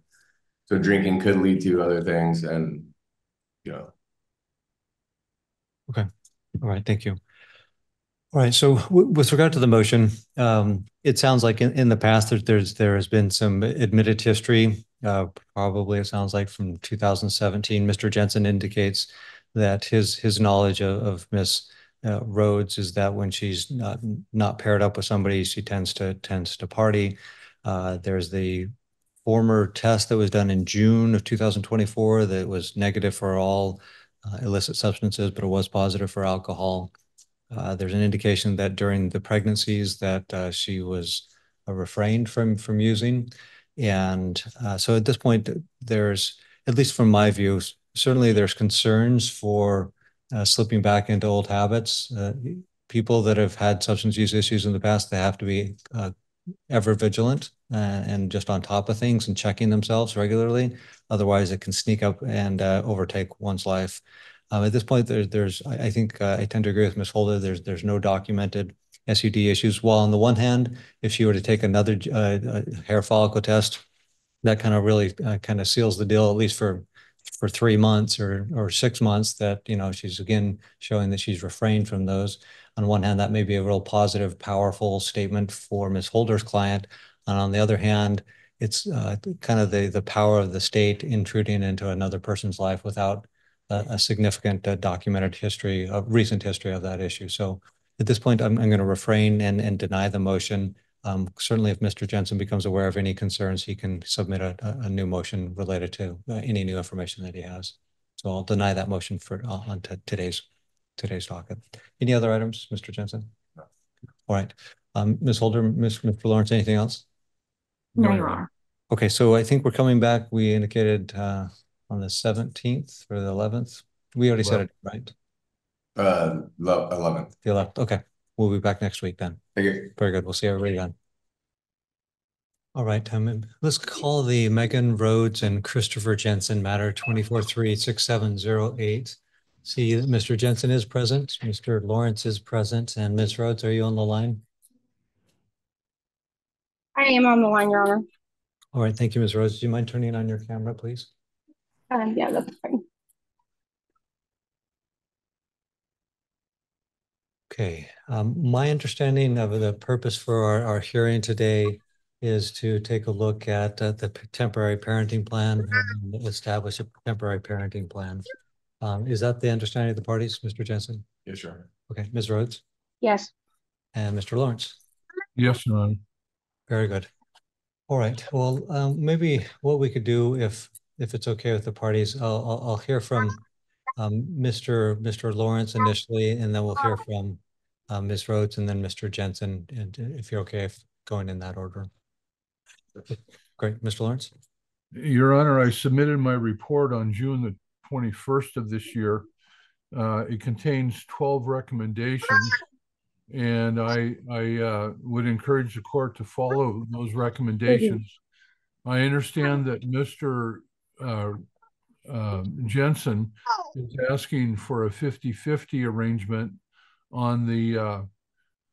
So drinking could lead to other things, and Okay. All right. Thank you. All right. So with regard to the motion, it sounds like in the past there has been some admitted history. Probably it sounds like from 2017. Mr. Jensen indicates that his knowledge of Miss Rhodes is that when she's not paired up with somebody, she tends to party. There's the former test that was done in June of 2024 that was negative for all illicit substances, but it was positive for alcohol. There's an indication that during the pregnancies that she was refrained from using. And so at this point, there's, at least from my view, certainly there's concerns for slipping back into old habits. People that have had substance use issues in the past, they have to be ever vigilant and just on top of things and checking themselves regularly. Otherwise, it can sneak up and overtake one's life. At this point, I think I tend to agree with Ms. Holder. There's no documented SUD issues. While on the one hand, if she were to take another hair follicle test, that kind of really kind of seals the deal, at least for 3 months or 6 months, that she's again showing that she's refrained from those. On one hand, that may be a real positive, powerful statement for Ms. Holder's client, and on the other hand, it's kind of the power of the state intruding into another person's life without a significant documented history, a recent history of that issue. So at this point, I'm going to refrain and deny the motion. Certainly, if Mr. Jensen becomes aware of any concerns, he can submit a new motion related to any new information that he has. So I'll deny that motion on today's docket. Any other items, Mr. Jensen? No. All right. Ms. Holder, Mr. Lawrence, anything else? No, Your Honor. Okay, so I think we're coming back. We indicated on the 17th or the 11th. We already said it, right? 11th. The 11th. Okay. We'll be back next week then. Okay. Very good. We'll see everybody then. All right. Let's call the Megan Rhodes and Christopher Jensen matter 24-36708. See, Mr. Jensen is present. Mr. Lawrence is present. And Ms. Rhodes, are you on the line? I am on the line, Your Honor. All right. Thank you, Ms. Rhodes. Do you mind turning on your camera, please? Yeah, that's fine. Okay. My understanding of the purpose for our hearing today is to take a look at the temporary parenting plan and establish a temporary parenting plan. Is that the understanding of the parties, Mr. Jensen? Yes, sir. Okay, Ms. Rhodes Yes. and Mr. Lawrence. Yes, Your Honor. Very good. All right. Well, maybe what we could do, if it's okay with the parties, I'll hear from Mr. Lawrence initially, and then we'll hear from Ms. Rhodes and then Mr. Jensen, and if you're okay if going in that order. Great, Mr. Lawrence. Your Honor, I submitted my report on June the 21st of this year. It contains 12 recommendations, and I would encourage the court to follow those recommendations. I understand that Mr. Jensen is asking for a 50-50 arrangement on the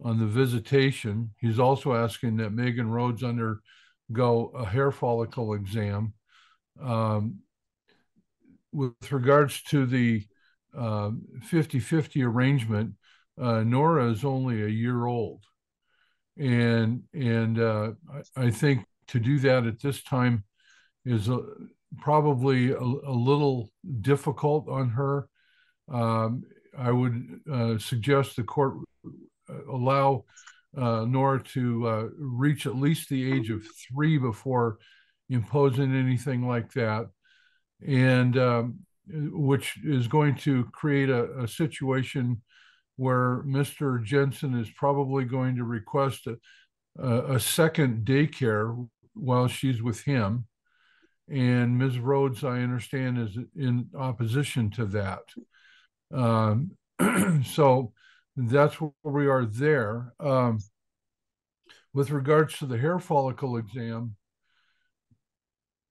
visitation. He's also asking that Megan Rhodes undergo a hair follicle exam. With regards to the 50-50 arrangement, Nora is only a year old. And I think to do that at this time is probably a little difficult on her. I would suggest the court allow Nora to reach at least the age of 3 before imposing anything like that, and which is going to create a situation where Mr. Jensen is probably going to request a second daycare while she's with him. And Ms. Rhodes, I understand, is in opposition to that. So that's where we are there. With regards to the hair follicle exam,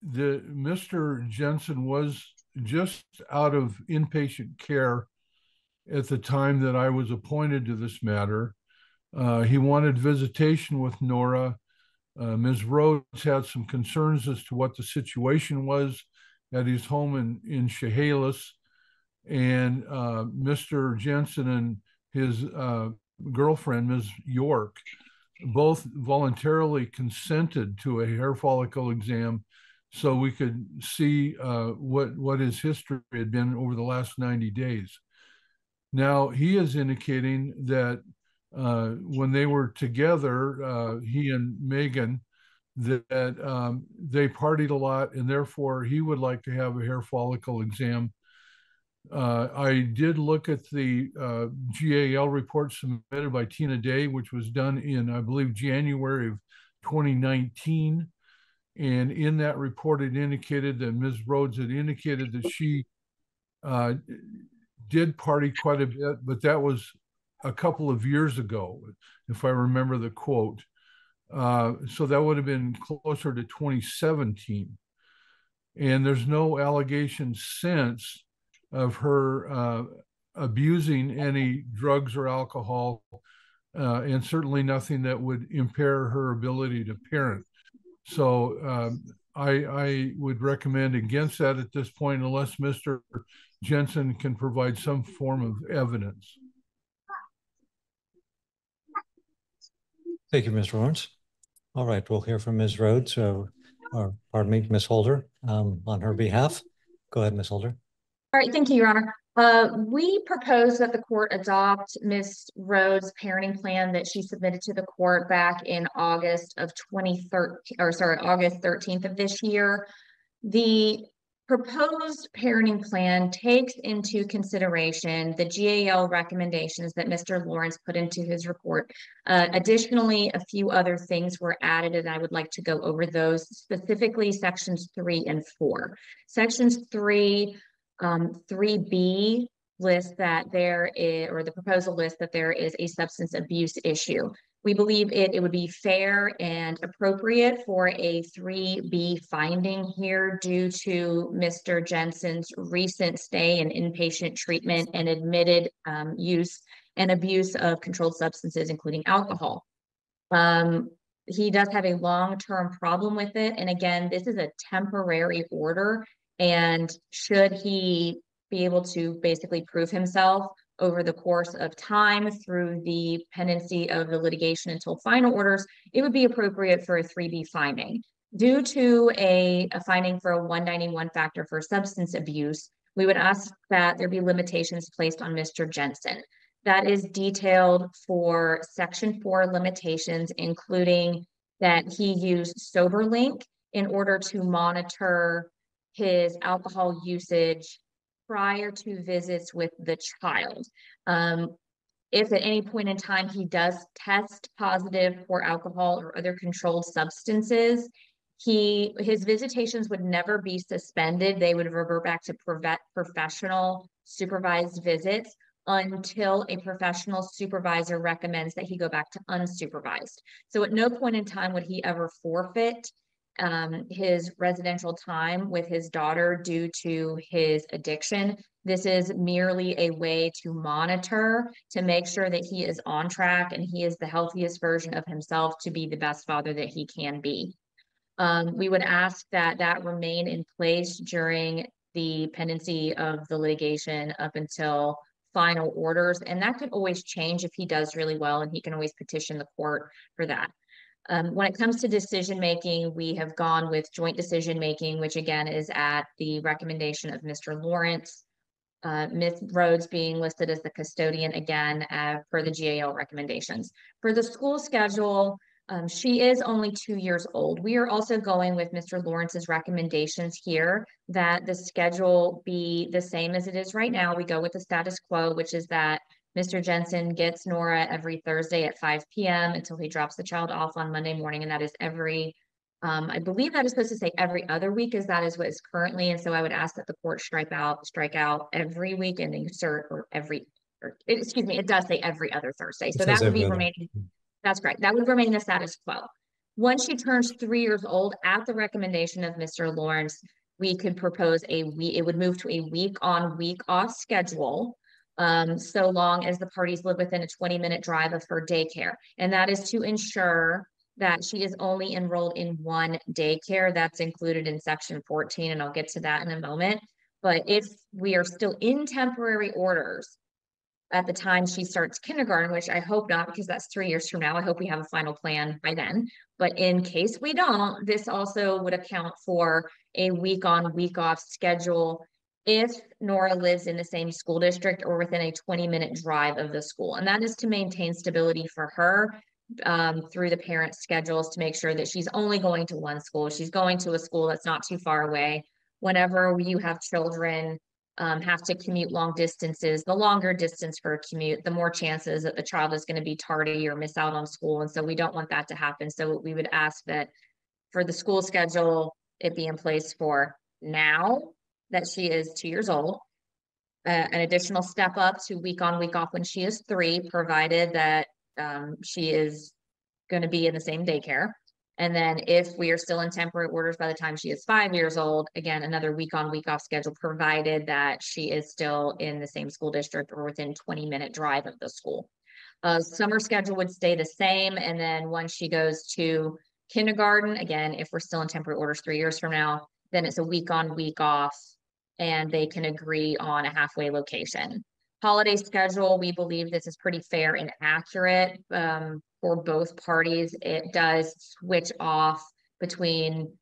Mr. Jensen was just out of inpatient care at the time that I was appointed to this matter. He wanted visitation with Nora. Ms. Rhodes had some concerns as to what the situation was at his home in Chehalis, and Mr. Jensen and his girlfriend, Ms. York, both voluntarily consented to a hair follicle exam so we could see what his history had been over the last 90 days. Now, he is indicating that when they were together, he and Megan, that they partied a lot, and therefore he would like to have a hair follicle exam. I did look at the GAL report submitted by Tina Day, which was done in, I believe, January of 2019. And in that report, it indicated that Ms. Rhodes had indicated that she did party quite a bit, but that was a couple of years ago, if I remember the quote. So that would have been closer to 2017. And there's no allegation since of her abusing any drugs or alcohol, and certainly nothing that would impair her ability to parent. So I would recommend against that at this point, unless Mr. Jensen can provide some form of evidence. Thank you, Mr. Lawrence. All right, we'll hear from Ms. Rhodes, or pardon me, Ms. Holder, on her behalf. Go ahead, Ms. Holder. All right, thank you, Your Honor. We propose that the court adopt Ms. Rhodes' parenting plan that she submitted to the court back in August of 2013, or sorry, August 13th of this year. The proposed parenting plan takes into consideration the GAL recommendations that Mr. Lawrence put into his report. Additionally, a few other things were added, and I would like to go over those, specifically sections 3 and 4. Sections 3B lists that there is, or the proposal lists that there is a substance abuse issue. We believe it would be fair and appropriate for a 3B finding here due to Mr. Jensen's recent stay in inpatient treatment and admitted use and abuse of controlled substances, including alcohol. He does have a long-term problem with it. And again, this is a temporary order. And should he be able to basically prove himself over the course of time through the pendency of the litigation until final orders, it would be appropriate for a 3B finding. Due to a finding for a 191 factor for substance abuse, We would ask that there be limitations placed on Mr. Jensen. That is detailed for Section 4 limitations, including that he used SoberLink in order to monitor his alcohol usage prior to visits with the child. If at any point in time he does test positive for alcohol or other controlled substances, his visitations would never be suspended. They would revert back to professional supervised visits until a professional supervisor recommends that he go back to unsupervised. So at no point in time would he ever forfeit his residential time with his daughter due to his addiction. This is merely a way to monitor, to make sure that he is on track and he is the healthiest version of himself to be the best father that he can be. We would ask that that remain in place during the pendency of the litigation up until final orders. And that could always change if he does really well, and he can always petition the court for that. When it comes to decision-making, we have gone with joint decision-making, which again is at the recommendation of Mr. Lawrence. Ms. Rhodes being listed as the custodian again per the GAL recommendations. For the school schedule, she is only 2 years old. We are also going with Mr. Lawrence's recommendations here that the schedule be the same as it is right now. We go with the status quo, which is that Mr. Jensen gets Nora every Thursday at 5 p.m. until he drops the child off on Monday morning. And that is every, I believe that is supposed to say every other week, as that is what is currently. And so I would ask that the court strike out every week and insert excuse me, it does say every other Thursday. So that would be remaining. That's correct. That would remain the status quo. Once she turns 3 years old, at the recommendation of Mr. Lawrence, we could propose it would move to a week on, week off schedule, so long as the parties live within a 20-minute drive of her daycare. And that is to ensure that she is only enrolled in one daycare. That's included in Section 14, and I'll get to that in a moment. But if we are still in temporary orders at the time she starts kindergarten, which I hope not, because that's 3 years from now. I hope we have a final plan by then. But in case we don't, this also would account for a week on, week off schedule if Nora lives in the same school district or within a 20-minute drive of the school. And that is to maintain stability for her through the parent schedules, to make sure that she's only going to one school. She's going to a school that's not too far away. Whenever you have children have to commute long distances, the longer distance for a commute, the more chances that the child is going to be tardy or miss out on school. And so we don't want that to happen. So we would ask that for the school schedule, it be in place for now that she is 2 years old, an additional step up to week on, week off when she is 3, provided that she is going to be in the same daycare. And then if we are still in temporary orders by the time she is 5 years old, again, another week on, week off schedule, provided that she is still in the same school district or within 20-minute drive of the school. Summer schedule would stay the same. And then once she goes to kindergarten, again, if we're still in temporary orders 3 years from now, then it's a week on, week off, and they can agree on a halfway location. Holiday schedule, we believe this is pretty fair and accurate for both parties. It does switch off between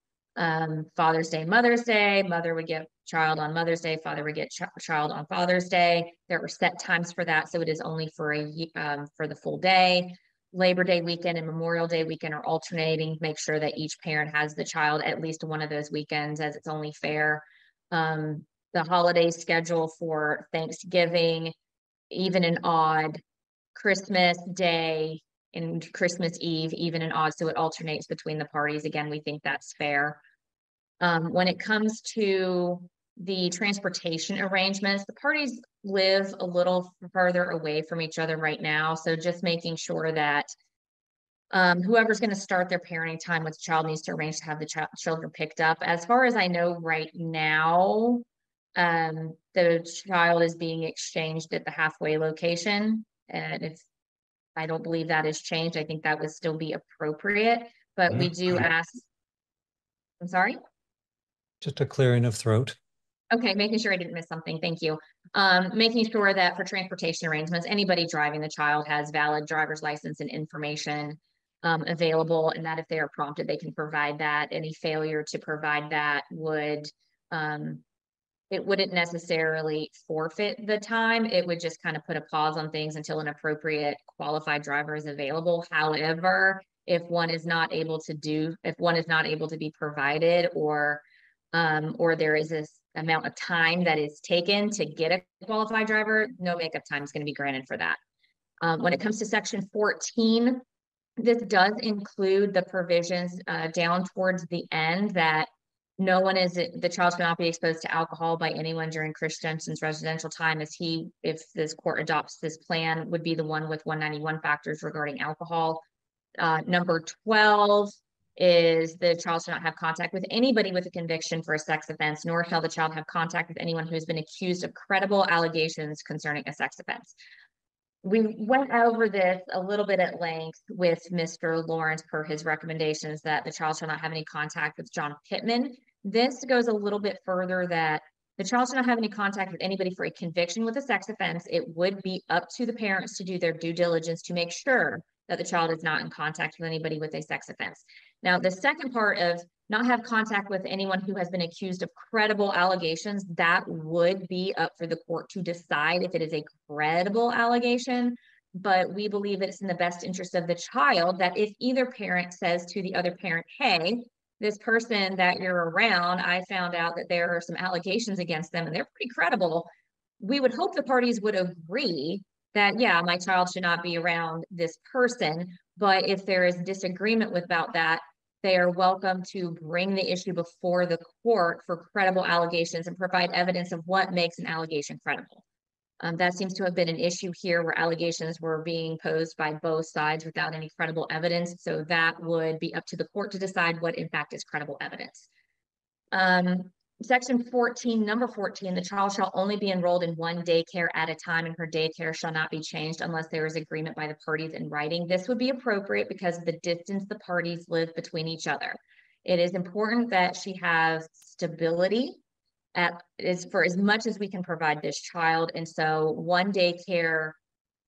Father's Day, Mother's Day. Mother would get child on Mother's Day, father would get child on Father's Day. There are set times for that, so it is only for the full day. Labor Day weekend and Memorial Day weekend are alternating. Make sure that each parent has the child at least one of those weekends, as it's only fair. The holiday schedule for Thanksgiving, even and odd, Christmas Day and Christmas Eve, even and odd, so it alternates between the parties. Again, we think that's fair. When it comes to the transportation arrangements, the parties live a little further away from each other right now, so just making sure that whoever's going to start their parenting time with the child needs to arrange to have the children picked up. As far as I know right now, the child is being exchanged at the halfway location. And if I don't believe that has changed, I think that would still be appropriate, but we do ask, I'm sorry? Just a clearing of throat. Okay, making sure I didn't miss something. Thank you. Making sure that for transportation arrangements, anybody driving the child has valid driver's license and information available, and that if they are prompted, they can provide that. Any failure to provide that would it wouldn't necessarily forfeit the time. It would just kind of put a pause on things until an appropriate qualified driver is available. However, if one is not able to be provided, or there is this amount of time that is taken to get a qualified driver, no makeup time is going to be granted for that. When it comes to section 14, this does include the provisions down towards the end that the child should not be exposed to alcohol by anyone during Chris Jensen's residential time, as if this court adopts this plan, would be the one with 191 factors regarding alcohol. Number 12 is the child should not have contact with anybody with a conviction for a sex offense, nor shall the child have contact with anyone who has been accused of credible allegations concerning a sex offense. We went over this a little bit at length with Mr. Lawrence per his recommendations that the child shall not have any contact with John Pittman. This goes a little bit further, that the child shall not have any contact with anybody for a conviction with a sex offense. It would be up to the parents to do their due diligence to make sure that the child is not in contact with anybody with a sex offense. Now, the second part of not have contact with anyone who has been accused of credible allegations, that would be up for the court to decide if it is a credible allegation. But we believe it's in the best interest of the child that if either parent says to the other parent, hey, this person that you're around, I found out that there are some allegations against them and they're pretty credible, we would hope the parties would agree that, yeah, my child should not be around this person. But if there is disagreement about that, they are welcome to bring the issue before the court for credible allegations and provide evidence of what makes an allegation credible. That seems to have been an issue here, where allegations were being posed by both sides without any credible evidence. So that would be up to the court to decide what in fact is credible evidence. Section 14, number 14, the child shall only be enrolled in one daycare at a time, and her daycare shall not be changed unless there is agreement by the parties in writing. This would be appropriate because of the distance the parties live between each other. It is important that she has stability for as much as we can provide this child. And so one daycare,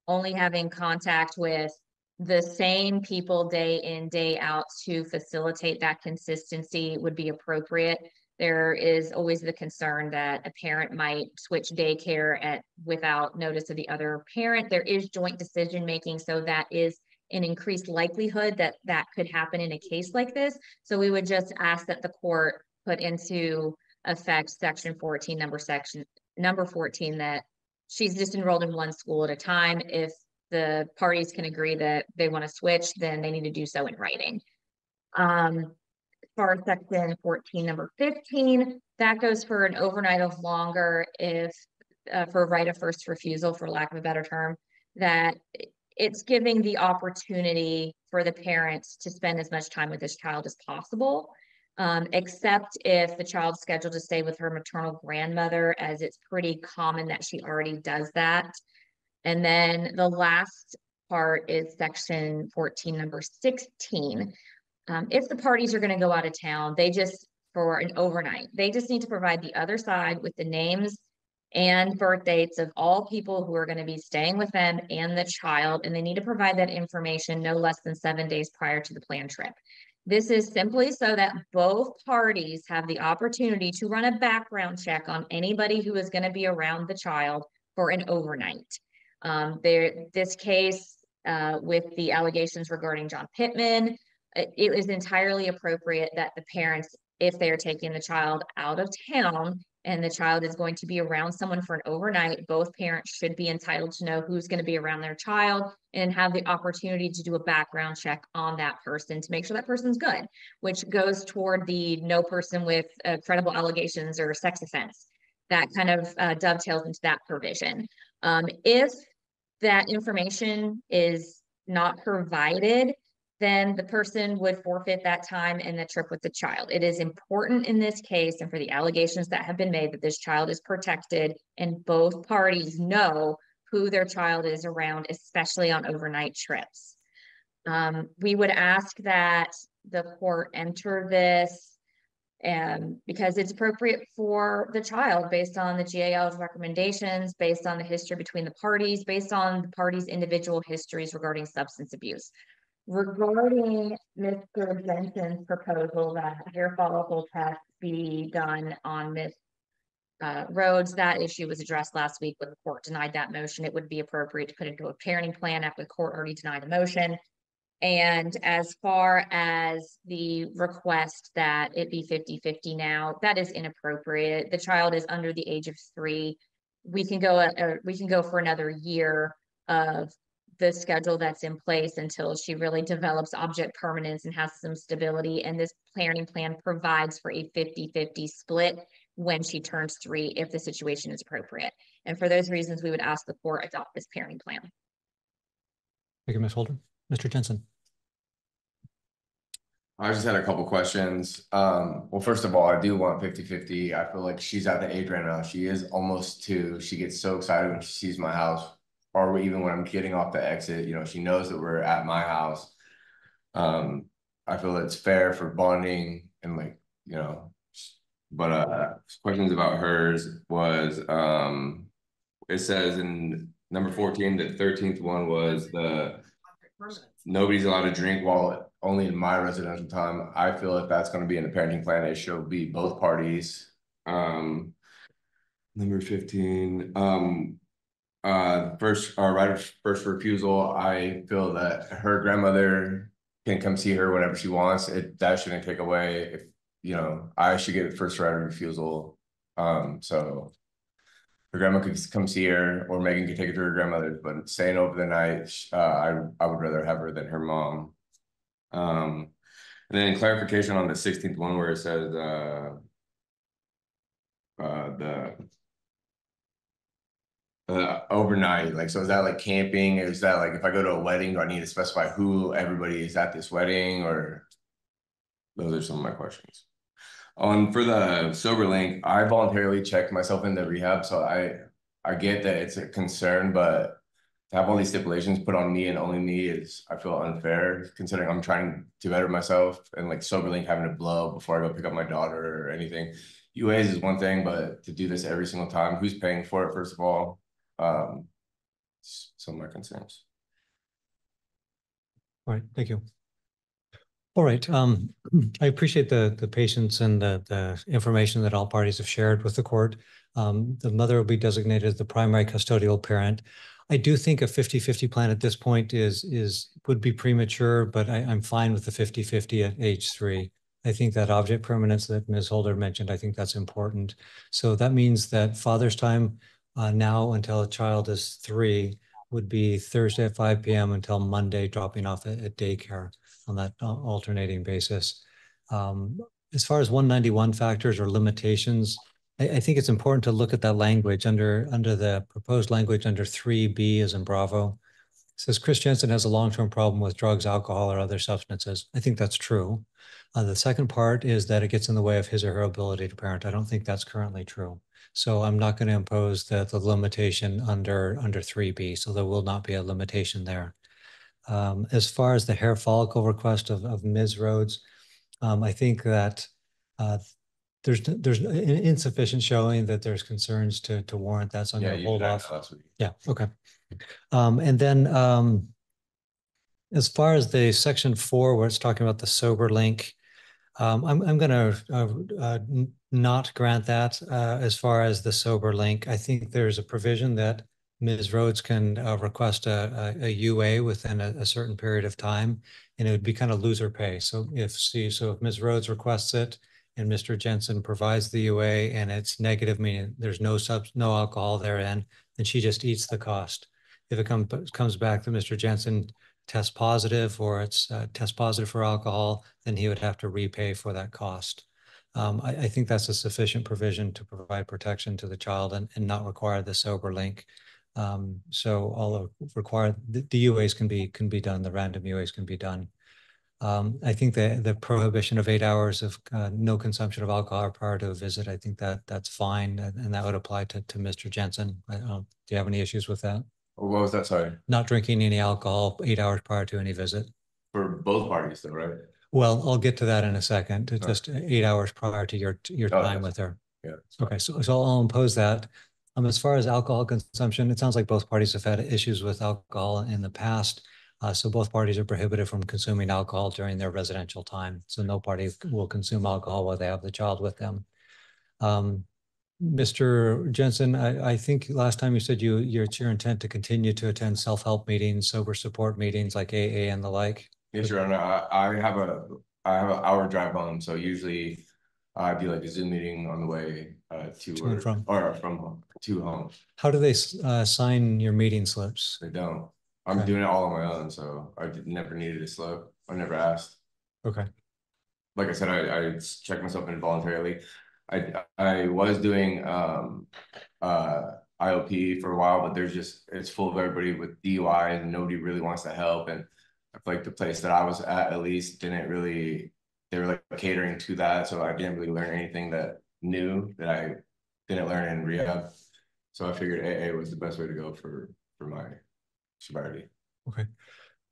only having contact with the same people day in, day out to facilitate that consistency would be appropriate. There is always the concern that a parent might switch daycare without notice of the other parent. There is joint decision making, so that is an increased likelihood that that could happen in a case like this. So we would just ask that the court put into effect section 14, number 14, that she's just enrolled in one school at a time. If the parties can agree that they want to switch, then they need to do so in writing. For section 14, number 15, that goes for an overnight of longer if for right of first refusal, for lack of a better term, that it's giving the opportunity for the parents to spend as much time with this child as possible, except if the child's scheduled to stay with her maternal grandmother, as it's pretty common that she already does that. And then the last part is section 14, number 16. If the parties are going to go out of town, for an overnight, they just need to provide the other side with the names and birth dates of all people who are going to be staying with them and the child, and they need to provide that information no less than 7 days prior to the planned trip. This is simply so that both parties have the opportunity to run a background check on anybody who is going to be around the child for an overnight. This case with the allegations regarding John Pittman, it was entirely appropriate that the parents, if they are taking the child out of town and the child is going to be around someone for an overnight, both parents should be entitled to know who's going to be around their child and have the opportunity to do a background check on that person to make sure that person's good, which goes toward the no person with credible allegations or sex offense. That kind of dovetails into that provision. If that information is not provided, then the person would forfeit that time and the trip with the child. It is important in this case, and for the allegations that have been made, that this child is protected and both parties know who their child is around, especially on overnight trips. We would ask that the court enter this because it's appropriate for the child based on the GAL's recommendations, based on the history between the parties, based on the parties' individual histories regarding substance abuse. Regarding Mr. Jensen's proposal that hair follicle tests be done on Miss Rhodes, that issue was addressed last week when the court denied that motion. It would be appropriate to put into a parenting plan after the court already denied the motion. And as far as the request that it be 50-50 now, that is inappropriate. The child is under the age of 3. We can go for another year of the schedule that's in place until she really develops object permanence and has some stability. And this parenting plan provides for a 50-50 split when she turns 3, if the situation is appropriate. And for those reasons, we would ask the court adopt this parenting plan. Thank you, Ms. Holder. Mr. Jensen. I just had a couple questions. Well, first of all, I do want 50-50. I feel like she's at the age right now. She is almost 2. She gets so excited when she sees my house, or even when I'm getting off the exit, you know, she knows that we're at my house. I feel it's fair for bonding and, like, you know, but questions about hers was, it says in number 14, the 13th one was nobody's allowed to drink while only in my residential time. I feel if that's going to be in the parenting plan, it should be both parties. Number 15, right of first refusal. I feel that her grandmother can come see her whenever she wants. That shouldn't take away if, you know, I should get first right of refusal. So her grandma could come see her, or Megan could take her to her grandmother's, but staying over the night, I would rather have her than her mom. And then clarification on the 16th one where it says the overnight, like, so is that like camping? Is that like if I go to a wedding, do I need to specify who everybody is at this wedding? Or those are some of my questions. For the sober link, I voluntarily checked myself into rehab, so I get that it's a concern, but to have all these stipulations put on me and only me is, I feel, unfair, considering I'm trying to better myself, and like sober link having to blow before I go pick up my daughter or anything. UAs is one thing, but to do this every single time, who's paying for it, first of all? Some of my concerns. All right, thank you. All right, I appreciate the patience and the information that all parties have shared with the court. The mother will be designated as the primary custodial parent. I do think a 50-50 plan at this point would be premature, but I'm fine with the 50-50 at age 3. I think that object permanence that Ms. Holder mentioned, I think that's important. So that means that father's time now until a child is 3 would be Thursday at 5 p.m. until Monday dropping off at daycare on that alternating basis. As far as 191 factors or limitations, I think it's important to look at that language under the proposed language under 3B as in Bravo. It says Chris Jensen has a long-term problem with drugs, alcohol, or other substances. I think that's true. The second part is that it gets in the way of his or her ability to parent. I don't think that's currently true. So I'm not going to impose the limitation under 3B. So there will not be a limitation there. As far as the hair follicle request of Ms. Rhodes, I think that there's insufficient showing that there's concerns to warrant that. So I'm going to hold off. Yeah, okay. And then as far as the section 4, where it's talking about the sober link, I'm going to not grant that as far as the sober link. I think there's a provision that Ms. Rhodes can request a UA within a certain period of time, and it would be kind of loser pay. So if Ms. Rhodes requests it and Mr. Jensen provides the UA and it's negative, meaning there's no alcohol therein, then she just eats the cost. If it comes back that Mr. Jensen tests positive, or it's test positive for alcohol, then he would have to repay for that cost. I think that's a sufficient provision to provide protection to the child and not require the sober link. So all required, the UAs can be done, the random UAs can be done. I think the prohibition of 8 hours of no consumption of alcohol prior to a visit, I think that's fine, and that would apply to Mr. Jensen. Do you have any issues with that? What was that? Sorry. Not drinking any alcohol 8 hours prior to any visit. For both parties though, right? Well, I'll get to that in a second. It's just 8 hours prior to your time with her. Yeah. Okay, so I'll impose that. As far as alcohol consumption, it sounds like both parties have had issues with alcohol in the past. So both parties are prohibited from consuming alcohol during their residential time. So no party will consume alcohol while they have the child with them. Mr. Jensen, I think last time you said it's your intent to continue to attend self-help meetings, sober support meetings like AA and the like. Yes, Your Honor. I have an hour drive home, so usually I do like a Zoom meeting on the way to To and work from. or from home to home. How do they sign your meeting slips? They don't. I'm Okay. doing it all on my own, so I never needed a slip. I never asked. Okay. Like I said, I checked myself in voluntarily. I was doing IOP for a while, but it's full of everybody with DUI and nobody really wants to help. And I feel like the place that I was at least didn't really, they were like catering to that. So I didn't really learn anything that new that I didn't learn in rehab. So I figured AA was the best way to go for my sobriety. Okay.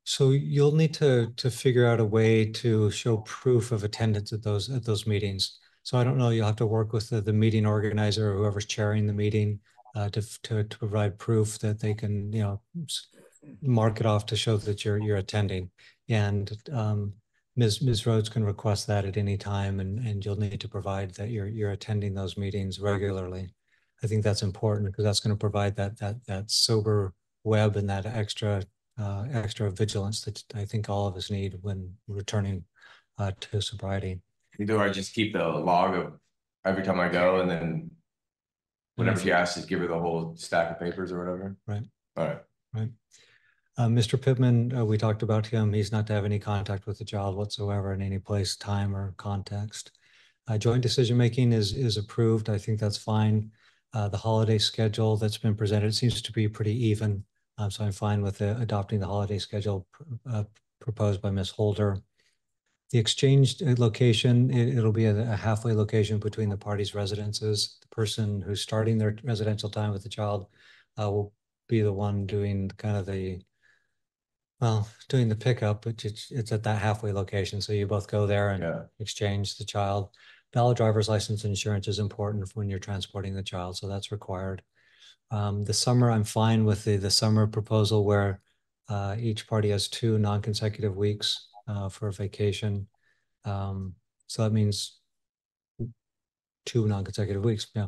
So you'll need to figure out a way to show proof of attendance at those meetings. So I don't know, you'll have to work with the meeting organizer or whoever's chairing the meeting to provide proof that they can, mark it off to show that you're attending. And Ms. Rhodes can request that at any time, and you'll need to provide that you're attending those meetings regularly. I think that's important because that's going to provide that sober web and that extra vigilance that I think all of us need when returning to sobriety. Do I just keep the log of every time I go, and then whenever she asks, just give her the whole stack of papers or whatever? Right. All right. Right. Mr. Pittman, we talked about him. He's not to have any contact with the child whatsoever in any place, time, or context. Joint decision-making is approved. I think that's fine. The holiday schedule that's been presented seems to be pretty even. So I'm fine with adopting the holiday schedule proposed by Ms. Holder. The exchange location, it'll be a halfway location between the parties' residences. The person who's starting their residential time with the child will be the one doing kind of doing the pickup, but it's at that halfway location. So you both go there and exchange the child. Valid driver's license and insurance is important when you're transporting the child, so that's required. The summer, I'm fine with the summer proposal where each party has 2 non-consecutive weeks for vacation. So that means 2 non-consecutive weeks. Yeah.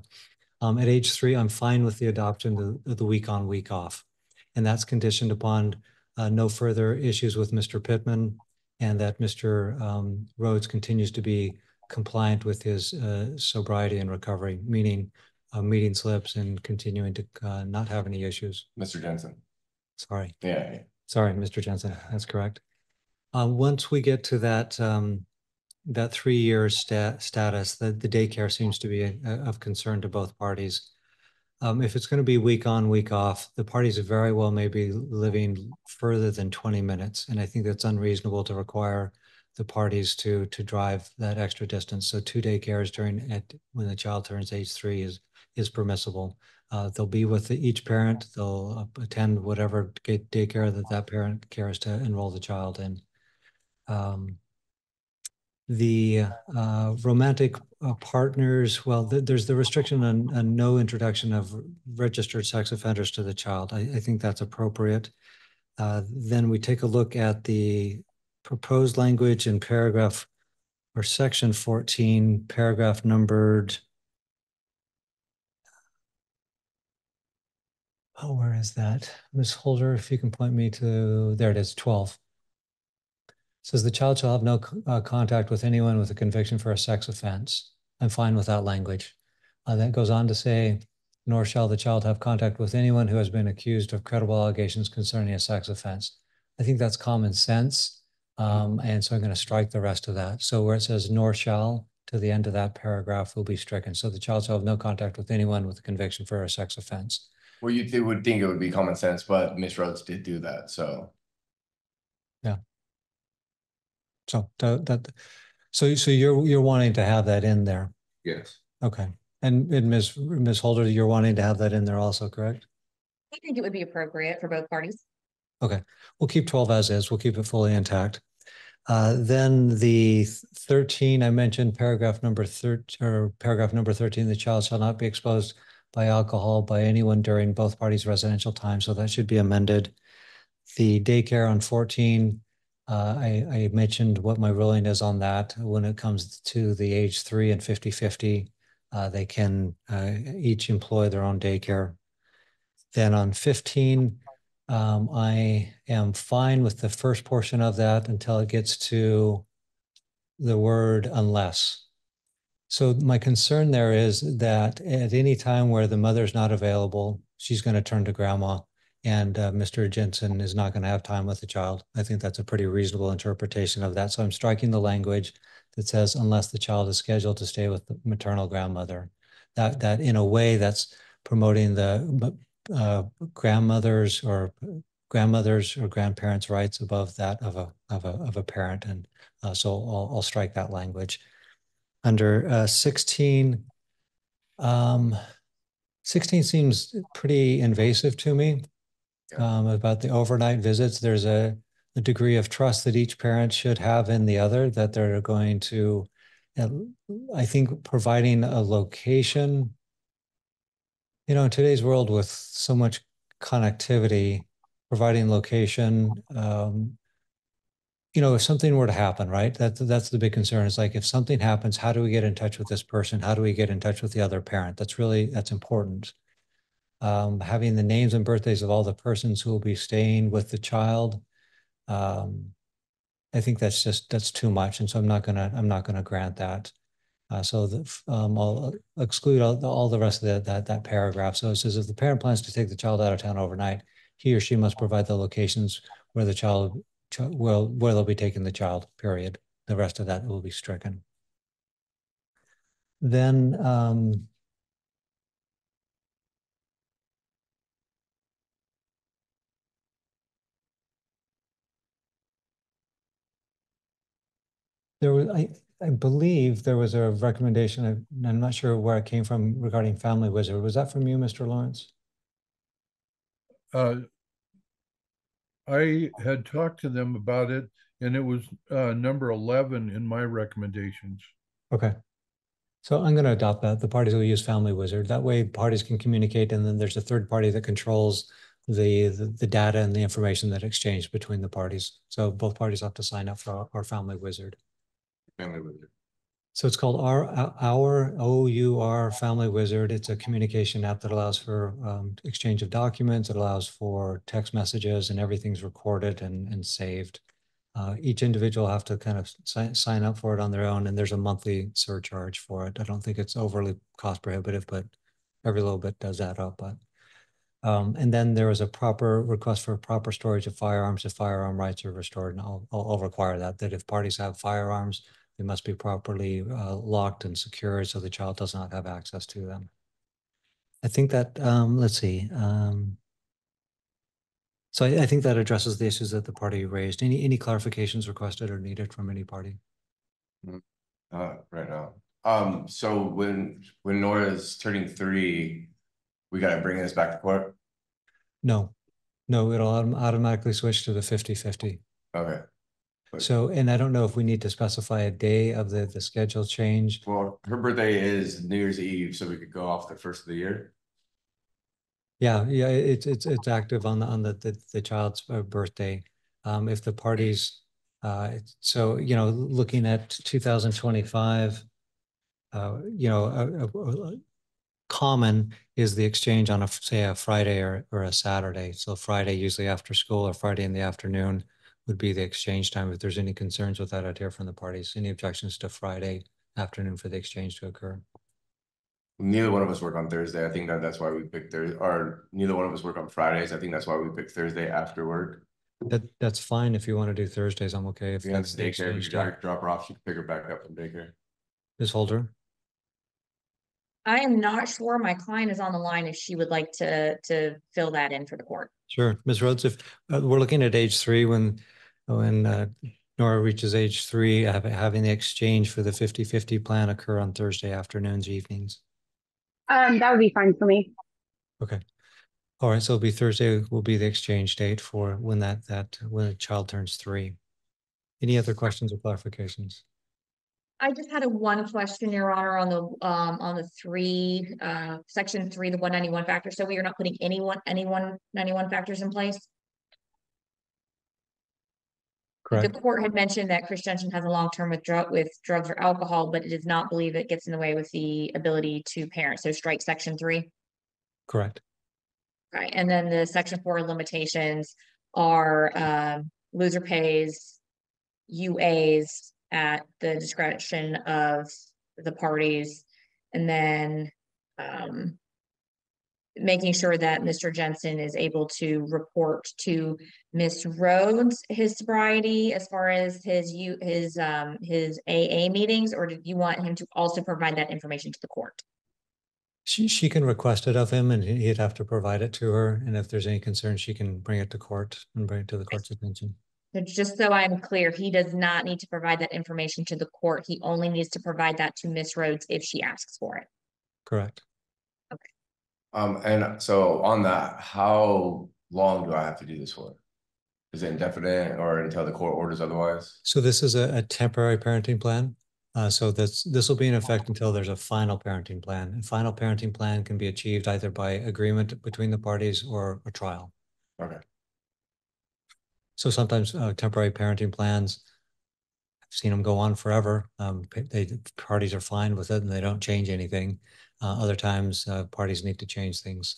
At age 3, I'm fine with the adoption of the week on, week off. And that's conditioned upon no further issues with Mr. Pittman and that Mr. Rhodes continues to be compliant with his sobriety and recovery, meaning meeting slips and continuing to not have any issues. Mr. Jensen. Sorry. Yeah. Sorry, Mr. Jensen. That's correct. Once we get to that 3-year status, the daycare seems to be of concern to both parties. If it's going to be week on, week off, the parties very well may be living further than 20 minutes. And I think that's unreasonable to require the parties to drive that extra distance. So 2 daycares when the child turns age 3 is permissible. They'll be with each parent. They'll attend whatever daycare that parent cares to enroll the child in. The romantic partners, well, there's the restriction on no introduction of registered sex offenders to the child. I think that's appropriate. Then we take a look at the proposed language in paragraph or section 14, paragraph numbered. Oh, where is that? Ms. Holder, if you can point me to, there it is, 12. Says the child shall have no contact with anyone with a conviction for a sex offense. I'm fine with that language. That goes on to say, nor shall the child have contact with anyone who has been accused of credible allegations concerning a sex offense. I think that's common sense. And so I'm going to strike the rest of that. So where it says nor shall to the end of that paragraph will be stricken. So the child shall have no contact with anyone with a conviction for a sex offense. Well, you would think it would be common sense, but Ms. Rhodes did do that. So. Yeah. So you're wanting to have that in there? Yes. Okay. And Ms. Holder, you're wanting to have that in there also, correct? I think it would be appropriate for both parties. Okay. We'll keep 12 as is. We'll keep it fully intact. Then the 13, I mentioned paragraph number 13, the child shall not be exposed by alcohol by anyone during both parties' residential time. So that should be amended. The daycare on 14, I mentioned what my ruling is on that when it comes to the age 3 and 50-50. They can each employ their own daycare. Then on 15, I am fine with the first portion of that until it gets to the word unless. So my concern there is that at any time where the mother's not available, she's going to turn to grandma, and Mr. Jensen is not going to have time with the child. I think that's a pretty reasonable interpretation of that. So I'm striking the language that says unless the child is scheduled to stay with the maternal grandmother. That in a way that's promoting the grandmothers or grandparents' rights above that of a parent, and so I'll strike that language. Under 16, 16 seems pretty invasive to me. About the overnight visits. There's a degree of trust that each parent should have in the other, that they're going to, I think, providing a location. You know, in today's world with so much connectivity, providing location, you know, if something were to happen, right? That's the big concern. It's like, if something happens, how do we get in touch with this person? How do we get in touch with the other parent? That's important. Having the names and birthdays of all the persons who will be staying with the child. I think that's too much. And so I'm not gonna grant that. So I'll exclude all the rest of that paragraph. So it says, if the parent plans to take the child out of town overnight, he or she must provide the locations where the child where they'll be taking the child, period. The rest of that will be stricken. Then there was, I believe there was a recommendation, I'm not sure where it came from, regarding Family Wizard. Was that from you, Mr. Lawrence? I had talked to them about it, and it was number 11 in my recommendations. Okay. So I'm going to adopt that. The parties will use Family Wizard. That way parties can communicate, and then there's a third party that controls the data and the information that exchanged between the parties. So both parties have to sign up for our Family Wizard. Family Wizard. So it's called our OUR Family Wizard. It's a communication app that allows for exchange of documents. It allows for text messages, and everything's recorded and saved. Each individual have to kind of sign up for it on their own, and there's a monthly surcharge for it. I don't think it's overly cost prohibitive, but every little bit does add up. But and then there was a proper request for proper storage of firearms if firearm rights are restored, and I'll require that if parties have firearms, they must be properly locked and secured so the child does not have access to them. I think that, let's see. So I think that addresses the issues that the party raised. Any clarifications requested or needed from any party? Right now. So when Nora's turning 3, we gotta bring this back to court? No, it'll automatically switch to the 50-50. Okay. So, and I don't know if we need to specify a day of the schedule change. Well, her birthday is New Year's Eve, so we could go off the first of the year. Yeah, it's active on the child's birthday. If the parties, so you know, looking at 2025, you know, common is the exchange on say a Friday or a Saturday. So Friday usually after school, or Friday in the afternoon would be the exchange time. If there's any concerns with that, I'd hear from the parties. Any objections to Friday afternoon for the exchange to occur? Neither one of us work on Thursday. I think that's why we picked Thursday, or neither one of us work on Fridays. I think that's why we picked Thursday after work. That's fine. If you want to do Thursdays, I'm okay. If that's daycare, we drop her off, she can pick her back up from daycare. Ms. Holder? I am not sure. My client is on the line if she would like to fill that in for the court. Sure. Ms. Rhodes, if we're looking at age 3, when Nora reaches age 3, having the exchange for the 50-50 plan occur on Thursday afternoons, evenings. That would be fine for me. Okay. All right. So it'll be Thursday will be the exchange date for when when a child turns 3. Any other questions or clarifications? I just had one question, Your Honor, on the 3, section 3, the 191 factor. So we are not putting any 191 factors in place? The Correct. court had mentioned that Chris Jensen has a long-term with drugs or alcohol, but it does not believe it gets in the way with the ability to parent. So strike section 3. Correct. Right. And then the section 4 limitations are loser pays UAs at the discretion of the parties. And then making sure that Mr. Jensen is able to report to Ms. Rhodes his sobriety as far as his AA meetings, or did you want him to also provide that information to the court? She can request it of him and he'd have to provide it to her. And if there's any concern, she can bring it to court and bring it to the court's attention. So just so I'm clear, he does not need to provide that information to the court. He only needs to provide that to Ms. Rhodes if she asks for it. Correct. And so on that, how long do I have to do this for? Is it indefinite or until the court orders otherwise? So this is a temporary parenting plan. So this will be in effect until there's a final parenting plan. A final parenting plan can be achieved either by agreement between the parties or a trial. Okay. So sometimes temporary parenting plans, I've seen them go on forever. Parties are fine with it and they don't change anything. Other times parties need to change things.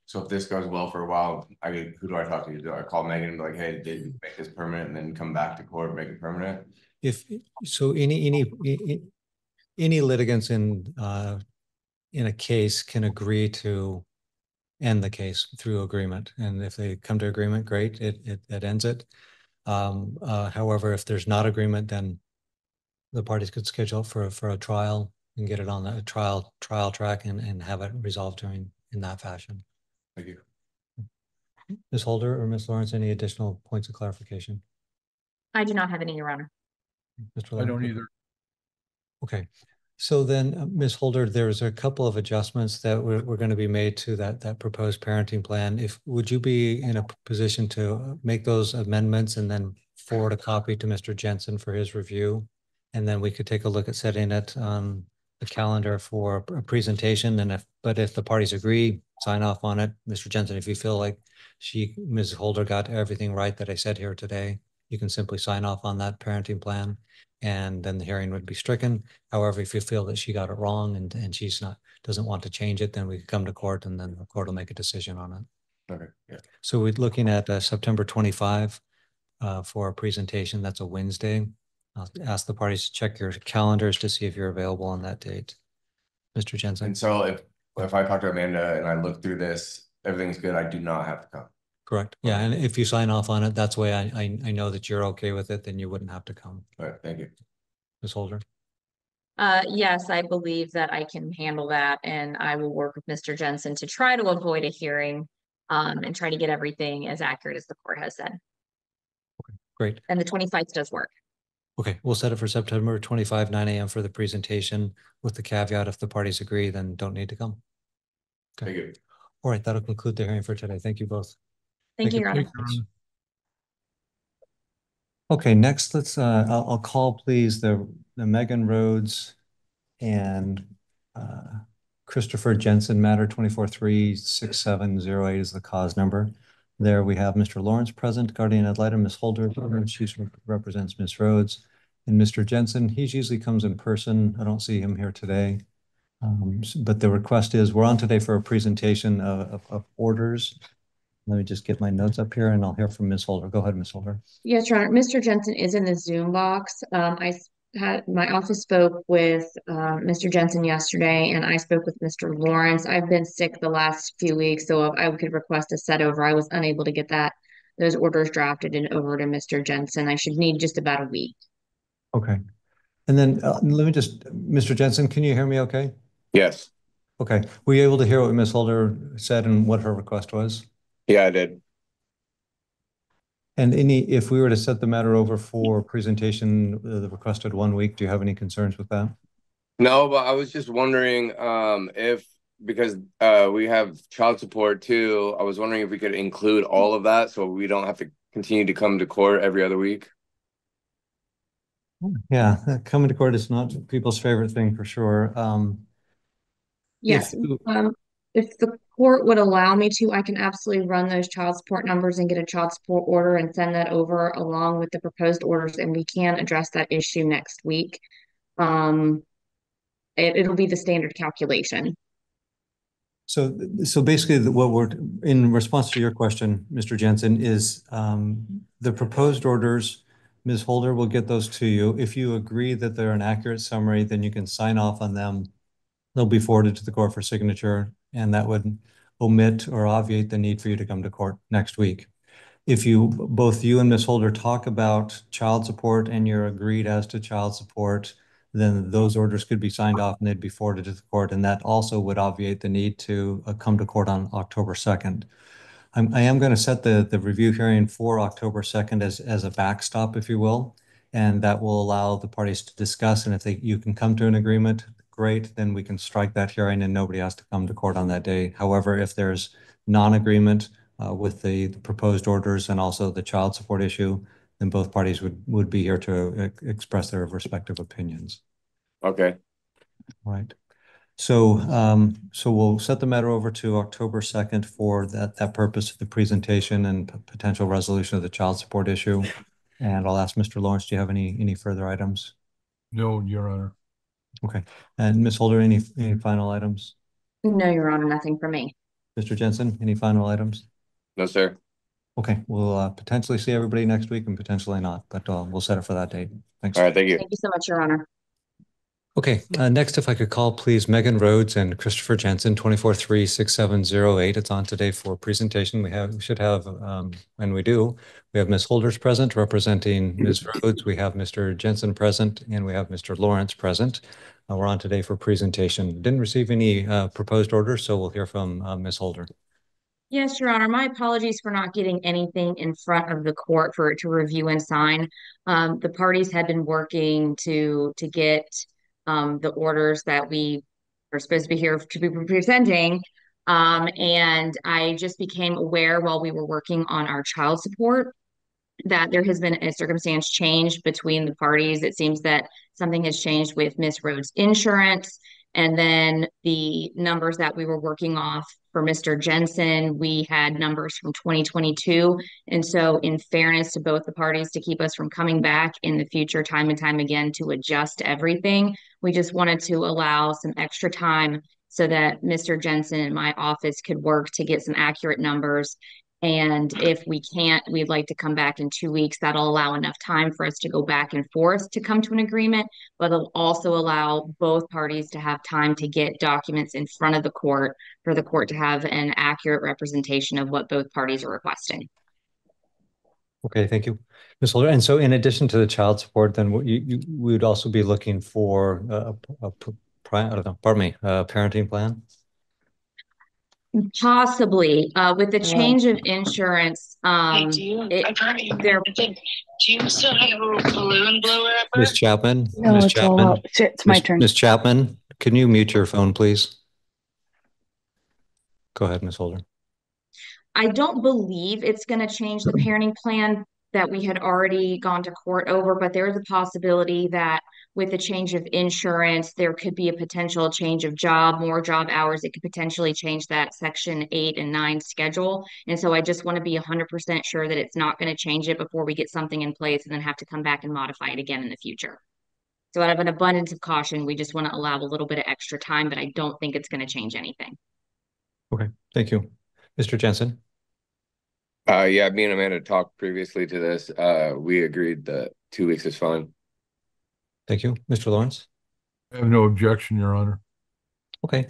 So if this goes well for a while, who do I talk to? Do I call Megan and be like, hey, did you make this permanent, and then come back to court, make it permanent? If so, any litigants in a case can agree to end the case through agreement, and if they come to agreement, great, it ends it. However, if there's not agreement, then the parties could schedule for a trial and get it on the trial track and have it resolved in that fashion. Thank you. Ms. Holder or Ms. Lawrence, any additional points of clarification? I do not have any, Your Honor. Mr. I don't either. Okay. So then, Ms. Holder, there's a couple of adjustments that were going to be made to that proposed parenting plan. Would you be in a position to make those amendments and then forward a copy to Mr. Jensen for his review? And then we could take a look at setting it on the calendar for a presentation. And if the parties agree, sign off on it. Mr. Jensen, if you feel like Ms. Holder got everything right that I said here today, you can simply sign off on that parenting plan and then the hearing would be stricken. However, if you feel that she got it wrong and she's doesn't want to change it, then we come to court and then the court will make a decision on it. Okay. Yeah. So we're looking at September 25 for a presentation. That's a Wednesday. I'll ask the parties to check your calendars to see if you're available on that date. Mr. Jensen. And so if I talk to Amanda and I look through this, everything's good, I do not have to come. Correct. Yeah, and if you sign off on it, that's the way I know that you're okay with it, then you wouldn't have to come. All right, thank you. Ms. Holder? Yes, I believe that I can handle that, and I will work with Mr. Jensen to try to avoid a hearing and try to get everything as accurate as the court has said. Okay, great. And the 25th does work. Okay, we'll set it for September 25, 9 a.m. for the presentation with the caveat if the parties agree, then don't need to come. Okay. Thank you. All right, that'll conclude the hearing for today. Thank you both. Thank you, Your Honor. Okay, next I'll call please the Megan Rhodes and Christopher Jensen matter. 24-36708 is the cause number. There we have Mr. Lawrence present, guardian ad litem, Ms. Holder, she represents Ms. Rhodes, and Mr. Jensen. He usually comes in person. I don't see him here today. But the request is we're on today for a presentation of orders. Let me just get my notes up here and I'll hear from Ms. Holder. Go ahead, Ms. Holder. Yes, Your Honor. Mr. Jensen is in the Zoom box. My office spoke with Mr. Jensen yesterday, and I spoke with Mr. Lawrence. I've been sick the last few weeks, so if I could request a set over, I was unable to get those orders drafted and over to Mr. Jensen. I should need just about a week. Okay. And then Mr. Jensen, can you hear me okay? Yes. Okay. Were you able to hear what Ms. Holder said and what her request was? Yeah, I did. And if we were to set the matter over for presentation, the requested 1 week, do you have any concerns with that? No, but I was just wondering because we have child support too, I was wondering if we could include all of that so we don't have to continue to come to court every other week. Yeah, coming to court is not people's favorite thing for sure. Yes. If the court would allow me to, I can absolutely run those child support numbers and get a child support order and send that over along with the proposed orders, and we can address that issue next week. It'll be the standard calculation. So basically what we're, in response to your question, Mr. Jensen, is the proposed orders, Ms. Holder will get those to you. If you agree that they're an accurate summary, then you can sign off on them. They'll be forwarded to the court for signature, and that would omit or obviate the need for you to come to court next week. If both you and Ms. Holder talk about child support and you're agreed as to child support, then those orders could be signed off and they'd be forwarded to the court, and that also would obviate the need to come to court on October 2nd. I am going to set the review hearing for October 2nd as a backstop, if you will, and that will allow the parties to discuss, and if you can come to an agreement, great, then we can strike that hearing and nobody has to come to court on that day. However, if there's non-agreement with the proposed orders and also the child support issue, then both parties would be here to express their respective opinions. Okay. All right. So we'll set the matter over to October 2nd for that purpose of the presentation and potential resolution of the child support issue. And I'll ask Mr. Lawrence, do you have any further items? No, Your Honor. Okay. And Ms. Holder, any final items? No, Your Honor, nothing for me. Mr. Jensen, any final items? No, sir. Okay, we'll potentially see everybody next week and potentially not, but we'll set it for that date. Thanks. All right, thank you. Thank you so much, Your Honor. Okay, next, if I could call, please, Megan Rhodes and Christopher Jensen, 243-6708. It's on today for presentation. We should have, and we do, we have Ms. Holders present representing Ms. Rhodes. We have Mr. Jensen present, and we have Mr. Lawrence present. We're on today for presentation. Didn't receive any proposed orders, so we'll hear from Ms. Holder. Yes, Your Honor. My apologies for not getting anything in front of the court for it to review and sign. The parties had been working to get the orders that we are supposed to be here to be presenting. And I just became aware while we were working on our child support that there has been a circumstance change between the parties. It seems that something has changed with Ms. Rhodes' insurance. And then the numbers that we were working off for Mr. Jensen, we had numbers from 2022. And so in fairness to both the parties, to keep us from coming back in the future time and time again to adjust everything, we just wanted to allow some extra time so that Mr. Jensen and my office could work to get some accurate numbers. And if we can't, we'd like to come back in 2 weeks. That'll allow enough time for us to go back and forth to come to an agreement, but it'll also allow both parties to have time to get documents in front of the court for the court to have an accurate representation of what both parties are requesting. Okay, thank you, Ms. Holder. And so in addition to the child support, then we would also be looking for a parenting plan? Possibly, with the change of insurance, Hey, do you still have a balloon blower ever? Ms. Chapman? No, Ms. it's Chapman? all up. It's my turn. Ms. Chapman, can you mute your phone, please? Go ahead, Ms. Holder. I don't believe it's going to change the parenting plan that we had already gone to court over, but there is a possibility that with the change of insurance, there could be a potential change of job, more job hours. It could potentially change that Section 8 and 9 schedule. And so I just want to be 100% sure that it's not going to change it before we get something in place and then have to come back and modify it again in the future. So out of an abundance of caution, we just want to allow a little bit of extra time, but I don't think it's going to change anything. Okay, thank you. Mr. Jensen? Yeah, me and Amanda talked previously to this. We agreed that 2 weeks is fine. Thank you. Mr. Lawrence? I have no objection, Your Honor. Okay.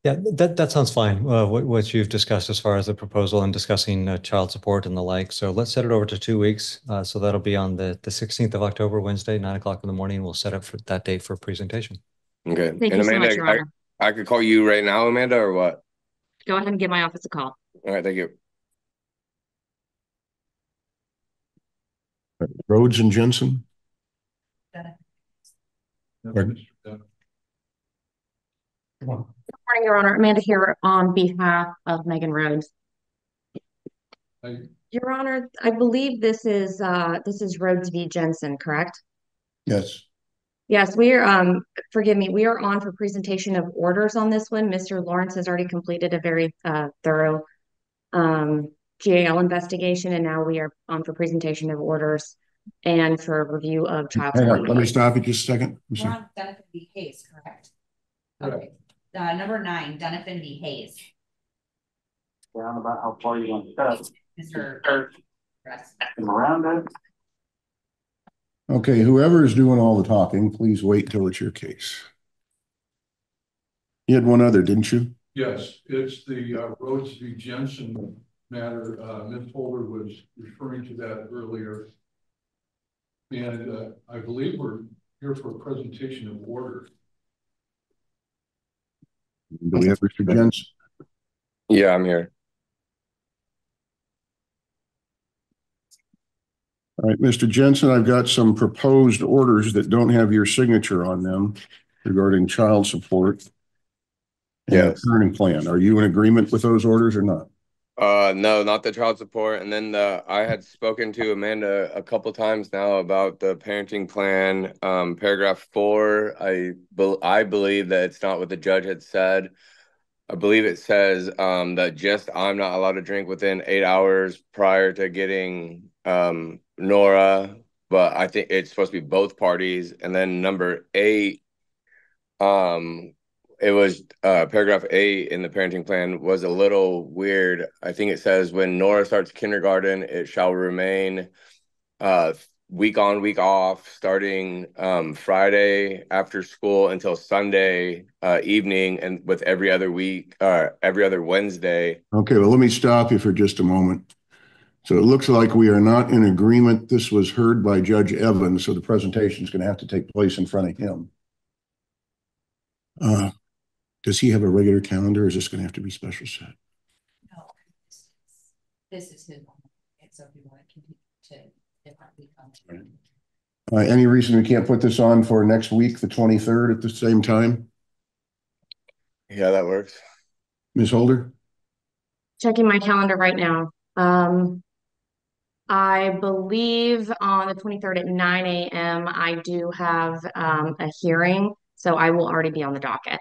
Yeah, that sounds fine, what you've discussed as far as the proposal and discussing child support and the like. So let's set it over to 2 weeks. So that'll be on the 16th of October, Wednesday, 9 o'clock in the morning. We'll set up for that date for presentation. Okay. Thank you so much, Your Honor. I could call you right now, Amanda, or what? Go ahead and give my office a call. All right, thank you. Rhodes and Jensen? Pardon? Good morning, Your Honor. Amanda here on behalf of Megan Rhodes. Your Honor, I believe this is Rhodes v. Jensen, correct? Yes. Yes, we are, forgive me, we are on for presentation of orders on this one. Mr. Lawrence has already completed a very thorough GAL investigation, and now we are on for presentation of orders and for review of child Hang support. on, let me stop you just a second. We're on Dunafin Hayes, correct? Okay. Number 9, Dunafin Hayes. Down about how far you want to go. Mr. Miranda. Okay, whoever is doing all the talking, please wait till it's your case. You had one other, didn't you? Yes, it's the Rhodes v. Jensen matter. Ms. Holder was referring to that earlier. And I believe we're here for a presentation of order. Do we have Mr. Jensen? Yeah, I'm here. All right, Mr. Jensen, I've got some proposed orders that don't have your signature on them regarding child support and a parenting plan. Are you in agreement with those orders or not? No, not the child support. And then I had spoken to Amanda a couple times now about the parenting plan. Paragraph 4, I believe that it's not what the judge had said. I believe it says that just I'm not allowed to drink within 8 hours prior to getting Nora, but I think it's supposed to be both parties. And then number 8, it was paragraph 8 in the parenting plan was a little weird. I think it says when Nora starts kindergarten, it shall remain week on, week off, starting Friday after school until Sunday evening, and with every other week, every other Wednesday. Okay, well, let me stop you for just a moment. So it looks like we are not in agreement. This was heard by Judge Evans, so the presentation is going to have to take place in front of him. Does he have a regular calendar, or is this going to have to be special set? No, this is his one. So if you want to continue to different week on. Any reason we can't put this on for next week, the 23rd at the same time? Yeah, that works. Ms. Holder? Checking my calendar right now. I believe on the 23rd at 9 a.m. I do have a hearing, so I will already be on the docket.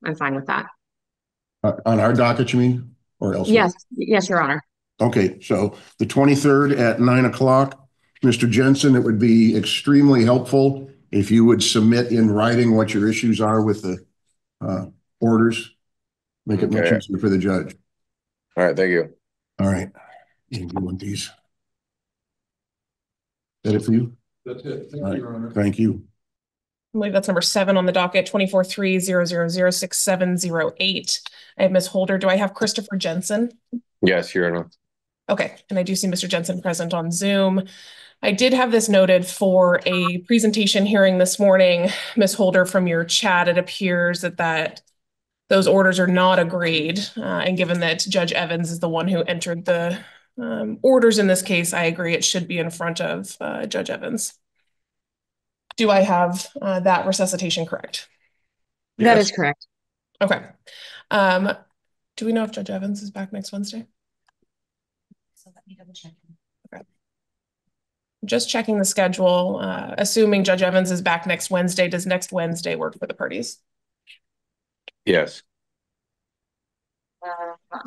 I'm fine with that. On our docket, you mean? Or elsewhere? Yes, Your Honor. Okay, so the 23rd at 9 o'clock. Mr. Jensen, it would be extremely helpful if you would submit in writing what your issues are with the orders. Make it much easier for the judge. All right, thank you. All right. You want these? Is that it for you? That's it. Thank you, Your Honor. Thank you. I believe that's number 7 on the docket, 24-3-000-6708. I have Ms. Holder. Do I have Christopher Jensen? Yes, Your Honor. Okay, and I do see Mr. Jensen present on Zoom. I did have this noted for a presentation hearing this morning. Ms. Holder, from your chat, it appears that those orders are not agreed. And given that Judge Evans is the one who entered the orders in this case, I agree it should be in front of Judge Evans. Do I have that resuscitation correct? That is correct. Okay. Do we know if Judge Evans is back next Wednesday? So let me double check. Okay. Just checking the schedule. Assuming Judge Evans is back next Wednesday, does next Wednesday work for the parties? Yes.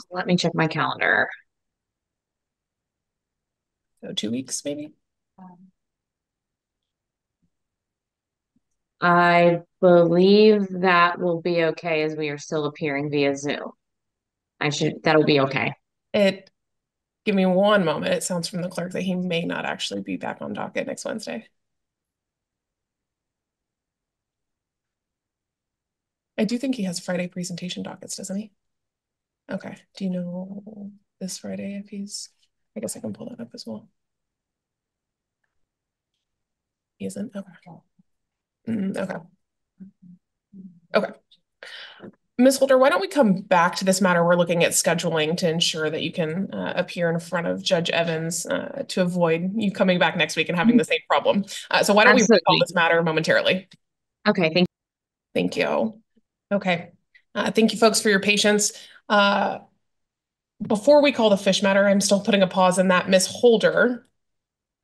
Let me check my calendar. So 2 weeks, maybe? I believe that will be okay as we are still appearing via Zoom. That'll be okay. Give me one moment. It sounds from the clerk that he may not actually be back on docket next Wednesday. I do think he has Friday presentation dockets, doesn't he? Okay. Do you know this Friday if he's, I guess I can pull that up as well. He isn't? Okay. Okay. Okay. Ms. Holder, why don't we come back to this matter? We're looking at scheduling to ensure that you can appear in front of Judge Evans to avoid you coming back next week and having the same problem. So why don't we recall this matter momentarily? Okay, thank you. Okay. Thank you, folks, for your patience. Before we call the fish matter, I'm still putting a pause in that. Ms. Holder,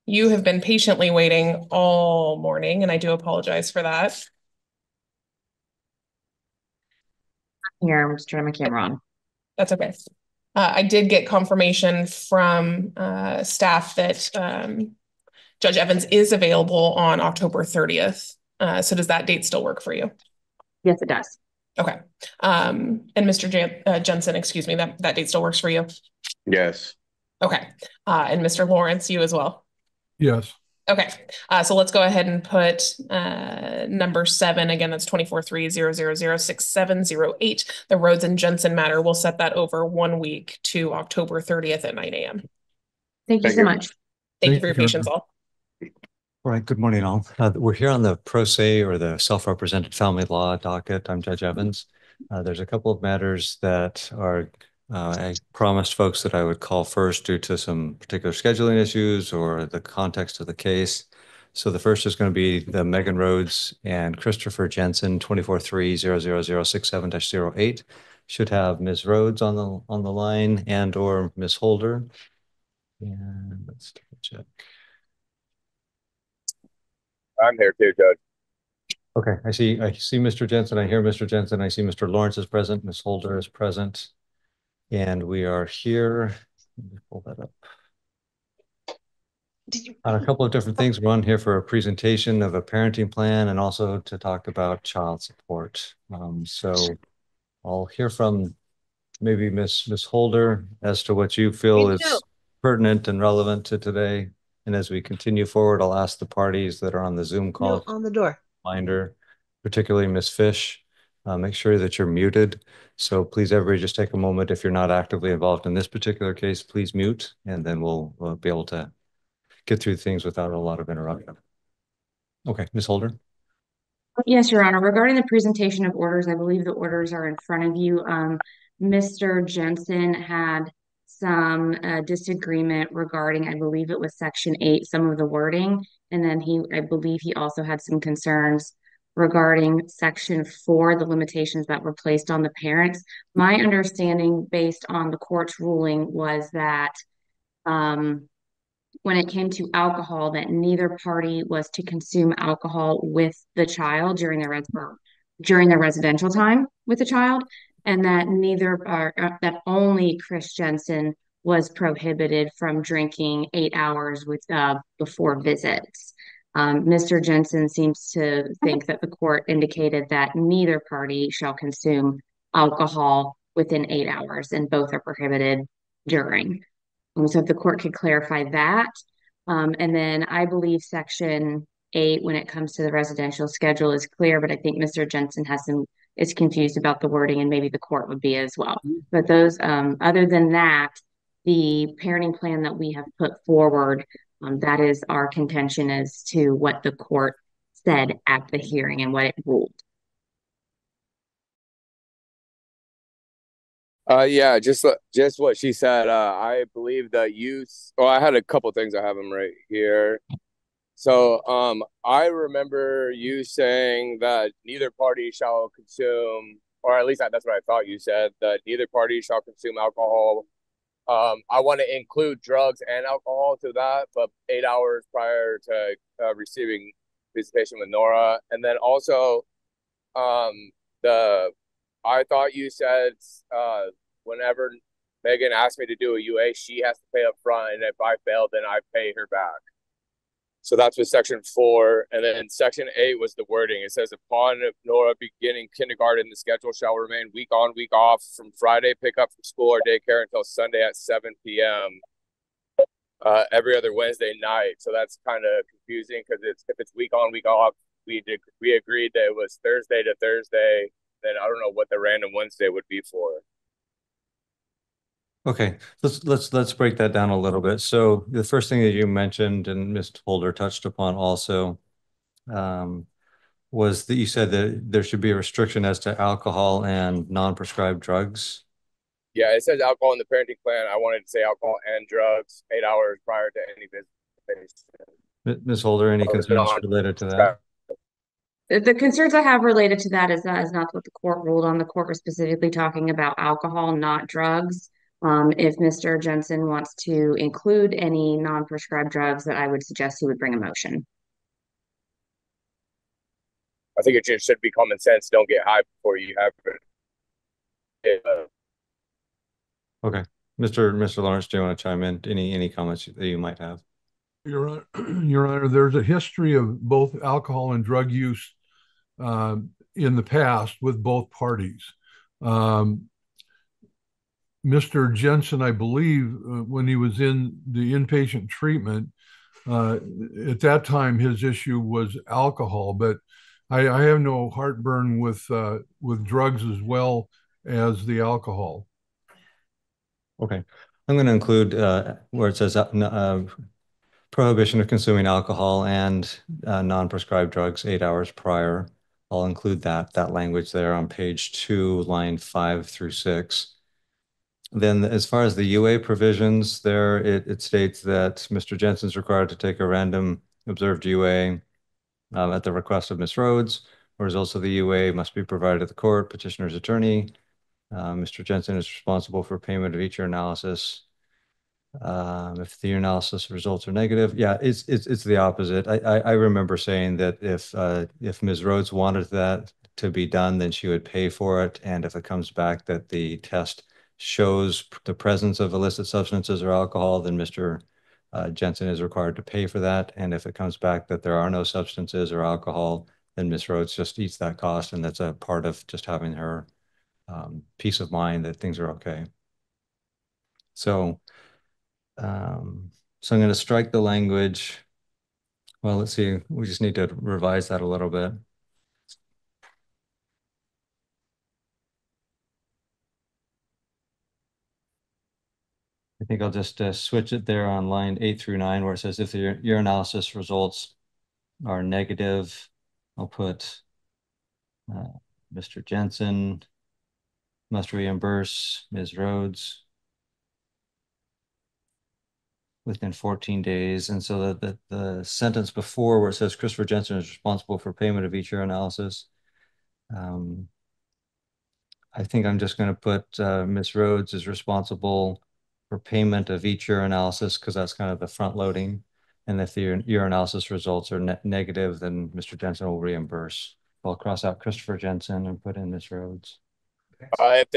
You have been patiently waiting all morning, and I do apologize for that. Here, I'm just turning my camera on. That's okay. I did get confirmation from staff that Judge Evans is available on October 30th. So does that date still work for you? Yes, it does. Okay. And Mr. Jensen, excuse me, that date still works for you? Yes. Okay. And Mr. Lawrence, you as well? Yes. Okay. So let's go ahead and put number 7. Again, that's 243-000-6708. The Rhodes and Jensen matter. We'll set that over 1 week to October 30th at 9 a.m. Thank you so much. Thank you for your patience, all. All right, good morning, all. We're here on the pro se or the self-represented family law docket. I'm Judge Evans. There's a couple of matters that are, I promised folks that I would call first due to some particular scheduling issues or the context of the case. So the first is going to be the Megan Rhodes and Christopher Jensen 243-00067-08. Should have Ms. Rhodes on the line and or Ms. Holder. And let's check. I'm here too, Judge. Okay, I see Mr. Jensen. I hear Mr. Jensen. I see Mr. Lawrence is present. Ms. Holder is present. And we are here. Let me pull that up. On a couple of different things. We're on here for a presentation of a parenting plan and also to talk about child support. So I'll hear from maybe Ms. Holder as to what you feel is pertinent and relevant to today. And as we continue forward, I'll ask the parties that are on the Zoom call. On the door. Reminder, particularly Ms. Fish, make sure that you're muted. So please, everybody, just take a moment. If you're not actively involved in this particular case, please mute, and then we'll be able to get through things without a lot of interruption. Okay, Ms. Holder. Yes, Your Honor. Regarding the presentation of orders, I believe the orders are in front of you. Mr. Jensen had some disagreement regarding, I believe it was Section 8, some of the wording. And then I believe he also had some concerns regarding Section 4, the limitations that were placed on the parents. My understanding based on the court's ruling was that when it came to alcohol, that neither party was to consume alcohol with the child during their residential time with the child, and that that only Chris Jensen was prohibited from drinking 8 hours before visits. Mr. Jensen seems to think that the court indicated that neither party shall consume alcohol within 8 hours, and both are prohibited during. So if the court could clarify that. And then I believe Section 8, when it comes to the residential schedule, is clear, but I think Mr. Jensen is confused about the wording, and maybe the court would be as well. But those, other than that, the parenting plan that we have put forward, that is our contention as to what the court said at the hearing and what it ruled. Yeah, just what she said. I believe that I had a couple things. I have them right here. So, I remember you saying that neither party shall consume, or at least that's what I thought you said, that neither party shall consume alcohol. I want to include drugs and alcohol to that, but 8 hours prior to receiving visitation with Nora. And then also, I thought you said whenever Megan asked me to do a UA, she has to pay up front, and if I fail, then I pay her back. So that's with Section 4. And then Section 8 was the wording. It says, upon Nora beginning kindergarten, the schedule shall remain week on, week off from Friday pickup from school or daycare until Sunday at 7 p.m. Every other Wednesday night. So that's kind of confusing because if it's week on, week off, we agreed that it was Thursday to Thursday. Then I don't know what the random Wednesday would be for. Okay, let's break that down a little bit. So the first thing that you mentioned and Ms. Holder touched upon also was that you said that there should be a restriction as to alcohol and non-prescribed drugs. Yeah, it says alcohol in the parenting plan. I wanted to say alcohol and drugs 8 hours prior to any visitation. Ms. Holder, any concerns related to that? The concerns I have related to that is not what the court ruled on. The court was specifically talking about alcohol, not drugs. If Mr. Jensen wants to include any non-prescribed drugs, that I would suggest he would bring a motion. I think it just should be common sense. Don't get high before you have it. Okay. Mr. Lawrence, do you want to chime in? Any comments that you might have? Your Honor, there's a history of both alcohol and drug use in the past with both parties. Mr. Jensen, I believe, when he was in the inpatient treatment, at that time his issue was alcohol, but I have no heartburn with drugs as well as the alcohol. Okay, I'm going to include where it says prohibition of consuming alcohol and non-prescribed drugs 8 hours prior. I'll include that language there on page 2, line 5 through 6. Then as far as the UA provisions there, it states that Mr. Jensen is required to take a random observed UA at the request of Ms. Rhodes. Results of the UA must be provided to the court, petitioner's attorney. Mr. Jensen is responsible for payment of each urinalysis. If the urinalysis results are negative, yeah, it's the opposite. I remember saying that if Ms. Rhodes wanted that to be done, then she would pay for it. And if it comes back that the test shows the presence of illicit substances or alcohol, then Mr. Jensen is required to pay for that. And if it comes back that there are no substances or alcohol, then Ms. Rhodes just eats that cost. And that's a part of just having her peace of mind that things are okay. So I'm going to strike the language. Well, let's see. We just need to revise that a little bit. I think I'll just switch it there on line 8 through 9, where it says if the urinalysis results are negative, I'll put Mr. Jensen must reimburse Ms. Rhodes within 14 days. And so that the sentence before where it says Christopher Jensen is responsible for payment of each urinalysis, I think I'm just going to put Ms. Rhodes is responsible for payment of each urinalysis because that's kind of the front loading. And if the urinalysis results are negative, then Mr. Jensen will reimburse. I'll cross out Christopher Jensen and put in Ms. Rhodes. If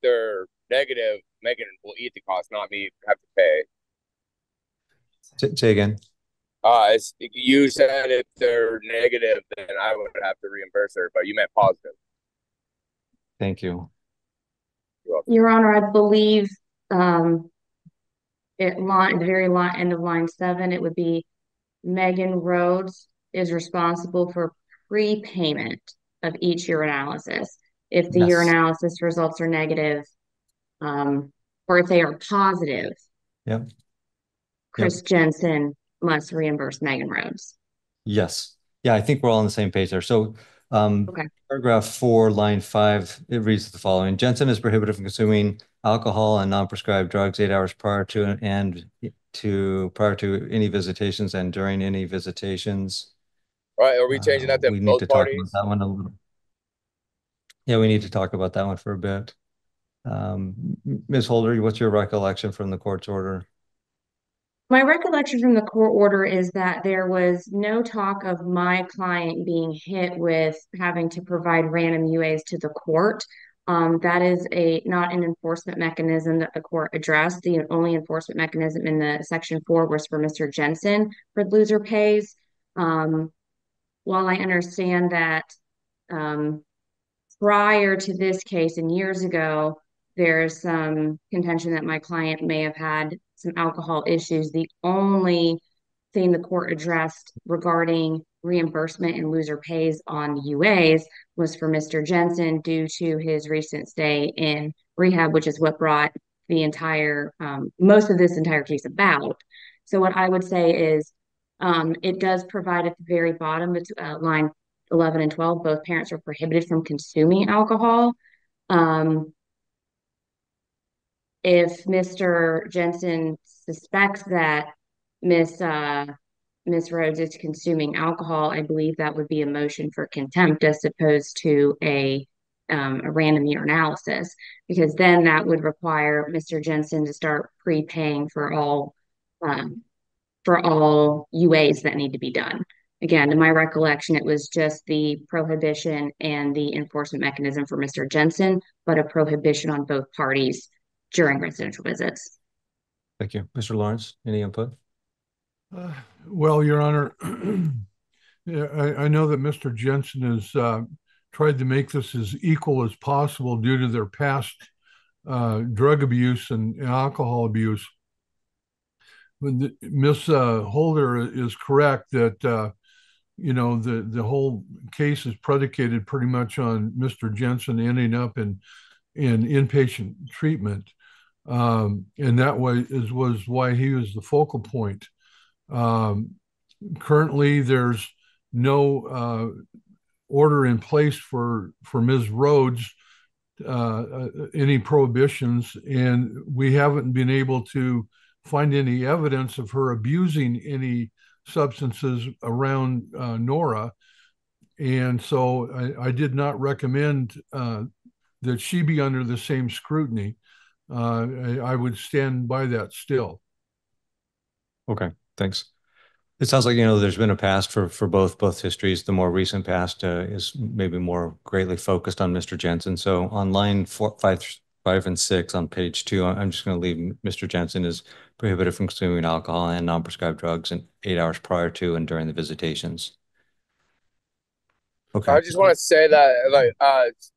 they're negative, Megan will eat the cost, not me have to pay. Say again. You said if they're negative, then I would have to reimburse her, but you meant positive. Thank you. Your Honor, I believe at the very end of line 7, it would be Megan Rhodes is responsible for prepayment of each urinalysis. If the urinalysis results are negative, or if they are positive, Chris Jensen must reimburse Megan Rhodes. Yes. Yeah, I think we're all on the same page there. So paragraph 4, line 5, it reads the following. Jensen is prohibited from consuming alcohol and non-prescribed drugs 8 hours prior to any visitations and during any visitations. All right, are we changing that to we both need to parties? talk about that one a little. Yeah, we need to talk about that one for a bit. Ms. Holder, what's your recollection from the court's order? My recollection from the court order is that there was no talk of my client being hit with having to provide random UAs to the court. That is not an enforcement mechanism that the court addressed. The only enforcement mechanism in the section 4 was for Mr. Jensen for loser pays. While I understand that prior to this case and years ago, there's some contention that my client may have had some alcohol issues. The only thing the court addressed regarding reimbursement and loser pays on UAs was for Mr. Jensen due to his recent stay in rehab, which is what brought the entire, most of this entire case about. So what I would say is it does provide at the very bottom, it's line 11 and 12, both parents are prohibited from consuming alcohol. If Mr. Jensen suspects that Miss Rhodes is consuming alcohol, I believe that would be a motion for contempt as opposed to a a random urinalysis, because then that would require Mr. Jensen to start prepaying for all UAs that need to be done. Again, to my recollection, it was just the prohibition and the enforcement mechanism for Mr. Jensen, but a prohibition on both parties during residential visits. Thank you. Mr. Lawrence, any input? Well, Your Honor, yeah, I know that Mr. Jensen has tried to make this as equal as possible due to their past drug abuse and alcohol abuse. Ms. Holder is correct that you know, the whole case is predicated pretty much on Mr. Jensen ending up in inpatient treatment, and that was why he was the focal point. Currently, there's no order in place for Ms. Rhodes, any prohibitions, and we haven't been able to find any evidence of her abusing any substances around Nora. And so I did not recommend that she be under the same scrutiny. I would stand by that still. Okay, thanks. It sounds like, you know, there's been a past for both histories. The more recent past is maybe more greatly focused on Mr. Jensen. So on line 5 and 6 on page 2, I'm just going to leave Mr. Jensen is prohibited from consuming alcohol and non-prescribed drugs in 8 hours prior to and during the visitations. Okay. I just want to say that, like,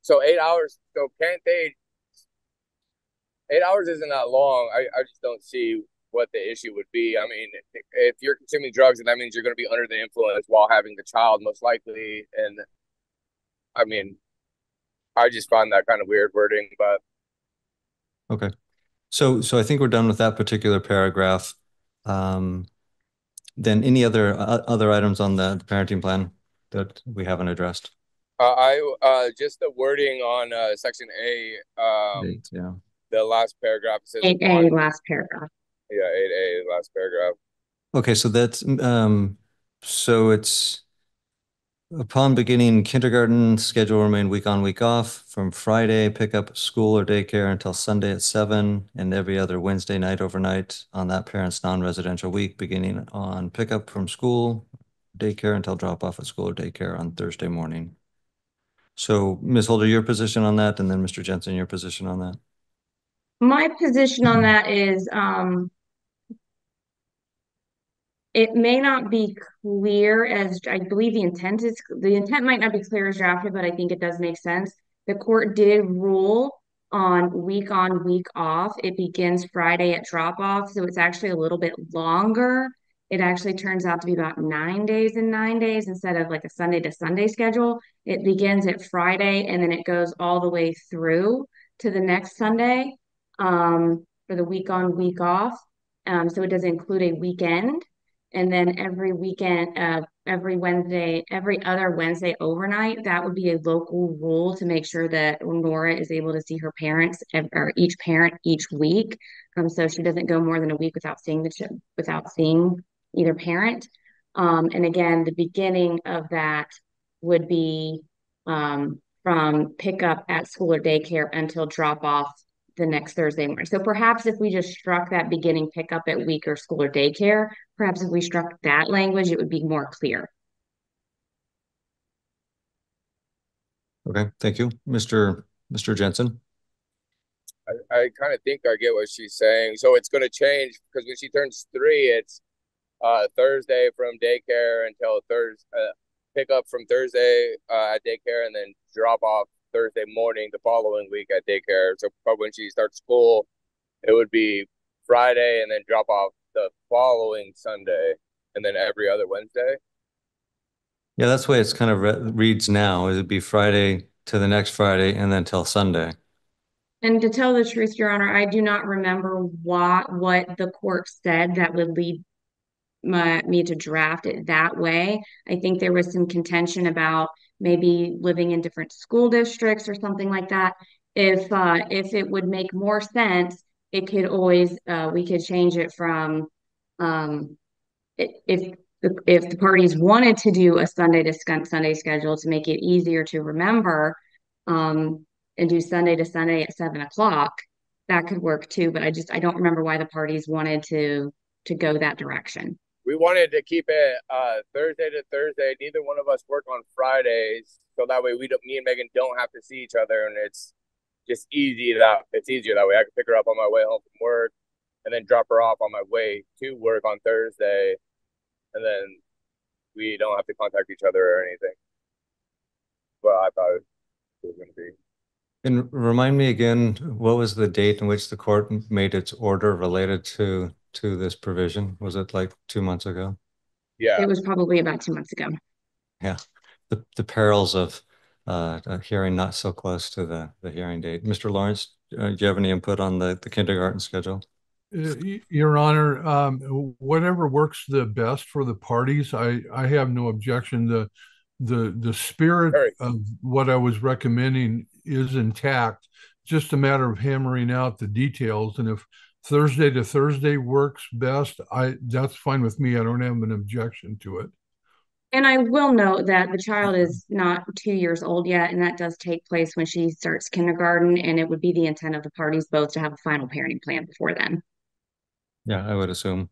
so 8 hours. So can't they? 8 hours isn't that long. I just don't see what the issue would be. I mean, if you're consuming drugs, then that means you're going to be under the influence while having the child, most likely. And I mean, I just find that kind of weird wording, but. Okay. So I think we're done with that particular paragraph. Then any other items on the parenting plan that we haven't addressed? Just the wording on section A, yeah. The last paragraph says 8A, last paragraph. Yeah, 8A, last paragraph. Okay, so that's so it's upon beginning kindergarten, schedule remain week on, week off from Friday, pick up school or daycare until Sunday at 7 and every other Wednesday night overnight on that parent's non-residential week, beginning on pickup from school, daycare until drop off at school or daycare on Thursday morning. So Ms. Holder, your position on that, and then Mr. Jensen, your position on that. My position on that is it may not be clear as I believe the intent might not be clear as drafted, but I think it does make sense. The court did rule on, week off. It begins Friday at drop off, so it's actually a little bit longer. It actually turns out to be about 9 days and 9 days instead of like a Sunday to Sunday schedule. It begins at Friday and then it goes all the way through to the next Sunday for the week on, week off. So it does include a weekend. And then every weekend, every other Wednesday overnight, that would be a local rule to make sure that Nora is able to see her parents, or each parent each week. So she doesn't go more than a week without seeing either parent. And again, the beginning of that would be from pickup at school or daycare until drop off the next Thursday morning. So perhaps if we just struck that beginning pickup at week or school or daycare, perhaps if we struck that language, it would be more clear. Okay, thank you. Mr. Jensen. I kind of think I get what she's saying. So it's going to change because when she turns 3, it's Thursday from daycare until Thursday, pick up from Thursday at daycare, and then drop off Thursday morning the following week at daycare. So but when she starts school, it would be Friday and then drop off the following Sunday and then every other Wednesday. Yeah, that's the way it's kind of reads now. It'd be Friday to the next Friday and then till Sunday. And to tell the truth, Your Honor, I do not remember what the court said that would lead me to draft it that way. I think there was some contention about maybe living in different school districts or something like that. If it would make more sense, it could always we could change it from if the parties wanted to do a Sunday to Sunday schedule to make it easier to remember, and do Sunday to Sunday at 7 o'clock, that could work too. But I don't remember why the parties wanted to go that direction. We wanted to keep it Thursday to Thursday. Neither one of us work on Fridays, so that way me and Megan don't have to see each other, and it's just easier that way. I can pick her up on my way home from work, and then drop her off on my way to work on Thursday, and then we don't have to contact each other or anything. Well, I thought it was going to be. And remind me again, what was the date in which the court made its order related to this provision? Was it like 2 months ago? Yeah. It was probably about 2 months ago. Yeah. The perils of a hearing not so close to the hearing date. Mr. Lawrence, do you have any input on the kindergarten schedule? Your Honor, whatever works the best for the parties, I have no objection. The spirit of what I was recommending is intact. Just a matter of hammering out the details. And if Thursday to Thursday works best, that's fine with me. I don't have an objection to it. And I will note that the child is not 2 years old yet, and that does take place when she starts kindergarten, and it would be the intent of the parties both to have a final parenting plan before then. Yeah, I would assume.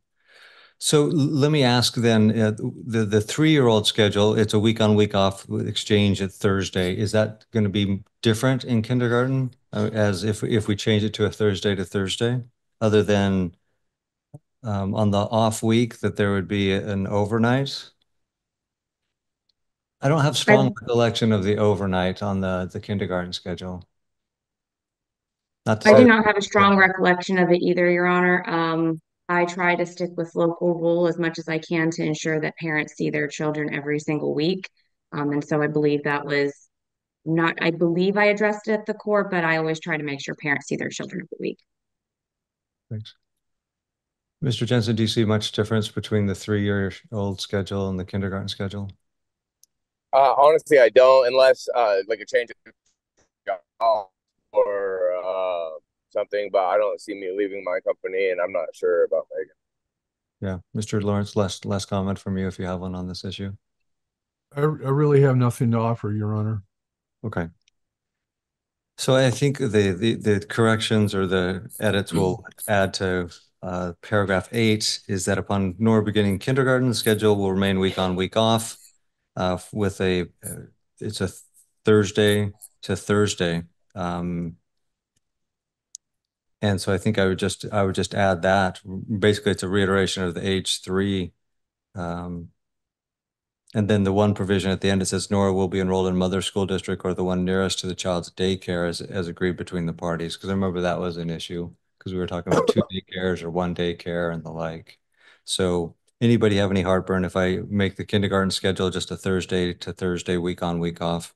So let me ask then, the 3-year-old schedule, it's a week on, week off exchange at Thursday. Is that going to be different in kindergarten as if we change it to a Thursday to Thursday, other than on the off week that there would be an overnight? I don't have strong recollection of the overnight on the kindergarten schedule. I do not have a strong recollection of it either, Your Honor. I try to stick with local rule as much as I can to ensure that parents see their children every single week. And so I believe that was not, I believe I addressed it at the court, but I always try to make sure parents see their children every week. Thanks. Mr. Jensen, do you see much difference between the 3-year-old schedule and the kindergarten schedule? Honestly, I don't, unless like a change of job or something, but I don't see me leaving my company, and I'm not sure about Megan. Yeah, Mr. Lawrence, less comment from you if you have one on this issue. I really have nothing to offer, Your Honor. Okay. So I think the corrections or the edits will add to paragraph 8 is that upon Nora beginning kindergarten, the schedule will remain week on, week off with it's a Thursday to Thursday. And so I think I would just add that. Basically, it's a reiteration of the H3. And then the one provision at the end, it says Nora will be enrolled in mother school district or the one nearest to the child's daycare as agreed between the parties. Because I remember that was an issue because we were talking about 2 daycares or 1 daycare and the like. So anybody have any heartburn if I make the kindergarten schedule just a Thursday to Thursday, week on, week off,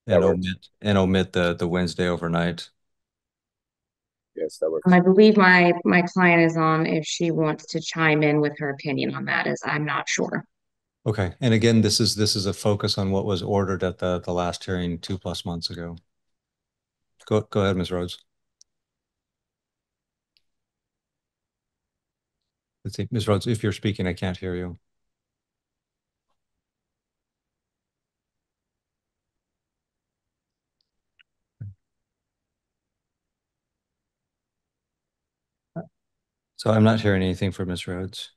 and omit the Wednesday overnight? Yes, that works. I believe my client is on if she wants to chime in with her opinion on that, as I'm not sure. Okay. And again, this is a focus on what was ordered at the last hearing 2+ months ago. Go ahead, Ms. Rhodes. Let's see, Ms. Rhodes, if you're speaking, I can't hear you. So I'm not hearing anything from Ms. Rhodes.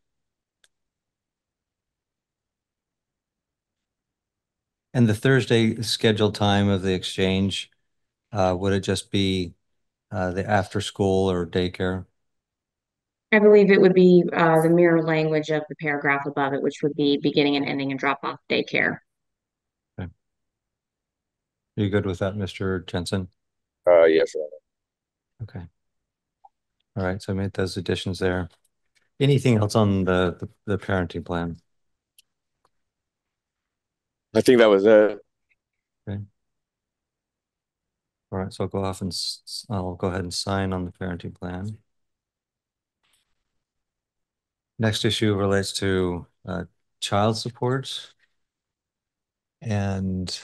And the Thursday scheduled time of the exchange, would it just be the after school or daycare? I believe it would be the mirror language of the paragraph above it, which would be beginning and ending and drop off daycare. Okay. Are you good with that, Mr. Jensen? Yes, Your Honor. Okay. All right, so I made those additions there. Anything else on the parenting plan? I think that was it. Okay. All right, so I'll go ahead and sign on the parenting plan. Next issue relates to child support. And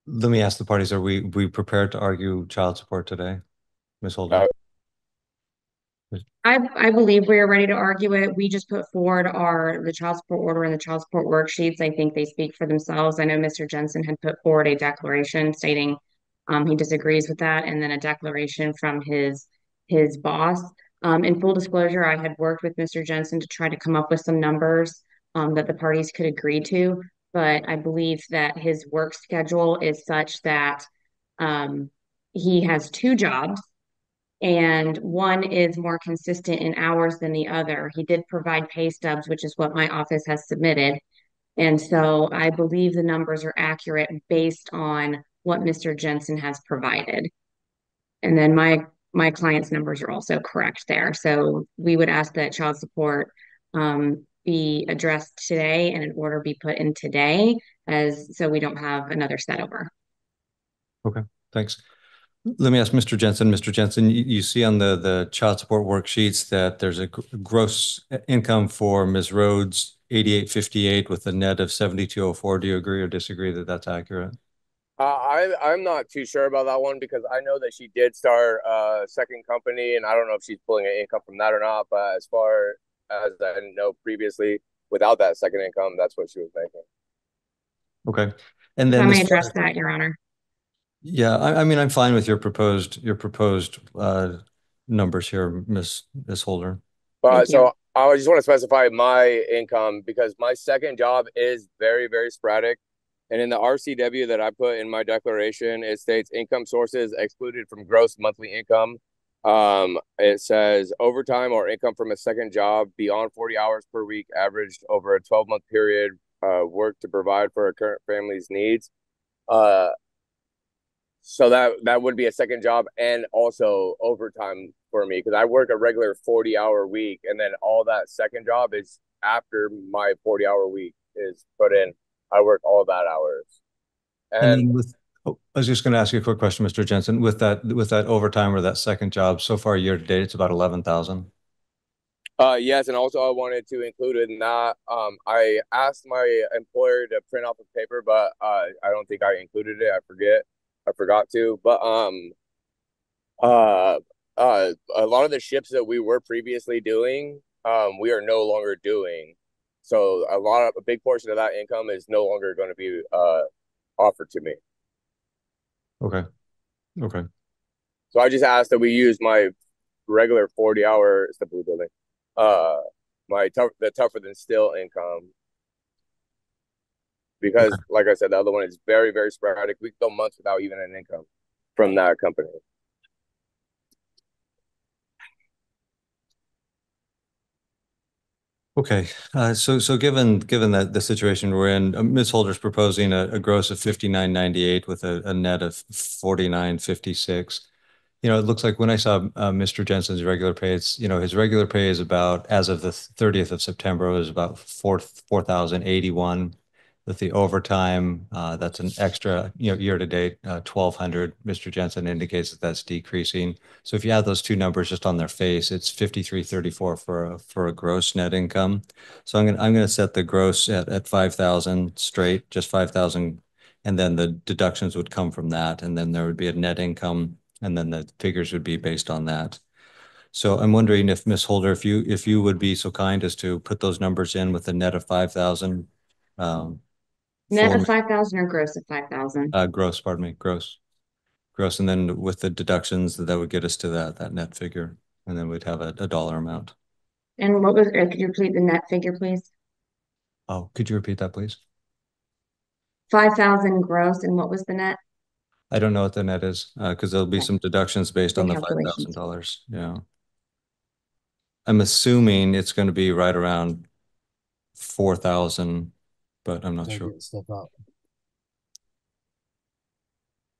let me ask the parties, are we prepared to argue child support today? Ms. Holder? I believe we are ready to argue it. We just put forward the child support order and the child support worksheets. I think they speak for themselves. I know Mr. Jensen had put forward a declaration stating he disagrees with that, and then a declaration from his boss. In full disclosure, I had worked with Mr. Jensen to try to come up with some numbers that the parties could agree to, but I believe that his work schedule is such that he has two jobs and one is more consistent in hours than the other. He did provide pay stubs, which is what my office has submitted. And so I believe the numbers are accurate based on what Mr. Jensen has provided. And then my client's numbers are also correct there. So we would ask that child support be addressed today and an order be put in today so we don't have another set over. Okay, thanks. Let me ask Mr. Jensen. Mr. Jensen, you see on the child support worksheets that there's a gross income for Ms. Rhodes, 8858 with a net of 7204. Do you agree or disagree that that's accurate? I'm not too sure about that one because I know that she did start a second company, and I don't know if she's pulling an income from that or not. But as far as I know previously, without that second income, that's what she was making. Okay, and then Let me address that, Your Honor. Yeah, I mean, I'm fine with your proposed numbers here, Miss Holder. So I just want to specify my income because my second job is very, very sporadic. And in the RCW that I put in my declaration, it states income sources excluded from gross monthly income. It says overtime or income from a second job beyond 40 hours per week, averaged over a 12-month period, work to provide for a current family's needs. So that would be a second job and also overtime for me because I work a regular 40-hour week, and then all that second job is after my 40-hour week is put in. I work all that hours. And I was just going to ask you a quick question, Mr. Jensen. With that overtime or that second job, so far year to date, it's about 11,000. Yes, and also I wanted to include in that. I asked my employer to print off a paper, but I don't think I included it. I forgot to. But a lot of the ships that we were previously doing, we are no longer doing. So a big portion of that income is no longer going to be offered to me. Okay. So I just asked that we use my regular 40-hour stability building, the tougher than steel income, because like I said, the other one is very, very sporadic. We go months without even an income from that company. Okay, so given that the situation we're in, Ms. Holder's proposing a gross of 5998 with a net of 4956. It looks like when I saw Mr. Jensen's regular pay, his regular pay is about, as of the 30th of September, was about 4,081. With the overtime, that's an extra, year to date, 1,200. Mr. Jensen indicates that that's decreasing. So if you add those two numbers just on their face, it's 5334 for a gross net income. So I'm gonna set the gross at 5,000 straight, just 5,000, and then the deductions would come from that, and then there would be a net income, and then the figures would be based on that. So I'm wondering if Ms. Holder, if you would be so kind as to put those numbers in with a net of 5,000. Net of 5,000 or gross of 5,000? Gross, pardon me, gross. And then with the deductions, that would get us to that net figure, and then we'd have a dollar amount. And could you repeat the net figure, please? Oh, could you repeat that, please? 5,000 gross, and what was the net? I don't know what the net is, because there'll be some deductions based on the $5,000. Yeah. I'm assuming it's going to be right around 4,000, but I'm not sure.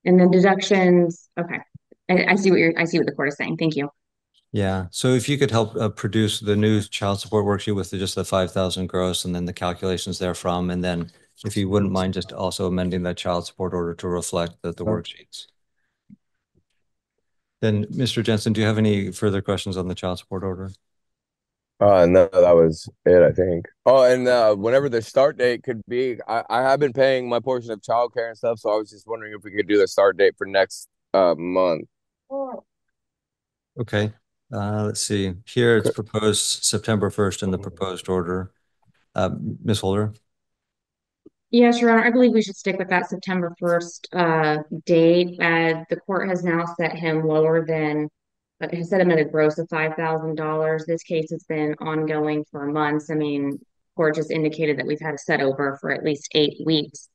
And then deductions, okay. I see what the court is saying. Thank you. Yeah. So if you could help produce the new child support worksheet with just the 5,000 gross and then the calculations therefrom, and then if you wouldn't mind just also amending that child support order to reflect the worksheets. Then, Mr. Jensen, do you have any further questions on the child support order? No, that was it, I think. Oh, and whenever the start date could be, I have been paying my portion of childcare and stuff, so I was just wondering if we could do the start date for next month. Okay. Let's see. Here it's proposed September 1st in the proposed order. Ms. Holder? Yes, Your Honor, I believe we should stick with that September 1st date. The court has now set him lower than, has set him at a gross of $5,000. This case has been ongoing for months. I mean, court just indicated that we've had a set over for at least 8 weeks.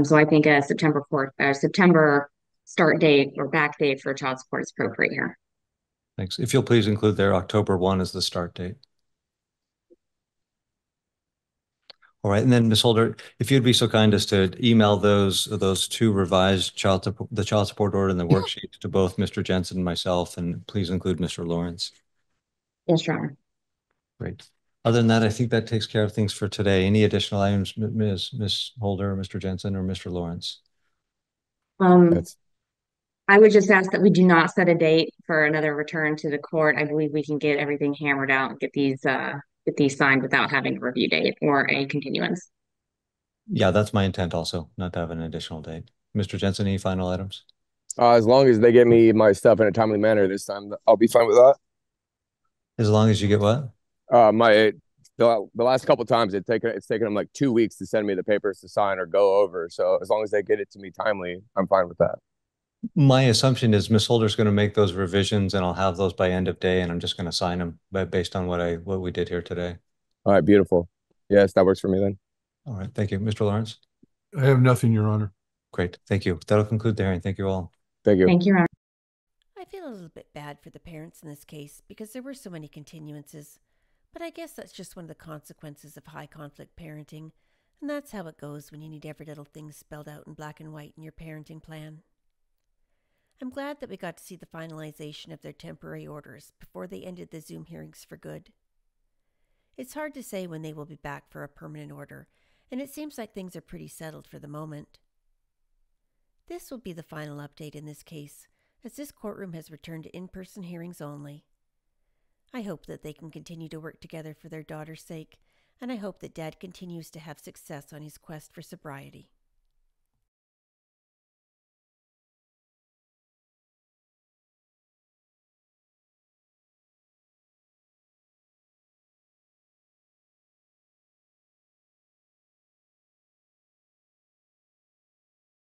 So I think a September start date or back date for child support is appropriate here. Thanks. If you'll please include there October 1 as the start date. All right, and then Ms. Holder, if you'd be so kind as to email those two revised child support order and the worksheet to both Mr. Jensen and myself, and please include Mr. Lawrence. Yes, Your Honor. Great. Other than that, I think that takes care of things for today. Any additional items, Ms. Holder, Mr. Jensen, or Mr. Lawrence? I would just ask that we do not set a date for another return to the court. I believe we can get everything hammered out and get these signed without having a review date or a continuance. Yeah, that's my intent also, not to have an additional date. Mr. Jensen, any final items? As long as they get me my stuff in a timely manner this time, I'll be fine with that. As long as you get what? The last couple times it's taken them like 2 weeks to send me the papers to sign or go over. So as long as they get it to me timely, I'm fine with that. My assumption is Ms. Holder's going to make those revisions and I'll have those by end of day and I'm just going to sign them based on what we did here today. All right, beautiful. Yes, that works for me then. All right, thank you. Mr. Lawrence? I have nothing, Your Honor. Great, thank you. That'll conclude the hearing. Thank you all. Thank you. Thank you, Your Honor. I feel a little bit bad for the parents in this case because there were so many continuances, but I guess that's just one of the consequences of high conflict parenting, and that's how it goes when you need every little thing spelled out in black and white in your parenting plan. I'm glad that we got to see the finalization of their temporary orders before they ended the Zoom hearings for good. It's hard to say when they will be back for a permanent order, and it seems like things are pretty settled for the moment. This will be the final update in this case, as this courtroom has returned to in-person hearings only. I hope that they can continue to work together for their daughter's sake, and I hope that Dad continues to have success on his quest for sobriety.